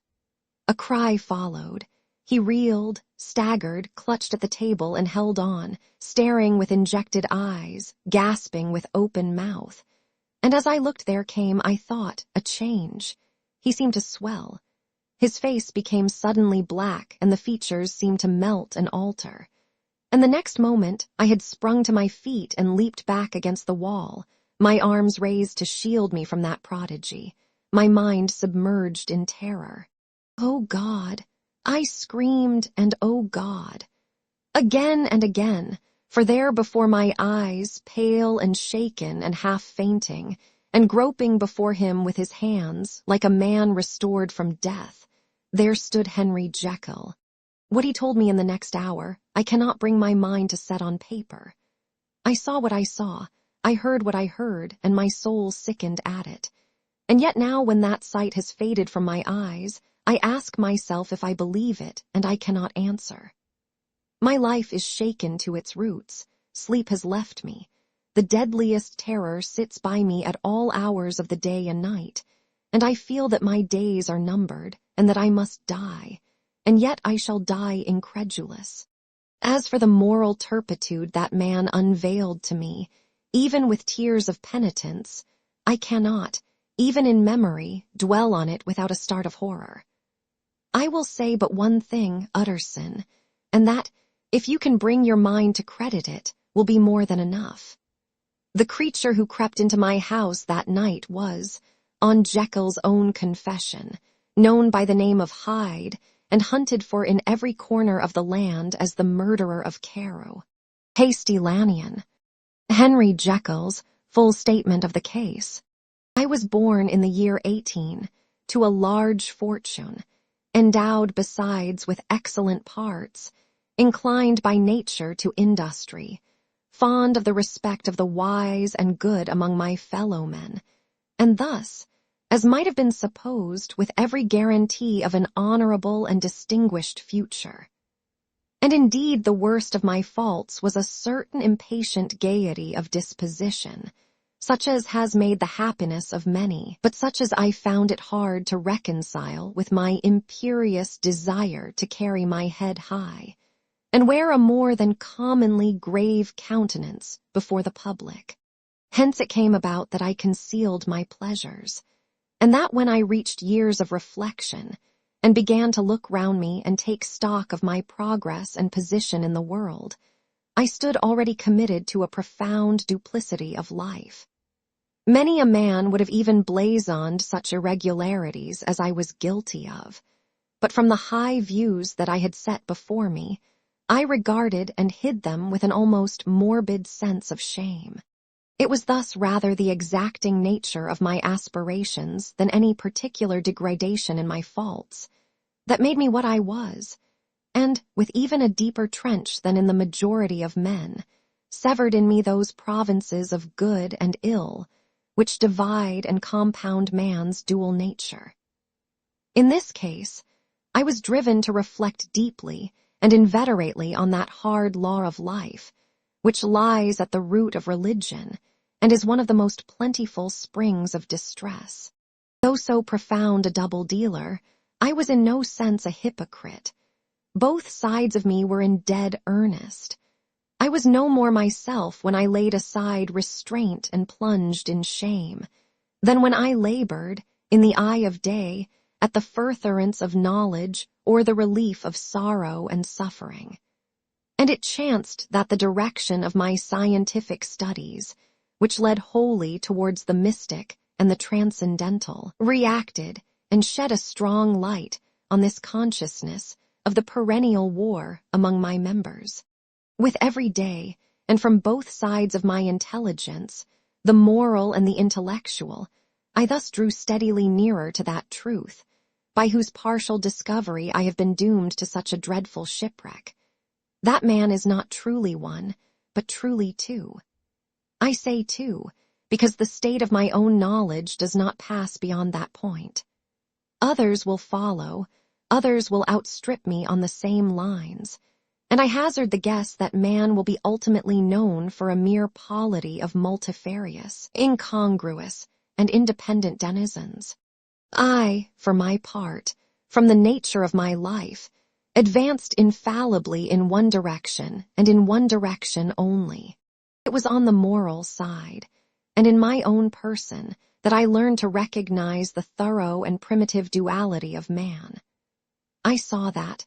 A cry followed. He reeled, staggered, clutched at the table, and held on, staring with injected eyes, gasping with open mouth. And as I looked there came, I thought, a change. He seemed to swell. His face became suddenly black, and the features seemed to melt and alter. And the next moment I had sprung to my feet and leaped back against the wall, my arms raised to shield me from that prodigy, my mind submerged in terror. "Oh God!" I screamed, and oh God! Again and again, for there before my eyes, pale and shaken and half fainting, and groping before him with his hands, like a man restored from death, there stood Henry Jekyll. What he told me in the next hour, I cannot bring my mind to set on paper. I saw what I saw, I heard what I heard, and my soul sickened at it. And yet now when that sight has faded from my eyes, I ask myself if I believe it, and I cannot answer. My life is shaken to its roots. Sleep has left me. The deadliest terror sits by me at all hours of the day and night, and I feel that my days are numbered, and that I must die, and yet I shall die incredulous. As for the moral turpitude that man unveiled to me, even with tears of penitence, I cannot, even in memory, dwell on it without a start of horror. I will say but one thing, Utterson, and that, if you can bring your mind to credit it, will be more than enough. The creature who crept into my house that night was, on Jekyll's own confession, known by the name of Hyde, and hunted for in every corner of the land as the murderer of Carew. Hasty Lanyon. Henry Jekyll's full statement of the case. I was born in the year 18, to a large fortune, endowed besides with excellent parts, inclined by nature to industry, fond of the respect of the wise and good among my fellow-men, and thus, as might have been supposed, with every guarantee of an honorable and distinguished future. And indeed the worst of my faults was a certain impatient gaiety of disposition, such as has made the happiness of many, but such as I found it hard to reconcile with my imperious desire to carry my head high, and wear a more than commonly grave countenance before the public. Hence it came about that I concealed my pleasures, and that when I reached years of reflection, and began to look round me and take stock of my progress and position in the world, I stood already committed to a profound duplicity of life. Many a man would have even blazoned such irregularities as I was guilty of, but from the high views that I had set before me, I regarded and hid them with an almost morbid sense of shame. It was thus rather the exacting nature of my aspirations than any particular degradation in my faults that made me what I was, and, with even a deeper trench than in the majority of men, severed in me those provinces of good and ill which divide and compound man's dual nature. In this case, I was driven to reflect deeply and inveterately on that hard law of life, which lies at the root of religion and is one of the most plentiful springs of distress. Though so profound a double-dealer, I was in no sense a hypocrite. Both sides of me were in dead earnest. I was no more myself when I laid aside restraint and plunged in shame, than when I labored, in the eye of day, at the furtherance of knowledge or the relief of sorrow and suffering. And it chanced that the direction of my scientific studies, which led wholly towards the mystic and the transcendental, reacted and shed a strong light on this consciousness of the perennial war among my members. With every day, and from both sides of my intelligence, the moral and the intellectual, I thus drew steadily nearer to that truth, by whose partial discovery I have been doomed to such a dreadful shipwreck. That man is not truly one, but truly two. I say two, because the state of my own knowledge does not pass beyond that point. Others will follow, others will outstrip me on the same lines, and I hazard the guess that man will be ultimately known for a mere polity of multifarious, incongruous, and independent denizens. I, for my part, from the nature of my life, advanced infallibly in one direction and in one direction only. It was on the moral side, and in my own person, that I learned to recognize the thorough and primitive duality of man. I saw that,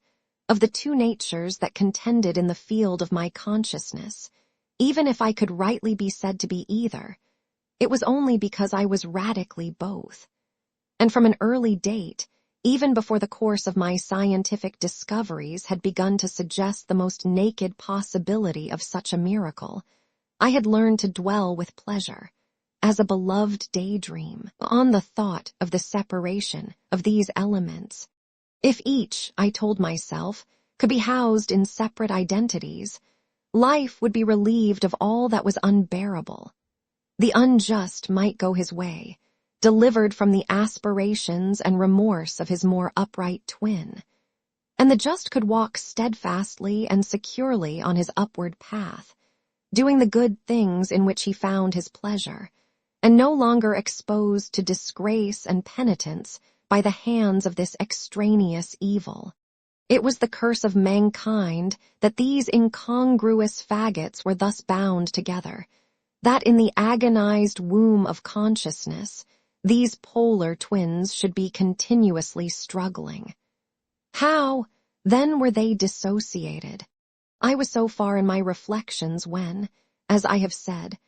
of the two natures that contended in the field of my consciousness, even if I could rightly be said to be either, it was only because I was radically both. And from an early date, even before the course of my scientific discoveries had begun to suggest the most naked possibility of such a miracle, I had learned to dwell with pleasure, as a beloved daydream, on the thought of the separation of these elements. If each, I told myself, could be housed in separate identities, life would be relieved of all that was unbearable. The unjust might go his way, delivered from the aspirations and remorse of his more upright twin, and the just could walk steadfastly and securely on his upward path, doing the good things in which he found his pleasure, and no longer exposed to disgrace and penitence by the hands of this extraneous evil. It was the curse of mankind that these incongruous faggots were thus bound together, that in the agonized womb of consciousness, these polar twins should be continuously struggling. How, then, were they dissociated? I was so far in my reflections when, as I have said,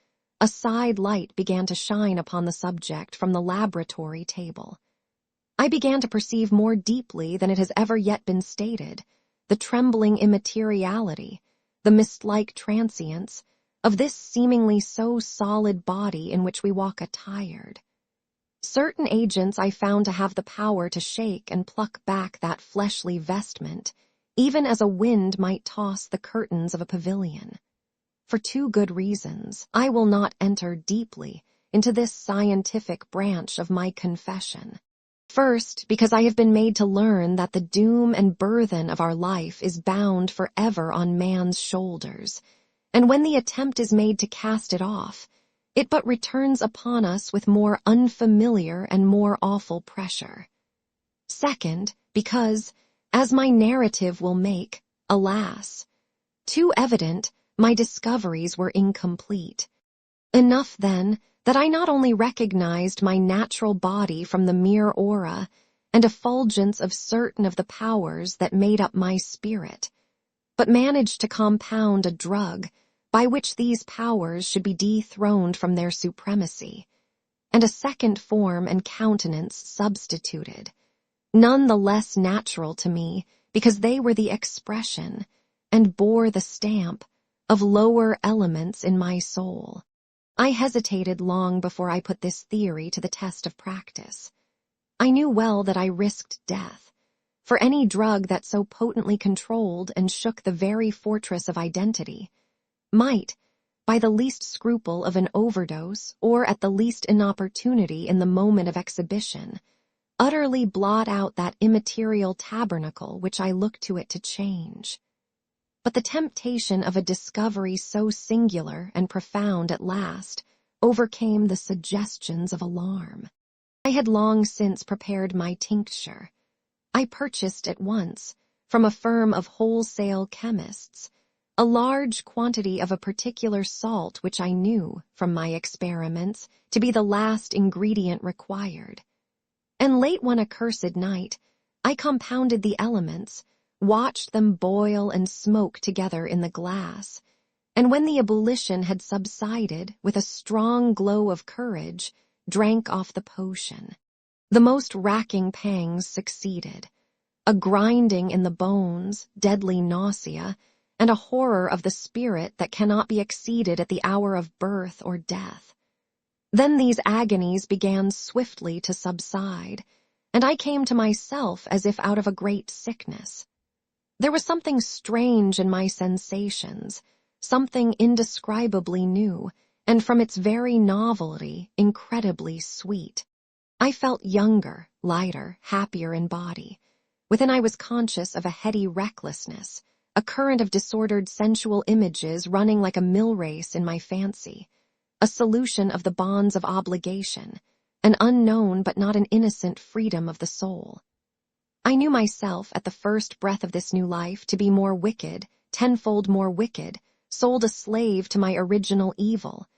a side light began to shine upon the subject from the laboratory table. I began to perceive more deeply than it has ever yet been stated the trembling immateriality, the mist-like transience, of this seemingly so solid body in which we walk attired. Certain agents I found to have the power to shake and pluck back that fleshly vestment, even as a wind might toss the curtains of a pavilion. For two good reasons, I will not enter deeply into this scientific branch of my confession. First, because I have been made to learn that the doom and burthen of our life is bound forever on man's shoulders, and when the attempt is made to cast it off, it but returns upon us with more unfamiliar and more awful pressure. Second, because, as my narrative will make, alas, too evident, my discoveries were incomplete. Enough, then, that I not only recognized my natural body from the mere aura and effulgence of certain of the powers that made up my spirit, but managed to compound a drug by which these powers should be dethroned from their supremacy, and a second form and countenance substituted, none the less natural to me because they were the expression, and bore the stamp, of lower elements in my soul. I hesitated long before I put this theory to the test of practice. I knew well that I risked death, for any drug that so potently controlled and shook the very fortress of identity might, by the least scruple of an overdose or at the least inopportunity in the moment of exhibition, utterly blot out that immaterial tabernacle which I looked to it to change. But the temptation of a discovery so singular and profound at last overcame the suggestions of alarm. I had long since prepared my tincture. I purchased at once, from a firm of wholesale chemists, a large quantity of a particular salt which I knew, from my experiments, to be the last ingredient required. And late one accursed night, I compounded the elements, watched them boil and smoke together in the glass, and when the ebullition had subsided, with a strong glow of courage, drank off the potion. The most racking pangs succeeded, a grinding in the bones, deadly nausea, and a horror of the spirit that cannot be exceeded at the hour of birth or death. Then these agonies began swiftly to subside, and I came to myself as if out of a great sickness. There was something strange in my sensations, something indescribably new, and from its very novelty, incredibly sweet. I felt younger, lighter, happier in body. Within I was conscious of a heady recklessness, a current of disordered sensual images running like a mill race in my fancy, a solution of the bonds of obligation, an unknown but not an innocent freedom of the soul. I knew myself at the first breath of this new life to be more wicked, tenfold more wicked, sold a slave to my original evil,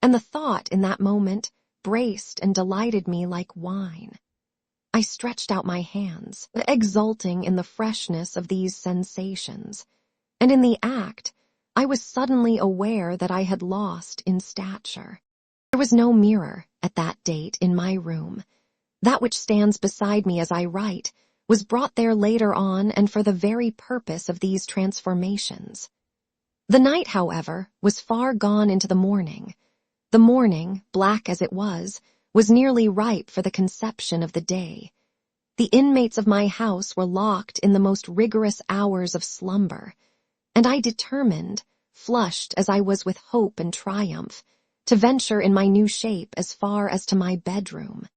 and the thought in that moment braced and delighted me like wine. I stretched out my hands, exulting in the freshness of these sensations, and in the act, I was suddenly aware that I had lost in stature. There was no mirror, at that date, in my room. That which stands beside me as I write was brought there later on and for the very purpose of these transformations. The night, however, was far gone into the morning. The morning, black as it was nearly ripe for the conception of the day. The inmates of my house were locked in the most rigorous hours of slumber, and I determined, flushed as I was with hope and triumph, to venture in my new shape as far as to my bedroom.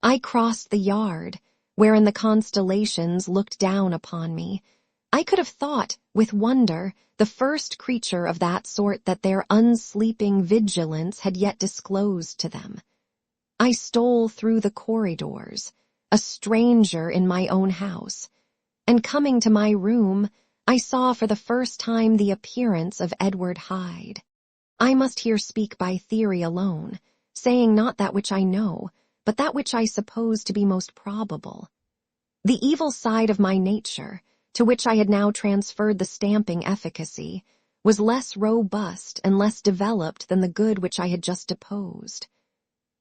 I crossed the yard, wherein the constellations looked down upon me. I could have thought, with wonder, the first creature of that sort that their unsleeping vigilance had yet disclosed to them. I stole through the corridors, a stranger in my own house, and coming to my room, I saw for the first time the appearance of Edward Hyde. I must here speak by theory alone, saying not that which I know, but that which I suppose to be most probable. The evil side of my nature, to which I had now transferred the stamping efficacy, was less robust and less developed than the good which I had just deposed.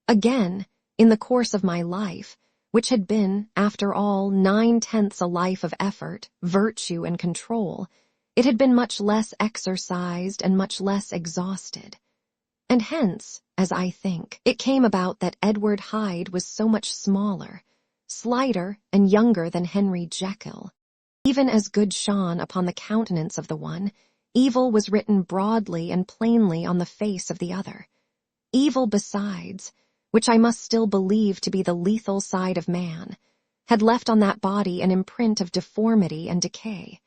Again, in the course of my life, which had been, after all, 9/10 a life of effort, virtue, and control, it had been much less exercised and much less exhausted. And hence, as I think, it came about that Edward Hyde was so much smaller, slighter, and younger than Henry Jekyll. Even as good shone upon the countenance of the one, evil was written broadly and plainly on the face of the other. Evil besides, which I must still believe to be the lethal side of man, had left on that body an imprint of deformity and decay.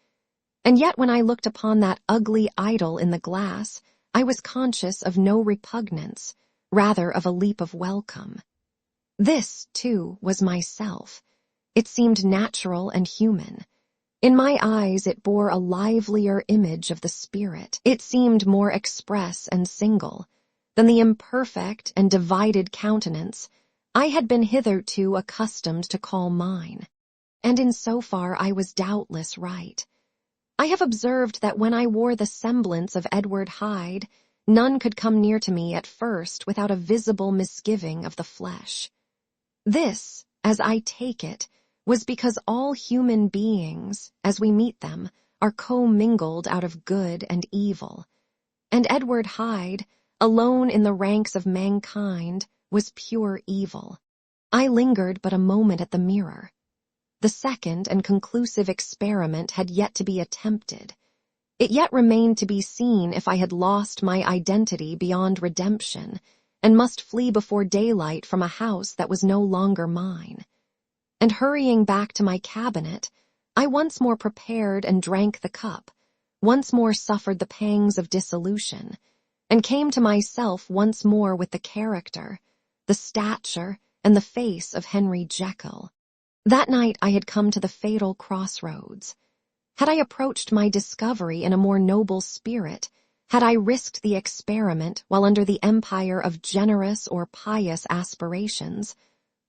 And yet when I looked upon that ugly idol in the glass, I was conscious of no repugnance, rather of a leap of welcome. This, too, was myself. It seemed natural and human. In my eyes it bore a livelier image of the spirit. It seemed more express and single than the imperfect and divided countenance I had been hitherto accustomed to call mine. And in so far I was doubtless right. I have observed that when I wore the semblance of Edward Hyde, none could come near to me at first without a visible misgiving of the flesh. This, as I take it, was because all human beings, as we meet them, are commingled out of good and evil, and Edward Hyde, alone in the ranks of mankind, was pure evil. I lingered but a moment at the mirror. The second and conclusive experiment had yet to be attempted. It yet remained to be seen if I had lost my identity beyond redemption and must flee before daylight from a house that was no longer mine. And hurrying back to my cabinet, I once more prepared and drank the cup, once more suffered the pangs of dissolution, and came to myself once more with the character, the stature, and the face of Henry Jekyll. That night I had come to the fatal crossroads. Had I approached my discovery in a more noble spirit, had I risked the experiment while under the empire of generous or pious aspirations,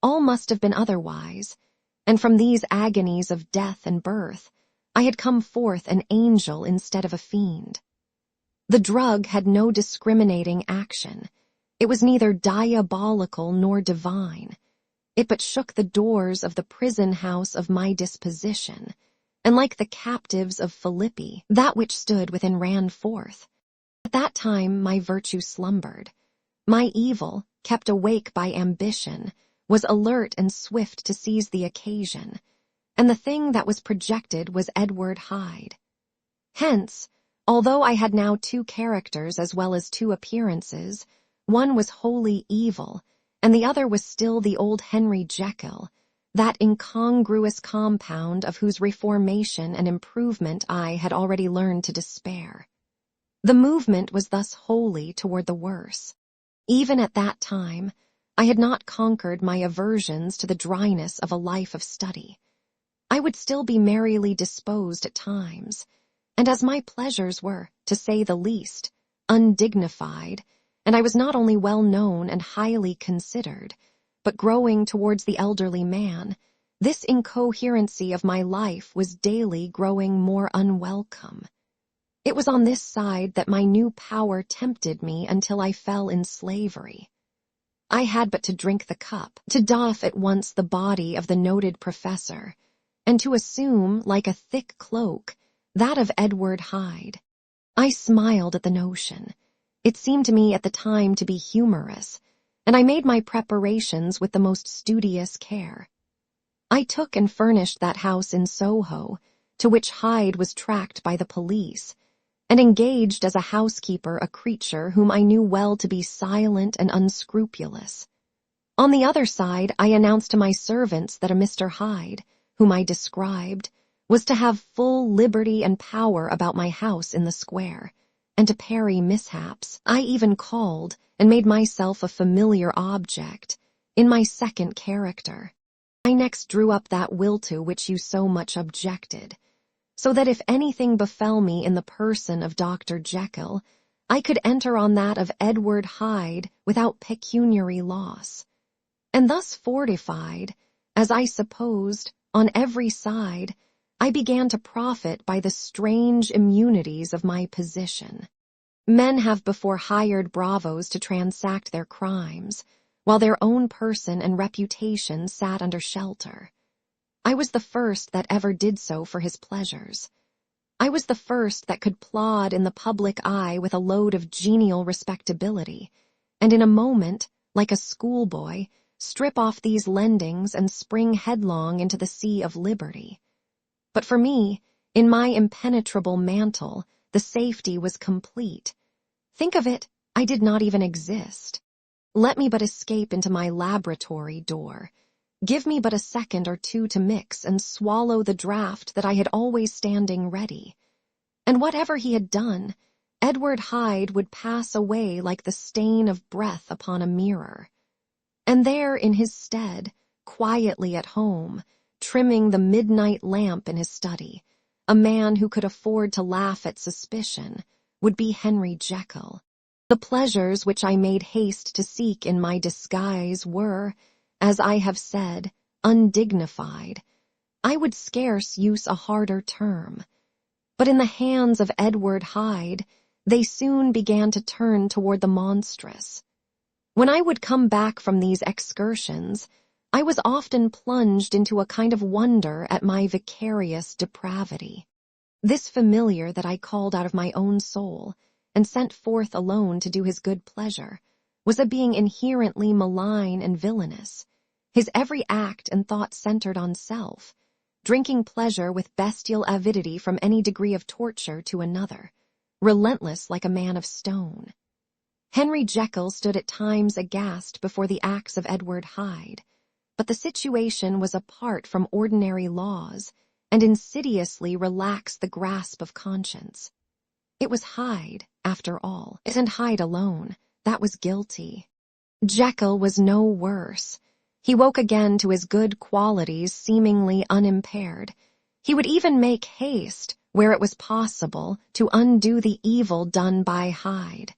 all must have been otherwise, and from these agonies of death and birth, I had come forth an angel instead of a fiend. The drug had no discriminating action. It was neither diabolical nor divine. It but shook the doors of the prison house of my disposition, and like the captives of Philippi, that which stood within ran forth. At that time my virtue slumbered. My evil, kept awake by ambition, was alert and swift to seize the occasion, and the thing that was projected was Edward Hyde. Hence, although I had now two characters as well as two appearances, one was wholly evil, and the other was still the old Henry Jekyll, that incongruous compound of whose reformation and improvement I had already learned to despair. The movement was thus wholly toward the worse. Even at that time, I had not conquered my aversions to the dryness of a life of study. I would still be merrily disposed at times, and as my pleasures were, to say the least, undignified, and I was not only well known and highly considered, but growing towards the elderly man, this incoherency of my life was daily growing more unwelcome. It was on this side that my new power tempted me until I fell in slavery. I had but to drink the cup, to doff at once the body of the noted professor, and to assume, like a thick cloak, that of Edward Hyde. I smiled at the notion. It seemed to me at the time to be humorous, and I made my preparations with the most studious care. I took and furnished that house in Soho, to which Hyde was tracked by the police, and engaged as a housekeeper a creature whom I knew well to be silent and unscrupulous. On the other side, I announced to my servants that a Mr. Hyde, whom I described, was to have full liberty and power about my house in the square, and to parry mishaps. I even called and made myself a familiar object, in my second character. I next drew up that will to which you so much objected, so that if anything befell me in the person of Dr. Jekyll, I could enter on that of Edward Hyde without pecuniary loss. And thus fortified, as I supposed, on every side, I began to profit by the strange immunities of my position. Men have before hired bravos to transact their crimes, while their own person and reputation sat under shelter. I was the first that ever did so for his pleasures. I was the first that could plod in the public eye with a load of genial respectability, and in a moment, like a schoolboy, strip off these lendings and spring headlong into the sea of liberty. But for me, in my impenetrable mantle, the safety was complete. Think of it, I did not even exist. Let me but escape into my laboratory door. Give me but a second or two to mix and swallow the draught that I had always standing ready. And whatever he had done, Edward Hyde would pass away like the stain of breath upon a mirror. And there in his stead, quietly at home, trimming the midnight lamp in his study, a man who could afford to laugh at suspicion, would be Henry Jekyll. The pleasures which I made haste to seek in my disguise were, as I have said, undignified. I would scarce use a harder term. But in the hands of Edward Hyde, they soon began to turn toward the monstrous. When I would come back from these excursions, I was often plunged into a kind of wonder at my vicarious depravity. This familiar that I called out of my own soul, and sent forth alone to do his good pleasure, was a being inherently malign and villainous, his every act and thought centered on self, drinking pleasure with bestial avidity from any degree of torture to another, relentless like a man of stone. Henry Jekyll stood at times aghast before the acts of Edward Hyde, but the situation was apart from ordinary laws and insidiously relaxed the grasp of conscience. It was Hyde, after all. It wasn't Hyde alone that was guilty. Jekyll was no worse. He woke again to his good qualities seemingly unimpaired. He would even make haste, where it was possible, to undo the evil done by Hyde.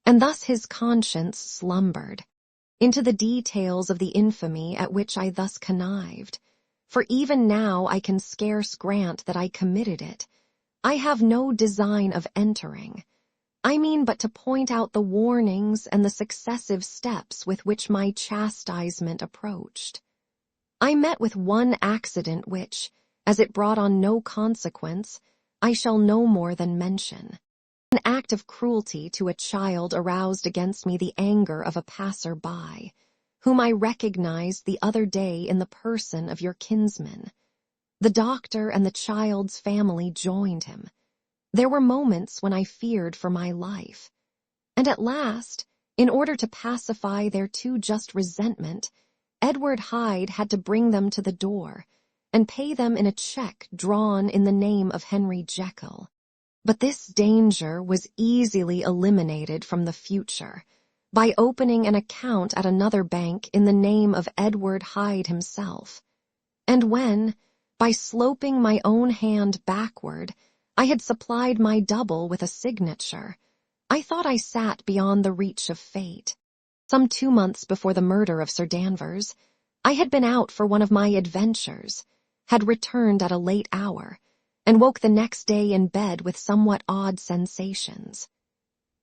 And thus his conscience slumbered into the details of the infamy at which I thus connived. For even now I can scarce grant that I committed it. I have no design of entering. I mean but to point out the warnings and the successive steps with which my chastisement approached. I met with one accident which, as it brought on no consequence, I shall no more than mention. An act of cruelty to a child aroused against me the anger of a passer-by, whom I recognized the other day in the person of your kinsman. The doctor and the child's family joined him. There were moments when I feared for my life. And at last, in order to pacify their too just resentment, Edward Hyde had to bring them to the door and pay them in a check drawn in the name of Henry Jekyll. But this danger was easily eliminated from the future by opening an account at another bank in the name of Edward Hyde himself. And when, by sloping my own hand backward, I had supplied my double with a signature, I thought I sat beyond the reach of fate. Some 2 months before the murder of Sir Danvers, I had been out for one of my adventures, had returned at a late hour, and woke the next day in bed with somewhat odd sensations.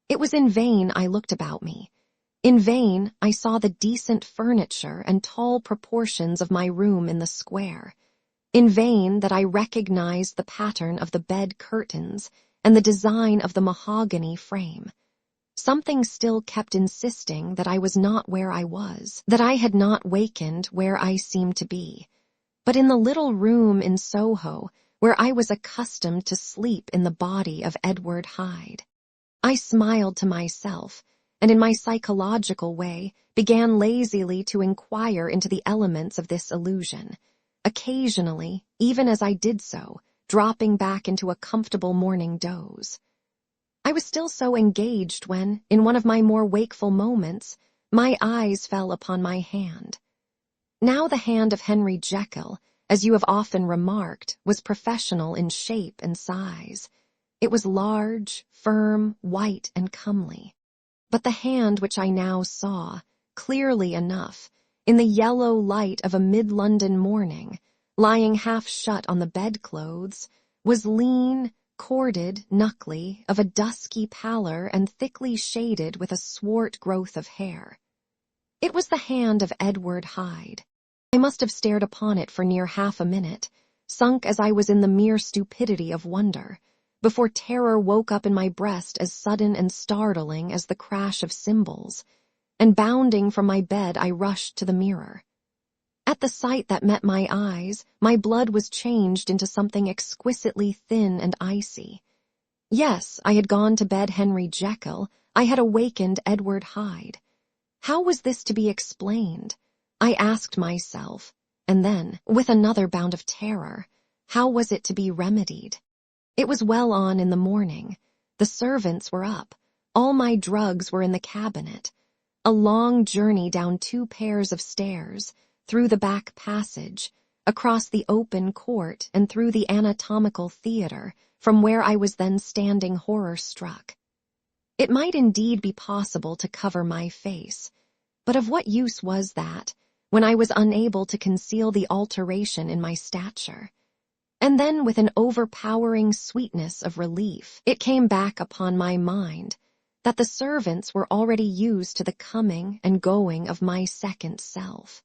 It was in vain I looked about me. In vain I saw the decent furniture and tall proportions of my room in the square. In vain that I recognized the pattern of the bed curtains and the design of the mahogany frame. Something still kept insisting that I was not where I was, that I had not wakened where I seemed to be, but in the little room in Soho where I was accustomed to sleep in the body of Edward Hyde. I smiled to myself, and in my psychological way began lazily to inquire into the elements of this illusion, occasionally, even as I did so, dropping back into a comfortable morning doze. I was still so engaged when, in one of my more wakeful moments, my eyes fell upon my hand. Now the hand of Henry Jekyll, as you have often remarked, was professional in shape and size. It was large, firm, white, and comely. But the hand which I now saw, clearly enough, in the yellow light of a mid-London morning, lying half shut on the bedclothes, was lean, corded, knuckly, of a dusky pallor and thickly shaded with a swart growth of hair. It was the hand of Edward Hyde. I must have stared upon it for near half a minute, sunk as I was in the mere stupidity of wonder, before terror woke up in my breast as sudden and startling as the crash of cymbals, and bounding from my bed I rushed to the mirror. At the sight that met my eyes, my blood was changed into something exquisitely thin and icy. Yes, I had gone to bed Henry Jekyll, I had awakened Edward Hyde. How was this to be explained? I asked myself, and then, with another bound of terror, how was it to be remedied? It was well on in the morning. The servants were up. All my drugs were in the cabinet. A long journey down 2 pairs of stairs, through the back passage, across the open court and through the anatomical theater, from where I was then standing horror-struck. It might indeed be possible to cover my face, but of what use was that, when I was unable to conceal the alteration in my stature? And then, with an overpowering sweetness of relief, it came back upon my mind that the servants were already used to the coming and going of my second self.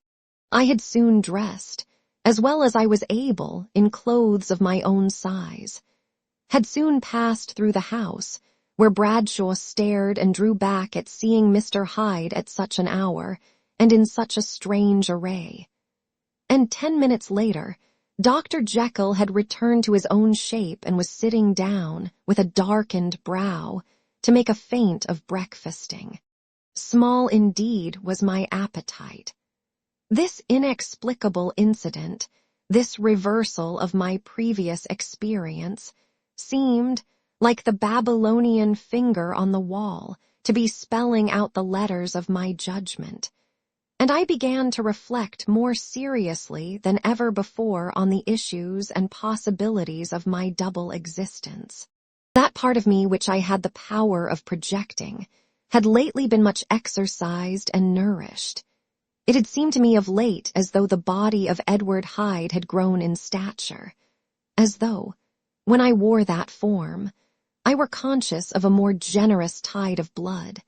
I had soon dressed, as well as I was able, in clothes of my own size, had soon passed through the house, where Bradshaw stared and drew back at seeing Mr. Hyde at such an hour, and in such a strange array. And 10 minutes later, Dr. Jekyll had returned to his own shape and was sitting down, with a darkened brow, to make a feint of breakfasting. Small indeed was my appetite. This inexplicable incident, this reversal of my previous experience, seemed, like the Babylonian finger on the wall, to be spelling out the letters of my judgment, and I began to reflect more seriously than ever before on the issues and possibilities of my double existence. That part of me which I had the power of projecting had lately been much exercised and nourished. It had seemed to me of late as though the body of Edward Hyde had grown in stature, as though, when I wore that form, I were conscious of a more generous tide of blood,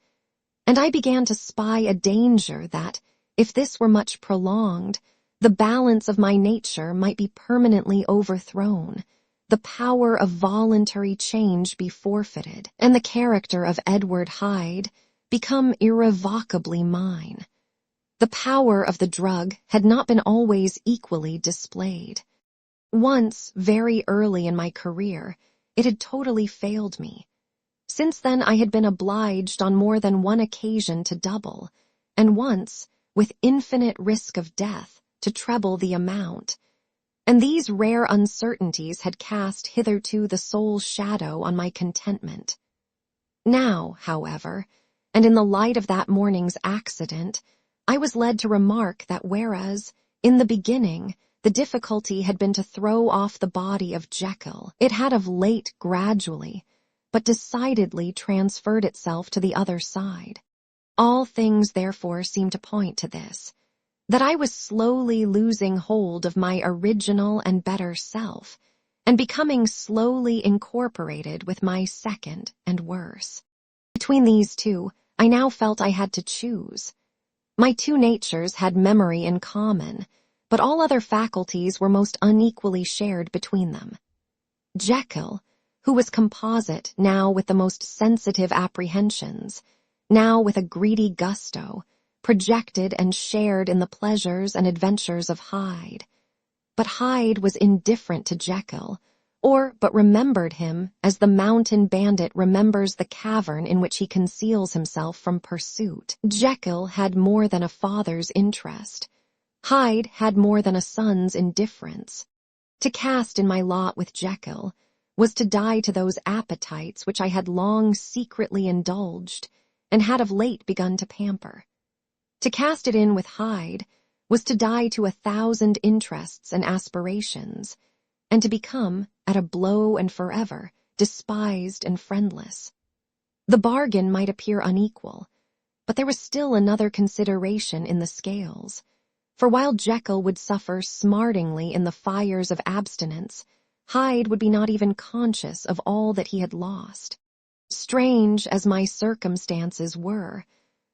and I began to spy a danger that, if this were much prolonged, the balance of my nature might be permanently overthrown, the power of voluntary change be forfeited, and the character of Edward Hyde become irrevocably mine. The power of the drug had not been always equally displayed. Once, very early in my career, it had totally failed me. Since then I had been obliged on more than one occasion to double, and once, with infinite risk of death, to treble the amount. And these rare uncertainties had cast hitherto the sole shadow on my contentment. Now, however, and in the light of that morning's accident, I was led to remark that whereas, in the beginning, the difficulty had been to throw off the body of Jekyll, it had of late gradually, but decidedly transferred itself to the other side. All things therefore seemed to point to this, that I was slowly losing hold of my original and better self, and becoming slowly incorporated with my second and worse. Between these two, I now felt I had to choose. My two natures had memory in common, but all other faculties were most unequally shared between them. Jekyll, who was composite now with the most sensitive apprehensions, now with a greedy gusto, projected and shared in the pleasures and adventures of Hyde. But Hyde was indifferent to Jekyll, or but remembered him as the mountain bandit remembers the cavern in which he conceals himself from pursuit. Jekyll had more than a father's interest. Hyde had more than a son's indifference. To cast in my lot with Jekyll was to die to those appetites which I had long secretly indulged and had of late begun to pamper. To cast it in with Hyde was to die to 1,000 interests and aspirations, and to become, at a blow and forever, despised and friendless. The bargain might appear unequal, but there was still another consideration in the scales. For while Jekyll would suffer smartingly in the fires of abstinence, Hyde would be not even conscious of all that he had lost. Strange as my circumstances were,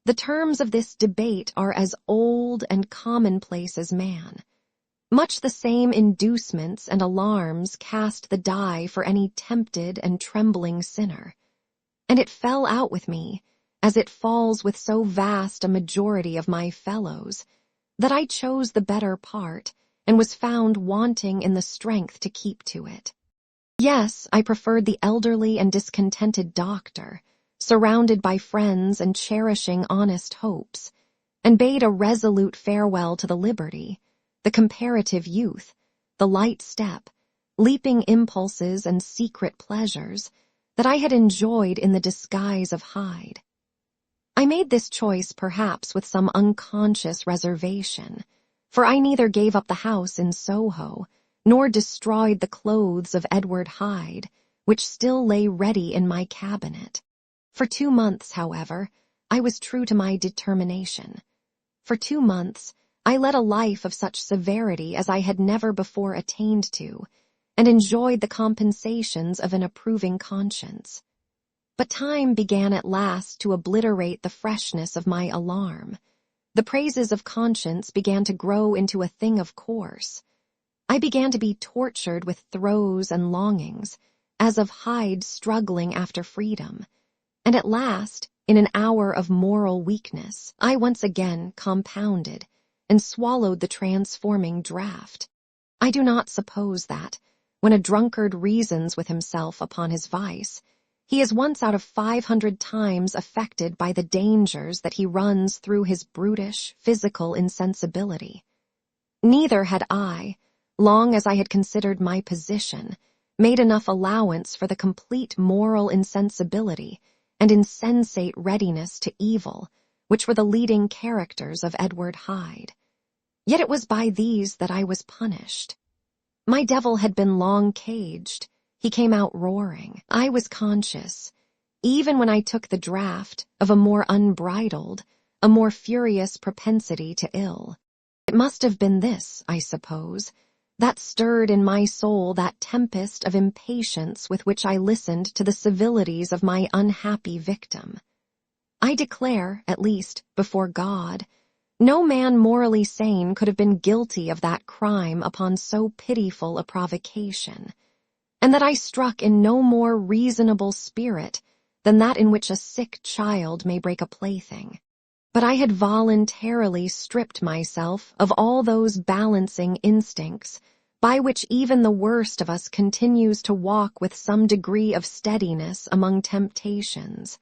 the terms of this debate are as old and commonplace as man. Much the same inducements and alarms cast the die for any tempted and trembling sinner. And it fell out with me, as it falls with so vast a majority of my fellows, that I chose the better part, and was found wanting in the strength to keep to it. Yes, I preferred the elderly and discontented doctor, surrounded by friends and cherishing honest hopes, and bade a resolute farewell to the liberty, the comparative youth, the light step, leaping impulses and secret pleasures that I had enjoyed in the disguise of Hyde. I made this choice perhaps with some unconscious reservation, for I neither gave up the house in Soho, nor destroyed the clothes of Edward Hyde, which still lay ready in my cabinet. For 2 months, however, I was true to my determination. For 2 months, I led a life of such severity as I had never before attained to, and enjoyed the compensations of an approving conscience. But time began at last to obliterate the freshness of my alarm. The praises of conscience began to grow into a thing of course. I began to be tortured with throes and longings, as of Hyde struggling after freedom, And at last, in an hour of moral weakness, I once again compounded and swallowed the transforming draught. I do not suppose that, when a drunkard reasons with himself upon his vice, he is once out of 500 times affected by the dangers that he runs through his brutish, physical insensibility. Neither had I, long as I had considered my position, made enough allowance for the complete moral insensibility and insensate readiness to evil, which were the leading characters of Edward Hyde. Yet it was by these that I was punished. My devil had been long caged. He came out roaring. I was conscious, even when I took the draught, of a more unbridled, a more furious propensity to ill. It must have been this, I suppose, that stirred in my soul that tempest of impatience with which I listened to the civilities of my unhappy victim. I declare, at least, before God, no man morally sane could have been guilty of that crime upon so pitiful a provocation, and that I struck in no more reasonable spirit than that in which a sick child may break a plaything. But I had voluntarily stripped myself of all those balancing instincts by which even the worst of us continues to walk with some degree of steadiness among temptations.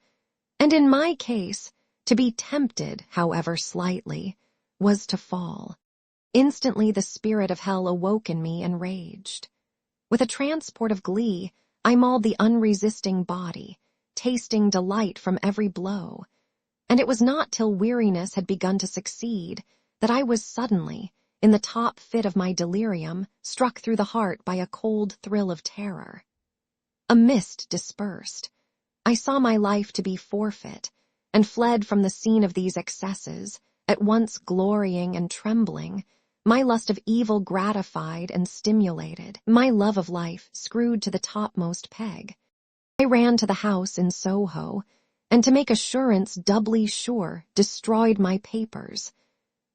And in my case, to be tempted, however slightly, was to fall. Instantly the spirit of hell awoke in me and raged. With a transport of glee, I mauled the unresisting body, tasting delight from every blow. And it was not till weariness had begun to succeed that I was suddenly, in the top fit of my delirium, struck through the heart by a cold thrill of terror. A mist dispersed. I saw my life to be forfeit, and fled from the scene of these excesses, at once glorying and trembling, my lust of evil gratified and stimulated, my love of life screwed to the topmost peg. I ran to the house in Soho, and to make assurance doubly sure, destroyed my papers.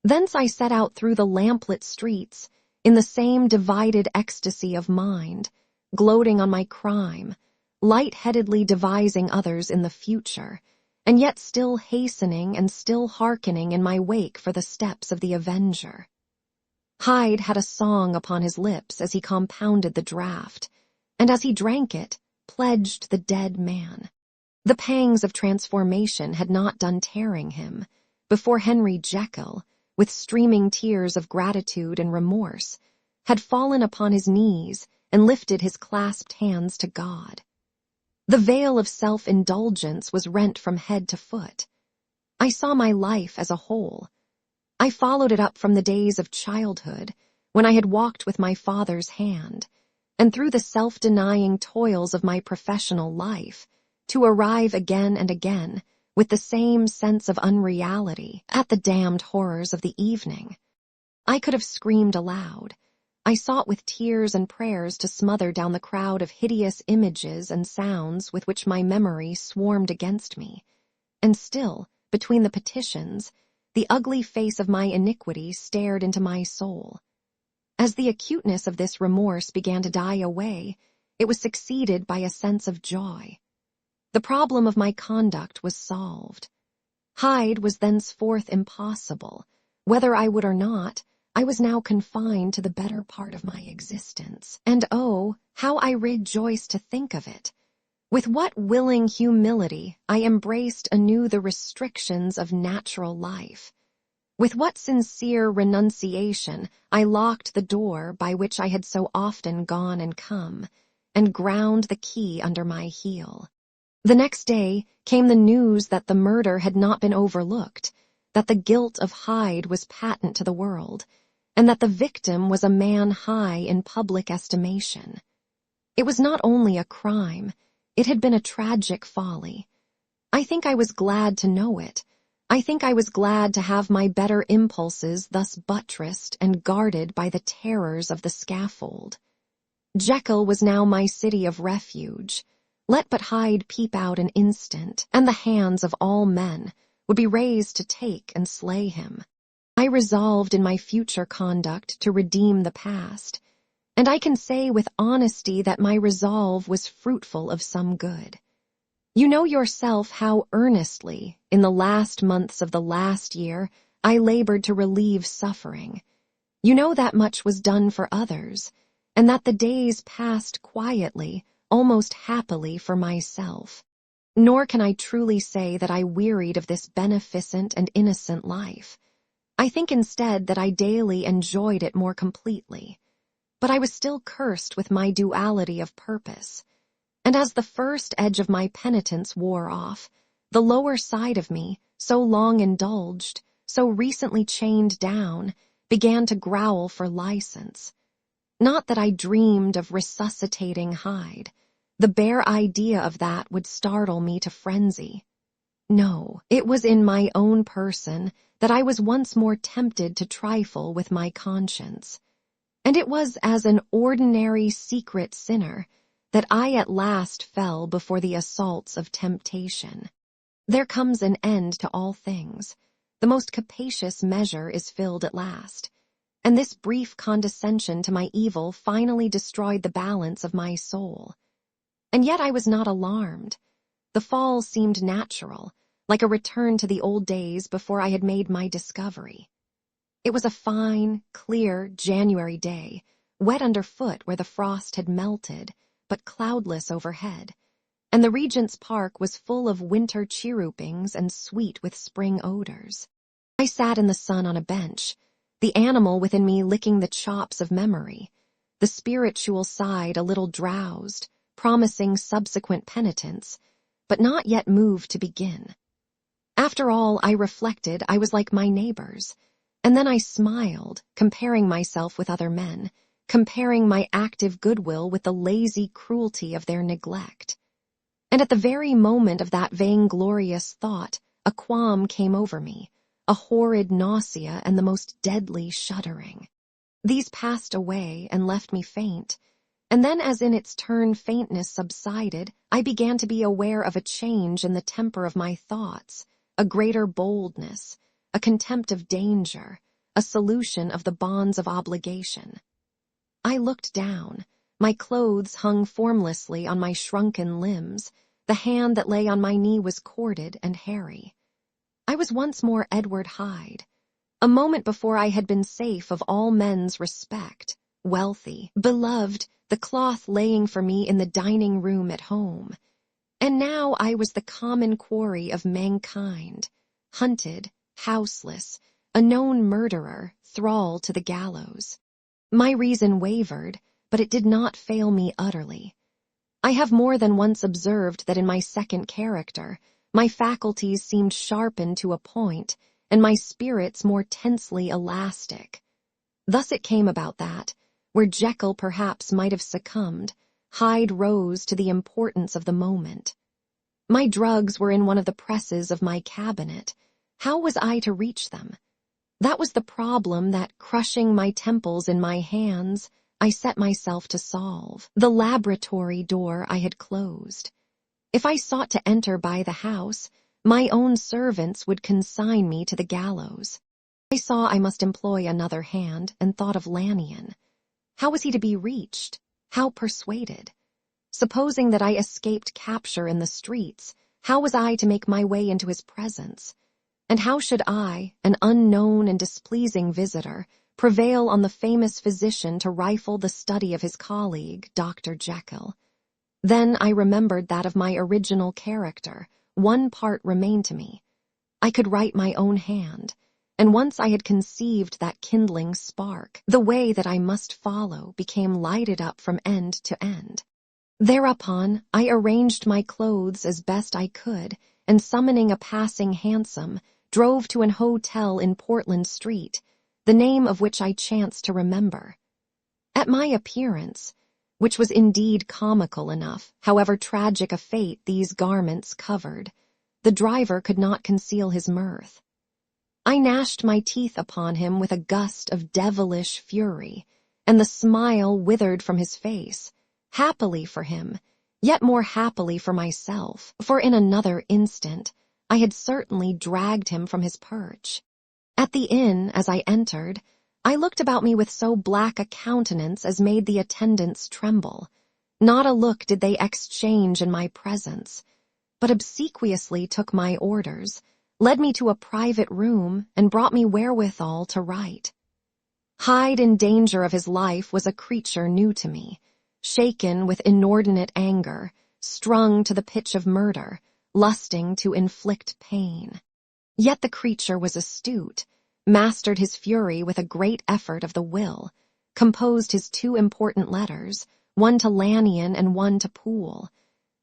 Thence I set out through the lamplit streets, in the same divided ecstasy of mind, gloating on my crime, light-headedly devising others in the future, and yet still hastening and still hearkening in my wake for the steps of the avenger. Hyde had a song upon his lips as he compounded the draught, and as he drank it, pledged the dead man. The pangs of transformation had not done tearing him, before Henry Jekyll, with streaming tears of gratitude and remorse, had fallen upon his knees and lifted his clasped hands to God. The veil of self-indulgence was rent from head to foot. I saw my life as a whole. I followed it up from the days of childhood, when I had walked with my father's hand, and through the self-denying toils of my professional life, to arrive again and again, with the same sense of unreality, at the damned horrors of the evening. I could have screamed aloud. I sought with tears and prayers to smother down the crowd of hideous images and sounds with which my memory swarmed against me. And still, between the petitions, the ugly face of my iniquity stared into my soul. As the acuteness of this remorse began to die away, it was succeeded by a sense of joy. The problem of my conduct was solved. Hyde was thenceforth impossible. Whether I would or not, I was now confined to the better part of my existence. And oh, how I rejoiced to think of it! With what willing humility I embraced anew the restrictions of natural life. With what sincere renunciation I locked the door by which I had so often gone and come, and ground the key under my heel. The next day came the news that the murder had not been overlooked, that the guilt of Hyde was patent to the world, and that the victim was a man high in public estimation. It was not only a crime, it had been a tragic folly. I think I was glad to know it. I think I was glad to have my better impulses thus buttressed and guarded by the terrors of the scaffold. Jekyll was now my city of refuge. Let but Hyde peep out an instant, and the hands of all men would be raised to take and slay him. I resolved in my future conduct to redeem the past, and I can say with honesty that my resolve was fruitful of some good. You know yourself how earnestly, in the last months of the last year, I labored to relieve suffering. You know that much was done for others, and that the days passed quietly, almost happily for myself. Nor can I truly say that I wearied of this beneficent and innocent life. I think instead that I daily enjoyed it more completely. But I was still cursed with my duality of purpose. And as the first edge of my penitence wore off, the lower side of me, so long indulged, so recently chained down, began to growl for license. Not that I dreamed of resuscitating Hyde. The bare idea of that would startle me to frenzy. No, it was in my own person that I was once more tempted to trifle with my conscience. And it was as an ordinary secret sinner that I at last fell before the assaults of temptation. There comes an end to all things. The most capacious measure is filled at last. And this brief condescension to my evil finally destroyed the balance of my soul. And yet I was not alarmed. The fall seemed natural, like a return to the old days before I had made my discovery. It was a fine, clear January day, wet underfoot where the frost had melted, but cloudless overhead, and the Regent's Park was full of winter chirrupings and sweet with spring odors. I sat in the sun on a bench, the animal within me licking the chops of memory, the spiritual side a little drowsed, promising subsequent penitence, but not yet moved to begin. After all, I reflected, I was like my neighbors, and then I smiled, comparing myself with other men, comparing my active goodwill with the lazy cruelty of their neglect. And at the very moment of that vainglorious thought, a qualm came over me, a horrid nausea and the most deadly shuddering. These passed away and left me faint, and then as in its turn faintness subsided, I began to be aware of a change in the temper of my thoughts, a greater boldness, a contempt of danger, a solution of the bonds of obligation. I looked down. My clothes hung formlessly on my shrunken limbs. The hand that lay on my knee was corded and hairy. I was once more Edward Hyde. A moment before I had been safe of all men's respect, wealthy, beloved, the cloth laying for me in the dining room at home. And now I was the common quarry of mankind, hunted, houseless, a known murderer, thrall to the gallows. My reason wavered, but it did not fail me utterly. I have more than once observed that in my second character, my faculties seemed sharpened to a point, and my spirits more tensely elastic. Thus it came about that, where Jekyll perhaps might have succumbed, Hyde rose to the importance of the moment. My drugs were in one of the presses of my cabinet. How was I to reach them? That was the problem that, crushing my temples in my hands, I set myself to solve. The laboratory door I had closed. If I sought to enter by the house, my own servants would consign me to the gallows. I saw I must employ another hand, and thought of Lanyon. How was he to be reached? How persuaded? Supposing that I escaped capture in the streets, how was I to make my way into his presence? And how should I, an unknown and displeasing visitor, prevail on the famous physician to rifle the study of his colleague, Dr. Jekyll? Then I remembered that of my original character. One part remained to me. I could write my own hand, and once I had conceived that kindling spark, the way that I must follow became lighted up from end to end. Thereupon, I arranged my clothes as best I could, and summoning a passing hansom, drove to an hotel in Portland Street, the name of which I chanced to remember. At my appearance, which was indeed comical enough, however tragic a fate these garments covered, the driver could not conceal his mirth. I gnashed my teeth upon him with a gust of devilish fury, and the smile withered from his face, happily for him, yet more happily for myself, for in another instant I had certainly dragged him from his perch. At the inn, as I entered, I looked about me with so black a countenance as made the attendants tremble. Not a look did they exchange in my presence, but obsequiously took my orders, led me to a private room, and brought me wherewithal to write. Hyde in danger of his life was a creature new to me, shaken with inordinate anger, strung to the pitch of murder, lusting to inflict pain. Yet the creature was astute, mastered his fury with a great effort of the will, composed his 2 important letters, one to Lanyon and one to Poole,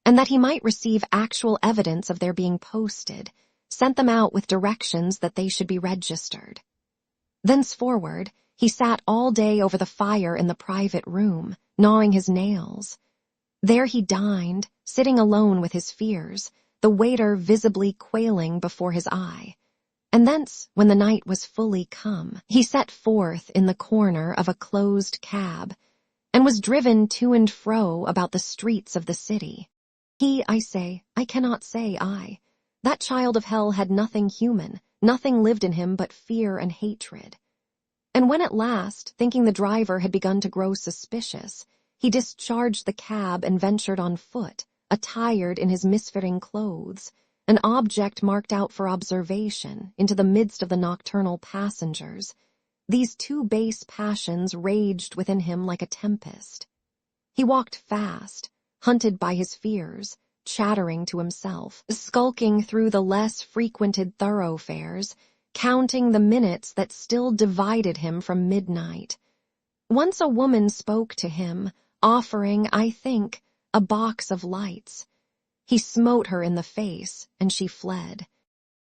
and that he might receive actual evidence of their being posted, sent them out with directions that they should be registered. Thenceforward, he sat all day over the fire in the private room, gnawing his nails. There he dined, sitting alone with his fears, the waiter visibly quailing before his eye. And thence, when the night was fully come, he set forth in the corner of a closed cab, and was driven to and fro about the streets of the city. He, I say, I cannot say I. That child of hell had nothing human, nothing lived in him but fear and hatred. And when at last, thinking the driver had begun to grow suspicious, he discharged the cab and ventured on foot, attired in his misfitting clothes, an object marked out for observation, into the midst of the nocturnal passengers, these 2 base passions raged within him like a tempest. He walked fast, hunted by his fears, chattering to himself, skulking through the less frequented thoroughfares, counting the minutes that still divided him from midnight. Once a woman spoke to him, offering, I think, a box of lights. He smote her in the face, and she fled.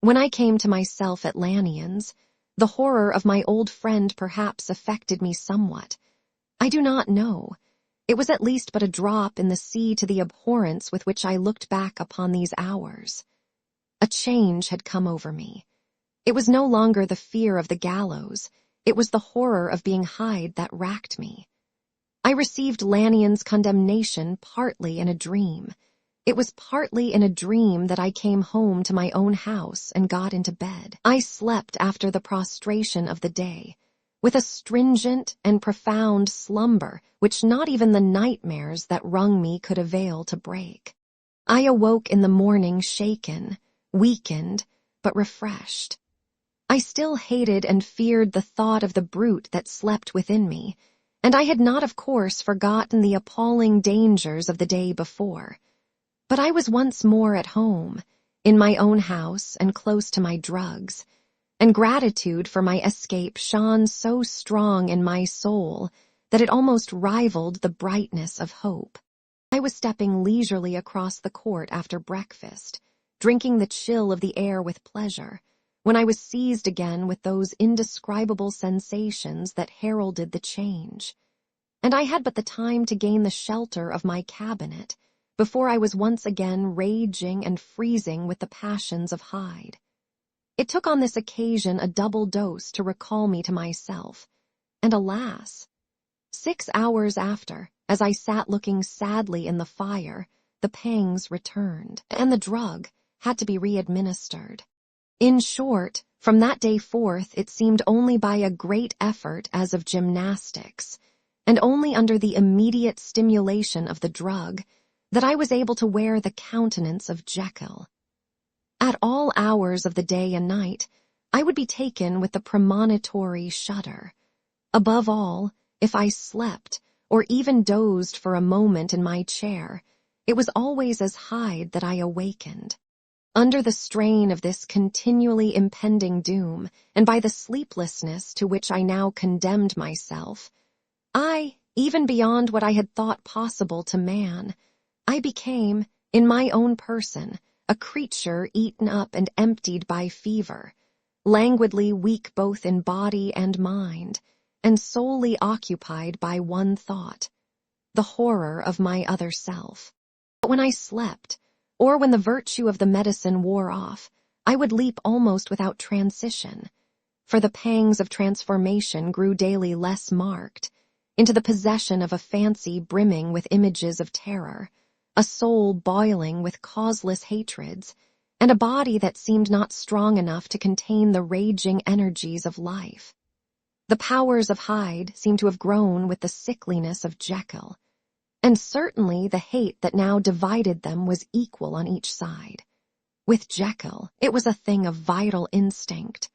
When I came to myself at Lanyon's, the horror of my old friend perhaps affected me somewhat. I do not know. It was at least but a drop in the sea to the abhorrence with which I looked back upon these hours. A change had come over me. It was no longer the fear of the gallows, it was the horror of being Hyde that racked me. I received Lanyon's condemnation partly in a dream. It was partly in a dream that I came home to my own house and got into bed. I slept after the prostration of the day, with a stringent and profound slumber which not even the nightmares that wrung me could avail to break. I awoke in the morning shaken, weakened, but refreshed. I still hated and feared the thought of the brute that slept within me, and I had not, of course, forgotten the appalling dangers of the day before. But I was once more at home, in my own house and close to my drugs, and gratitude for my escape shone so strong in my soul that it almost rivaled the brightness of hope. I was stepping leisurely across the court after breakfast, drinking the chill of the air with pleasure, when I was seized again with those indescribable sensations that heralded the change. And I had but the time to gain the shelter of my cabinet before I was once again raging and freezing with the passions of Hyde. It took on this occasion a double dose to recall me to myself, and alas, 6 hours after, as I sat looking sadly in the fire, the pangs returned, and the drug had to be re-administered. In short, from that day forth it seemed only by a great effort as of gymnastics, and only under the immediate stimulation of the drug, that I was able to wear the countenance of Jekyll. At all hours of the day and night, I would be taken with the premonitory shudder. Above all, if I slept, or even dozed for a moment in my chair, it was always as Hyde that I awakened. Under the strain of this continually impending doom, and by the sleeplessness to which I now condemned myself, even beyond what I had thought possible to man, I became, in my own person, a creature eaten up and emptied by fever, languidly weak both in body and mind, and solely occupied by one thought, the horror of my other self. But when I slept, or when the virtue of the medicine wore off, I would leap almost without transition, for the pangs of transformation grew daily less marked, into the possession of a fancy brimming with images of terror, a soul boiling with causeless hatreds, and a body that seemed not strong enough to contain the raging energies of life. The powers of Hyde seemed to have grown with the sickliness of Jekyll, and certainly the hate that now divided them was equal on each side. With Jekyll, it was a thing of vital instinct.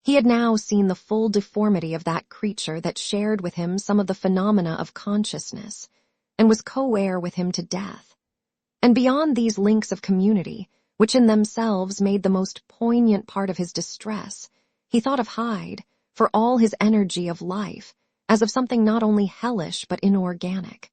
He had now seen the full deformity of that creature that shared with him some of the phenomena of consciousness, and was co-heir with him to death. And beyond these links of community, which in themselves made the most poignant part of his distress, he thought of Hyde, for all his energy of life, as of something not only hellish but inorganic.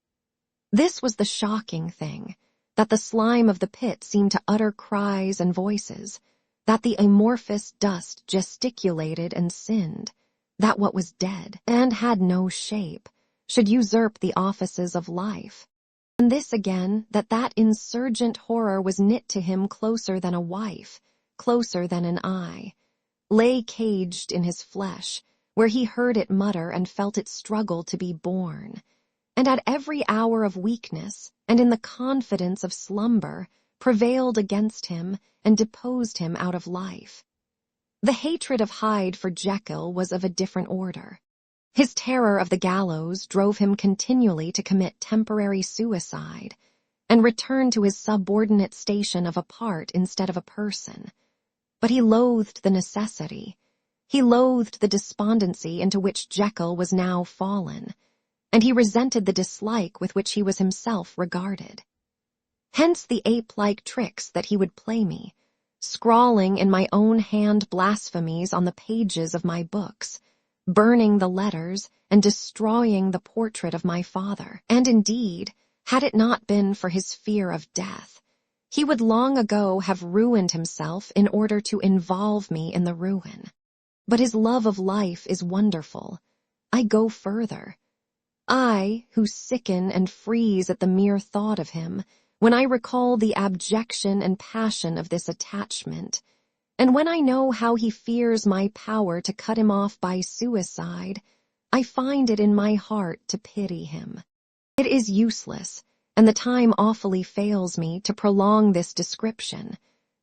This was the shocking thing, that the slime of the pit seemed to utter cries and voices, that the amorphous dust gesticulated and sinned, that what was dead and had no shape should usurp the offices of life. And this again, that insurgent horror was knit to him closer than a wife, closer than an eye, lay caged in his flesh, where he heard it mutter and felt it struggle to be born, and at every hour of weakness and in the confidence of slumber prevailed against him and deposed him out of life. The hatred of Hyde for Jekyll was of a different order. His terror of the gallows drove him continually to commit temporary suicide and return to his subordinate station of a part instead of a person. But he loathed the necessity. He loathed the despondency into which Jekyll was now fallen, and he resented the dislike with which he was himself regarded. Hence the ape-like tricks that he would play me, scrawling in my own hand blasphemies on the pages of my books, burning the letters and destroying the portrait of my father. And indeed, had it not been for his fear of death, he would long ago have ruined himself in order to involve me in the ruin. But his love of life is wonderful. I go further. I, who sicken and freeze at the mere thought of him, when I recall the abjection and passion of this attachment, and when I know how he fears my power to cut him off by suicide, I find it in my heart to pity him. It is useless, and the time awfully fails me to prolong this description.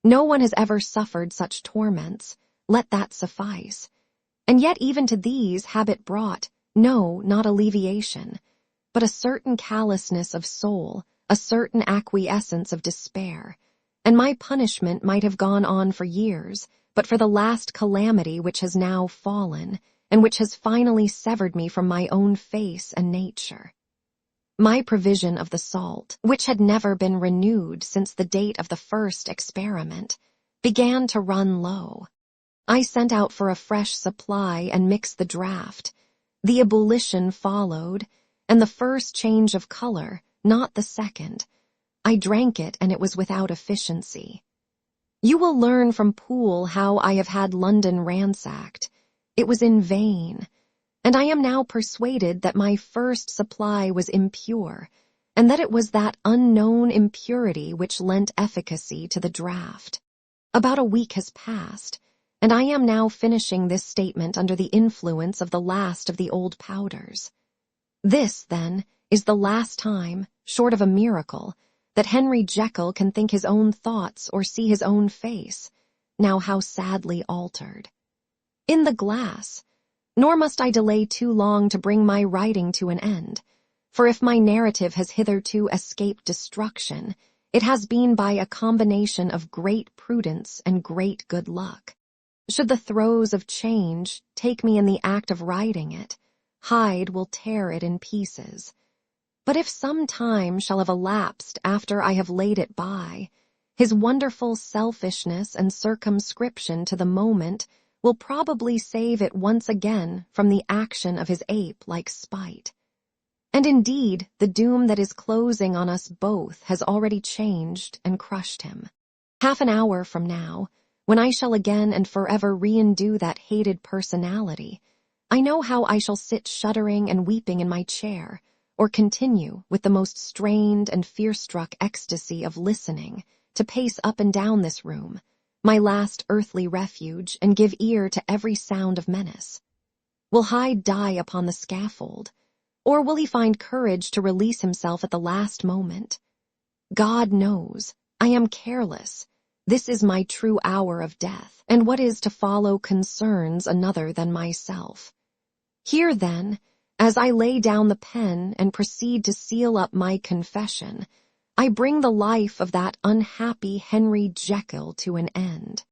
No one has ever suffered such torments, let that suffice. And yet even to these habit brought, no, not alleviation, but a certain callousness of soul, a certain acquiescence of despair, and my punishment might have gone on for years, but for the last calamity which has now fallen, and which has finally severed me from my own face and nature. My provision of the salt, which had never been renewed since the date of the first experiment, began to run low. I sent out for a fresh supply and mixed the draught. The ebullition followed, and the first change of color, not the second. I drank it, and it was without efficiency. You will learn from Poole how I have had London ransacked. It was in vain, and I am now persuaded that my first supply was impure, and that it was that unknown impurity which lent efficacy to the draught. About a week has passed, and I am now finishing this statement under the influence of the last of the old powders. This, then, is the last time, short of a miracle, that Henry Jekyll can think his own thoughts or see his own face, now how sadly altered. In the glass, nor must I delay too long to bring my writing to an end, for if my narrative has hitherto escaped destruction, it has been by a combination of great prudence and great good luck. Should the throes of change take me in the act of writing it, Hyde will tear it in pieces. But if some time shall have elapsed after I have laid it by, his wonderful selfishness and circumscription to the moment will probably save it once again from the action of his ape-like spite. And indeed, the doom that is closing on us both has already changed and crushed him. Half an hour from now, when I shall again and forever re-endue that hated personality, I know how I shall sit shuddering and weeping in my chair, or continue, with the most strained and fear-struck ecstasy of listening, to pace up and down this room, my last earthly refuge, and give ear to every sound of menace. Will Hyde die upon the scaffold, or will he find courage to release himself at the last moment? God knows, I am careless. This is my true hour of death, and what is to follow concerns another than myself. Here, then, As I lay down the pen and proceed to seal up my confession, I bring the life of that unhappy Henry Jekyll to an end.